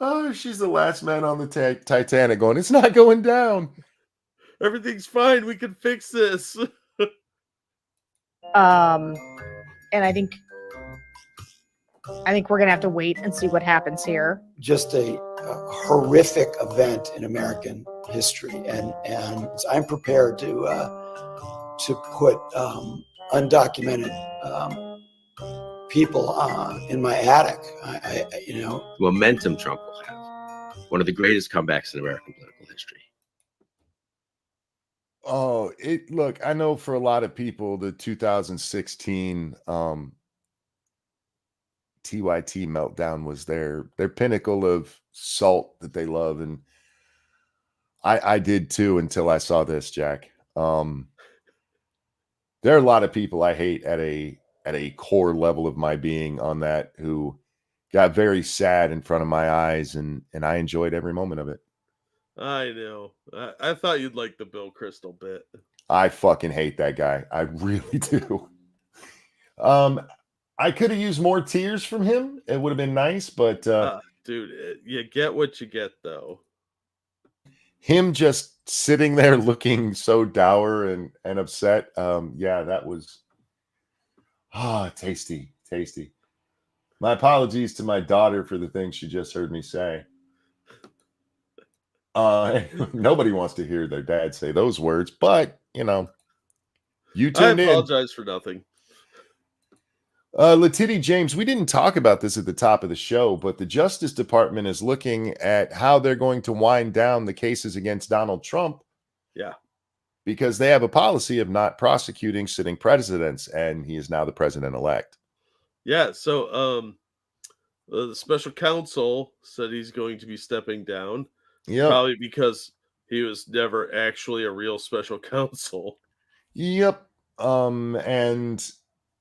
S1: Oh, she's the last man on the Titanic going, it's not going down.
S2: Everything's fine. We can fix this.
S21: And I think we're gonna have to wait and see what happens here.
S22: Just a horrific event in American history, and I'm prepared to put undocumented people in my attic.
S20: Momentum Trump will have. One of the greatest comebacks in American political history.
S1: Oh, look, I know for a lot of people, the 2016 TYT meltdown was their pinnacle of salt that they love. And I did too until I saw this, Jack. There are a lot of people I hate at a core level of my being on that who got very sad in front of my eyes, and I enjoyed every moment of it.
S2: I know. I thought you'd like the Bill Crystal bit.
S1: I fucking hate that guy. I really do. I could have used more tears from him. It would have been nice, but
S2: dude, you get what you get, though.
S1: Him just sitting there looking so dour and upset. Yeah, that was tasty. My apologies to my daughter for the things she just heard me say. Nobody wants to hear their dad say those words, but you tuned in.
S2: I apologize for nothing.
S1: Letiti James, we didn't talk about this at the top of the show, but the Justice Department is looking at how they're going to wind down the cases against Donald Trump.
S2: Yeah.
S1: Because they have a policy of not prosecuting sitting presidents, and he is now the president-elect.
S2: Yeah, so the special counsel said he's going to be stepping down.
S1: Yeah.
S2: Probably because he was never actually a real special counsel.
S1: Yep. And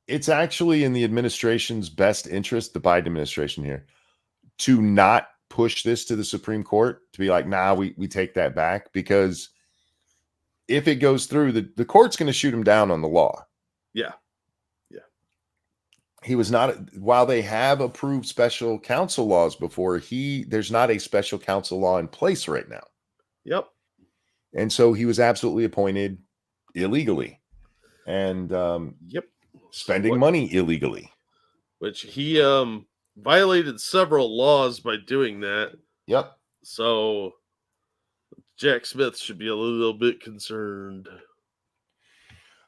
S1: it's actually in the administration's best interest, the Biden administration here, to not push this to the Supreme Court, to be like, nah, we take that back, because if it goes through, the court's going to shoot him down on the law.
S2: Yeah.
S1: He was not, while they have approved special counsel laws before, there's not a special counsel law in place right now.
S2: Yep.
S1: And so he was absolutely appointed illegally. And spending money illegally.
S2: Which he violated several laws by doing that.
S1: Yep.
S2: So Jack Smith should be a little bit concerned.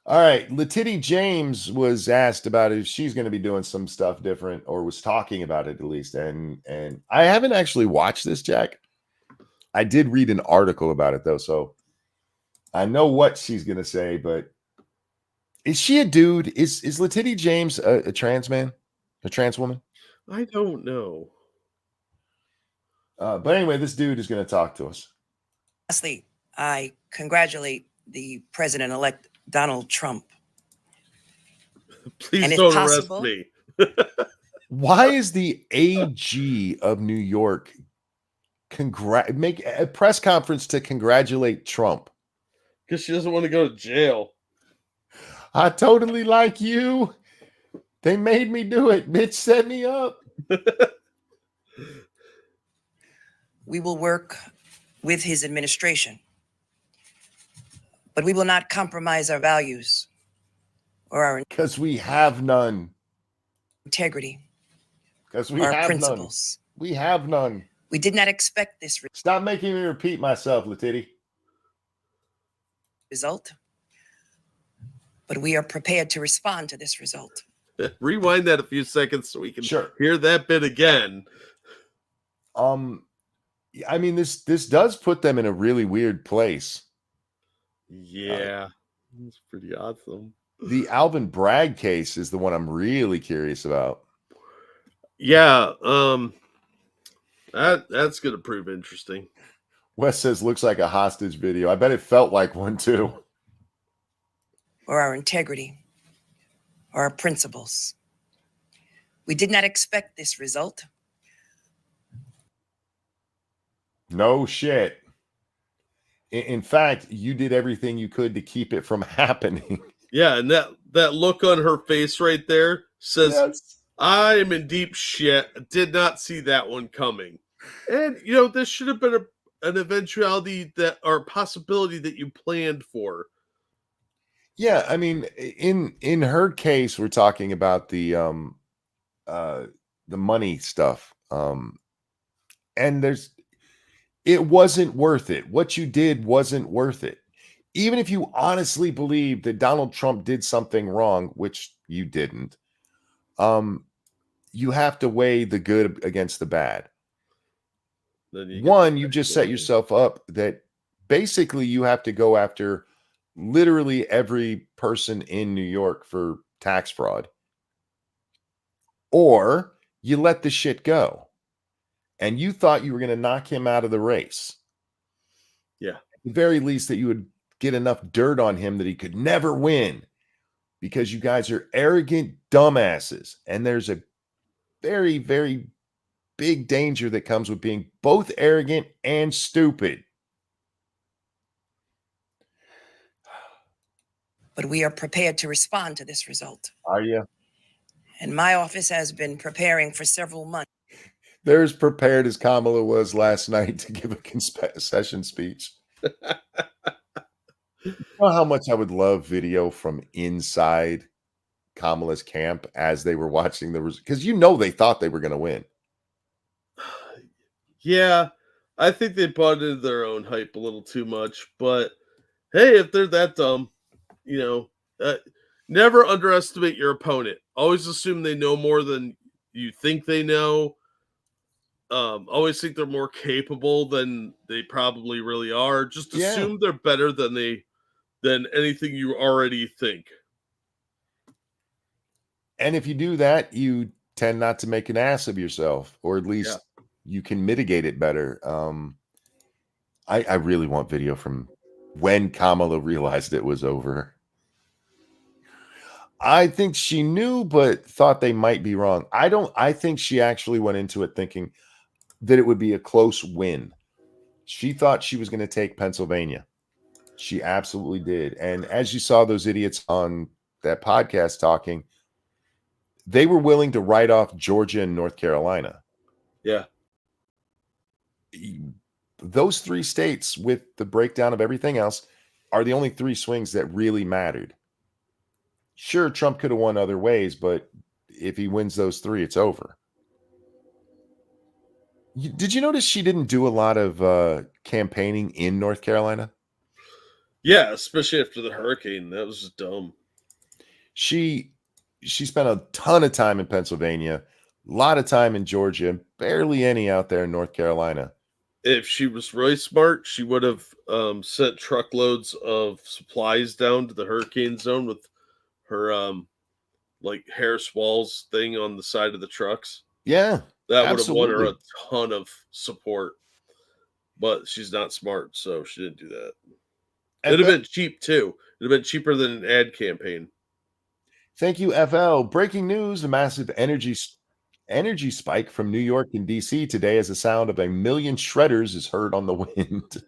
S1: All right. Letitty James was asked about if she's going to be doing some stuff different, or was talking about it at least. And I haven't actually watched this, Jack. I did read an article about it though, so I know what she's going to say. But is she a dude? Is Letitty James a trans man, a trans woman?
S2: I don't know.
S1: But anyway, this dude is going to talk to us.
S6: Lastly, I congratulate the president-elect Donald Trump.
S2: Please
S6: And if
S2: don't
S6: possible-
S2: arrest me.
S1: Why is the AG of New York make a press conference to congratulate Trump?
S2: Because she doesn't want to go to jail.
S1: I totally like you. They made me do it. Bitch set me up.
S6: We will work with his administration, but we will not compromise our values or our
S1: Because we have none.
S6: integrity.
S1: Because we
S6: Our
S1: have
S6: principles.
S1: none. We have none.
S6: We did not expect this
S1: Stop making me repeat myself, Letitty.
S6: result, but we are prepared to respond to this result.
S2: Rewind that a few seconds so we can
S1: Sure.
S2: hear that bit again.
S1: I mean, this does put them in a really weird place.
S2: Yeah, it's pretty awesome.
S1: The Alvin Bragg case is the one I'm really curious about.
S2: Yeah, that's gonna prove interesting.
S1: Wes says looks like a hostage video. I bet it felt like one too.
S6: Or our integrity, or our principles. We did not expect this result.
S1: No shit. In fact, you did everything you could to keep it from happening.
S2: Yeah, and that look on her face right there says,
S1: Yes.
S2: I am in deep shit. Did not see that one coming. And, you know, this should have been an eventuality that, or possibility that you planned for.
S1: Yeah, I mean, in her case, we're talking about the money stuff. And it wasn't worth it. What you did wasn't worth it. Even if you honestly believe that Donald Trump did something wrong, which you didn't, you have to weigh the good against the bad. One, you just set yourself up that basically you have to go after literally every person in New York for tax fraud. Or you let the shit go. And you thought you were going to knock him out of the race.
S2: Yeah.
S1: At the very least, that you would get enough dirt on him that he could never win, because you guys are arrogant dumbasses. And there's a very, very big danger that comes with being both arrogant and stupid.
S6: But we are prepared to respond to this result.
S1: Are you?
S6: And my office has been preparing for several months.
S1: They're as prepared as Kamala was last night to give a concession speech. You know how much I would love video from inside Kamala's camp as they were watching because they thought they were going to win.
S2: Yeah, I think they bought into their own hype a little too much. But hey, if they're that dumb, never underestimate your opponent. Always assume they know more than you think they know. Always think they're more capable than they probably really are. Just assume they're better than anything you already think.
S1: And if you do that, you tend not to make an ass of yourself, or at least you can mitigate it better. I really want video from when Kamala realized it was over. I think she knew, but thought they might be wrong. I think she actually went into it thinking that it would be a close win. She thought she was going to take Pennsylvania. She absolutely did. And as you saw those idiots on that podcast talking, they were willing to write off Georgia and North Carolina.
S2: Yeah.
S1: Those three states, with the breakdown of everything else, are the only three swings that really mattered. Sure, Trump could have won other ways, but if he wins those three, it's over. Did you notice she didn't do a lot of campaigning in North Carolina?
S2: Yeah, especially after the hurricane. That was just dumb.
S1: She spent a ton of time in Pennsylvania, a lot of time in Georgia, barely any out there in North Carolina.
S2: If she was really smart, she would have sent truckloads of supplies down to the hurricane zone with her like Harris Walls thing on the side of the trucks.
S1: Yeah,
S2: that would have won her
S1: absolutely.
S2: a ton of support. But she's not smart, so she didn't do that. It'd have been cheap too. It'd have been cheaper than an ad campaign.
S1: Thank you, FL. Breaking news: a massive energy spike from New York and DC today as the sound of 1 million shredders is heard on the wind.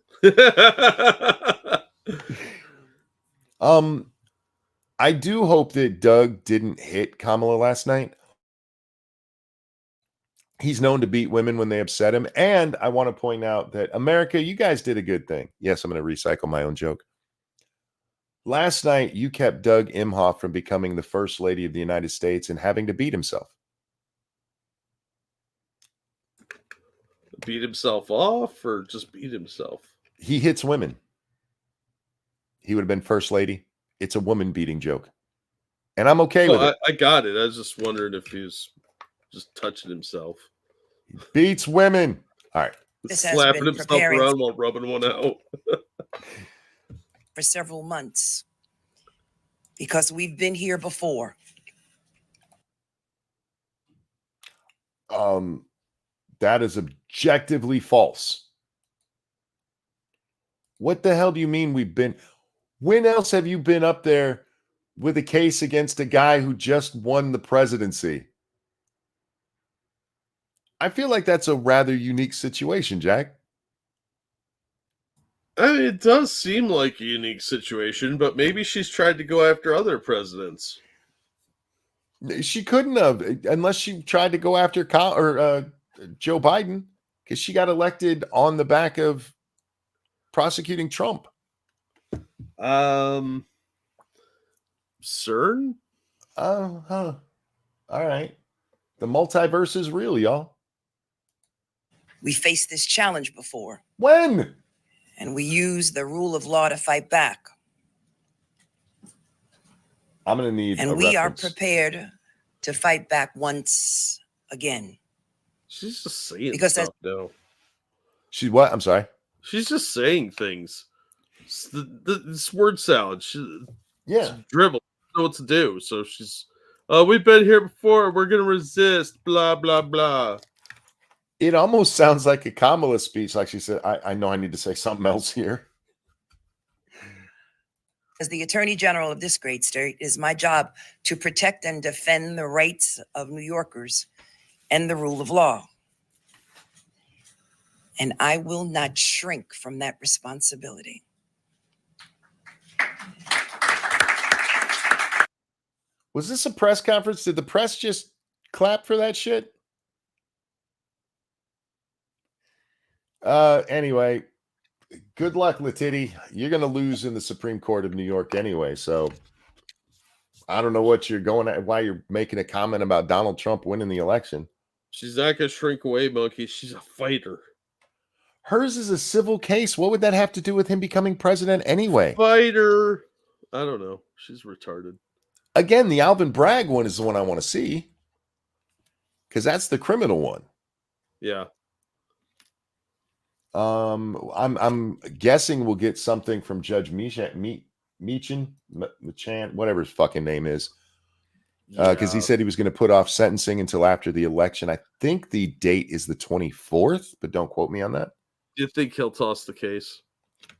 S1: I do hope that Doug didn't hit Kamala last night. He's known to beat women when they upset him. And I want to point out that America, you guys did a good thing. Yes, I'm going to recycle my own joke. Last night, you kept Doug Imhoff from becoming the first lady of the United States and having to beat himself.
S2: Beat himself off or just beat himself?
S1: He hits women. He would have been first lady. It's a woman beating joke. And I'm okay with it.
S2: I got it. I was just wondering if he was just touching himself.
S1: He beats women. All right.
S2: Slapping himself around while rubbing one out.
S6: For several months. Because we've been here before.
S1: That is objectively false. What the hell do you mean we've been? When else have you been up there with a case against a guy who just won the presidency? I feel like that's a rather unique situation, Jack.
S2: I mean, it does seem like a unique situation, but maybe she's tried to go after other presidents.
S1: She couldn't have, unless she tried to go after Joe Biden, because she got elected on the back of prosecuting Trump.
S2: CERN?
S1: All right. The multiverse is real, y'all.
S6: We faced this challenge before.
S1: When?
S6: And we used the rule of law to fight back.
S1: I'm going to need
S6: and we are prepared to fight back once again.
S2: She's just saying
S6: because
S2: stuff, though.
S1: She's what? I'm sorry.
S2: She's just saying things. This word salad. She's dribble. Know what to do. So she's, we've been here before. We're going to resist. Blah, blah, blah.
S1: It almost sounds like a Kamala speech. Like she said, I know I need to say something else here.
S6: As the Attorney General of this great state, it is my job to protect and defend the rights of New Yorkers and the rule of law. And I will not shrink from that responsibility.
S1: Was this a press conference? Did the press just clap for that shit? Anyway, good luck, Letiti. You're going to lose in the Supreme Court of New York anyway. So I don't know what you're going at, why you're making a comment about Donald Trump winning the election.
S2: She's not going to shrink away, monkey. She's a fighter.
S1: Hers is a civil case. What would that have to do with him becoming president anyway?
S2: Fighter. I don't know. She's retarded.
S1: Again, the Alvin Bragg one is the one I want to see. Because that's the criminal one.
S2: Yeah.
S1: I'm guessing we'll get something from Judge Machan, whatever his fucking name is. Because he said he was going to put off sentencing until after the election. I think the date is the 24th, but don't quote me on that.
S2: Do you think he'll toss the case?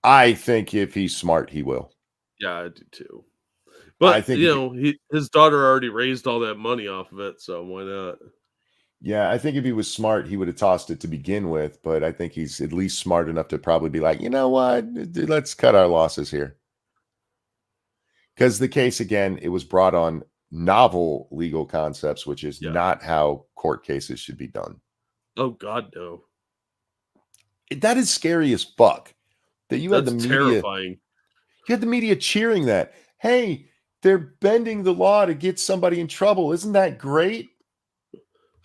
S1: I think if he's smart, he will.
S2: Yeah, I do too. But
S1: I think
S2: his daughter already raised all that money off of it, so why not?
S1: Yeah, I think if he was smart, he would have tossed it to begin with. But I think he's at least smart enough to probably be like, you know what? Let's cut our losses here. Because the case, again, it was brought on novel legal concepts, which is not how court cases should be done.
S2: Oh, God, no.
S1: That is scary as fuck. That you had the media.
S2: Terrifying.
S1: You had the media cheering that. Hey, they're bending the law to get somebody in trouble. Isn't that great?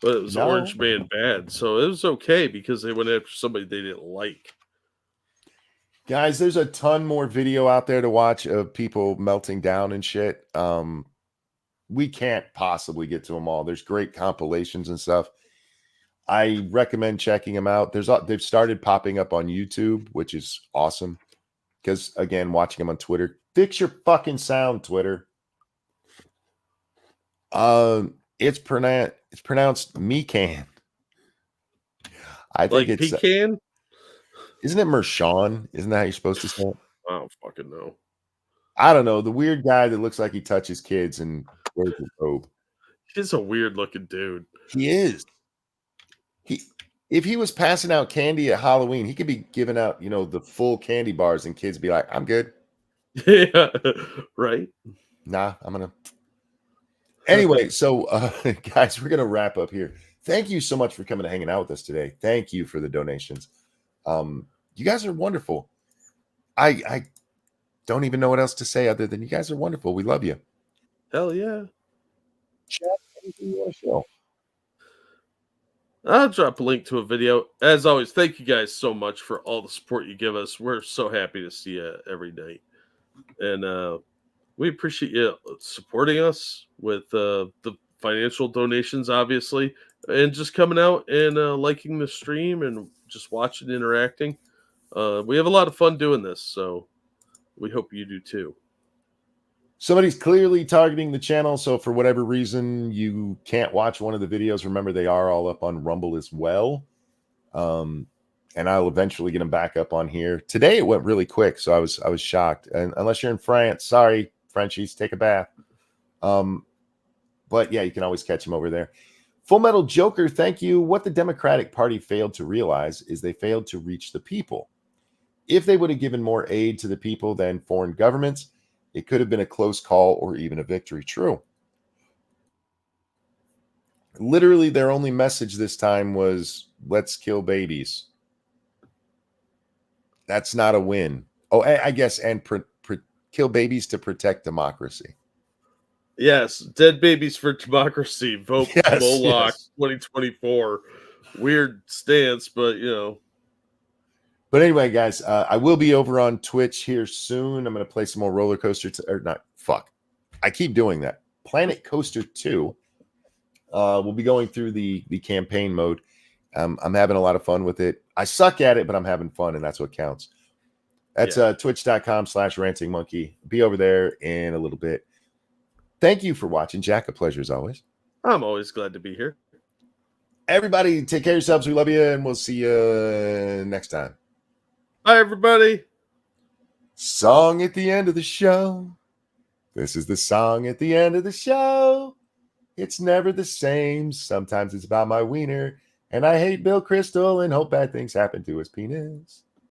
S2: But it was Orange Man bad, so it was okay because they went after somebody they didn't like.
S1: Guys, there's a ton more video out there to watch of people melting down and shit. We can't possibly get to them all. There's great compilations and stuff. I recommend checking them out. They've started popping up on YouTube, which is awesome. Because again, watching them on Twitter, fix your fucking sound, Twitter. It's pronounced Mecan. I think
S2: Like
S1: it's
S2: pecan.
S1: Isn't it Mershawn? Isn't that how you're supposed to say it?
S2: I don't fucking know.
S1: I don't know. The weird guy that looks like he touches kids and wears a robe.
S2: He's a weird looking dude.
S1: He is. If he was passing out candy at Halloween, he could be giving out, the full candy bars, and kids be like, "I'm good."
S2: Yeah, right.
S1: Nah, I'm gonna. Anyway, so guys, we're gonna wrap up here. Thank you so much for coming and hanging out with us today. Thank you for the donations. You guys are wonderful. I don't even know what else to say other than you guys are wonderful. We love you.
S2: Hell yeah.
S1: Chat, anything you want to show?
S2: I'll drop a link to a video. As always, thank you guys so much for all the support you give us. We're so happy to see you every night. And we appreciate you supporting us with the financial donations, obviously, and just coming out and liking the stream and just watching, interacting. We have a lot of fun doing this, so we hope you do too.
S1: Somebody's clearly targeting the channel, so for whatever reason you can't watch one of the videos, remember they are all up on Rumble as well. And I'll eventually get them back up on here. Today it went really quick, so I was shocked. And unless you're in France, sorry, Frenchies, take a bath. But yeah, you can always catch them over there. Full Metal Joker, thank you. What the Democratic Party failed to realize is they failed to reach the people. If they would have given more aid to the people than foreign governments, it could have been a close call or even a victory. True. Literally, their only message this time was, let's kill babies. That's not a win. Oh, I guess, and kill babies to protect democracy.
S2: Yes, Dead Babies for Democracy. Vote
S1: Yes,
S2: Moloch
S1: yes.
S2: 2024. Weird stance, but
S1: But anyway, guys, I will be over on Twitch here soon. I'm going to play some more Roller Coaster, I keep doing that. Planet Coaster 2. We'll be going through the campaign mode. I'm having a lot of fun with it. I suck at it, but I'm having fun, and that's what counts. That's twitch.com/rantingmonkey. Be over there in a little bit. Thank you for watching, Jack. A pleasure as always.
S2: I'm always glad to be here.
S1: Everybody, take care of yourselves. We love you, and we'll see you next time.
S2: Bye, everybody.
S1: Song at the end of the show. This is the song at the end of the show. It's never the same. Sometimes it's about my wiener. And I hate Bill Crystal and hope bad things happen to his penis.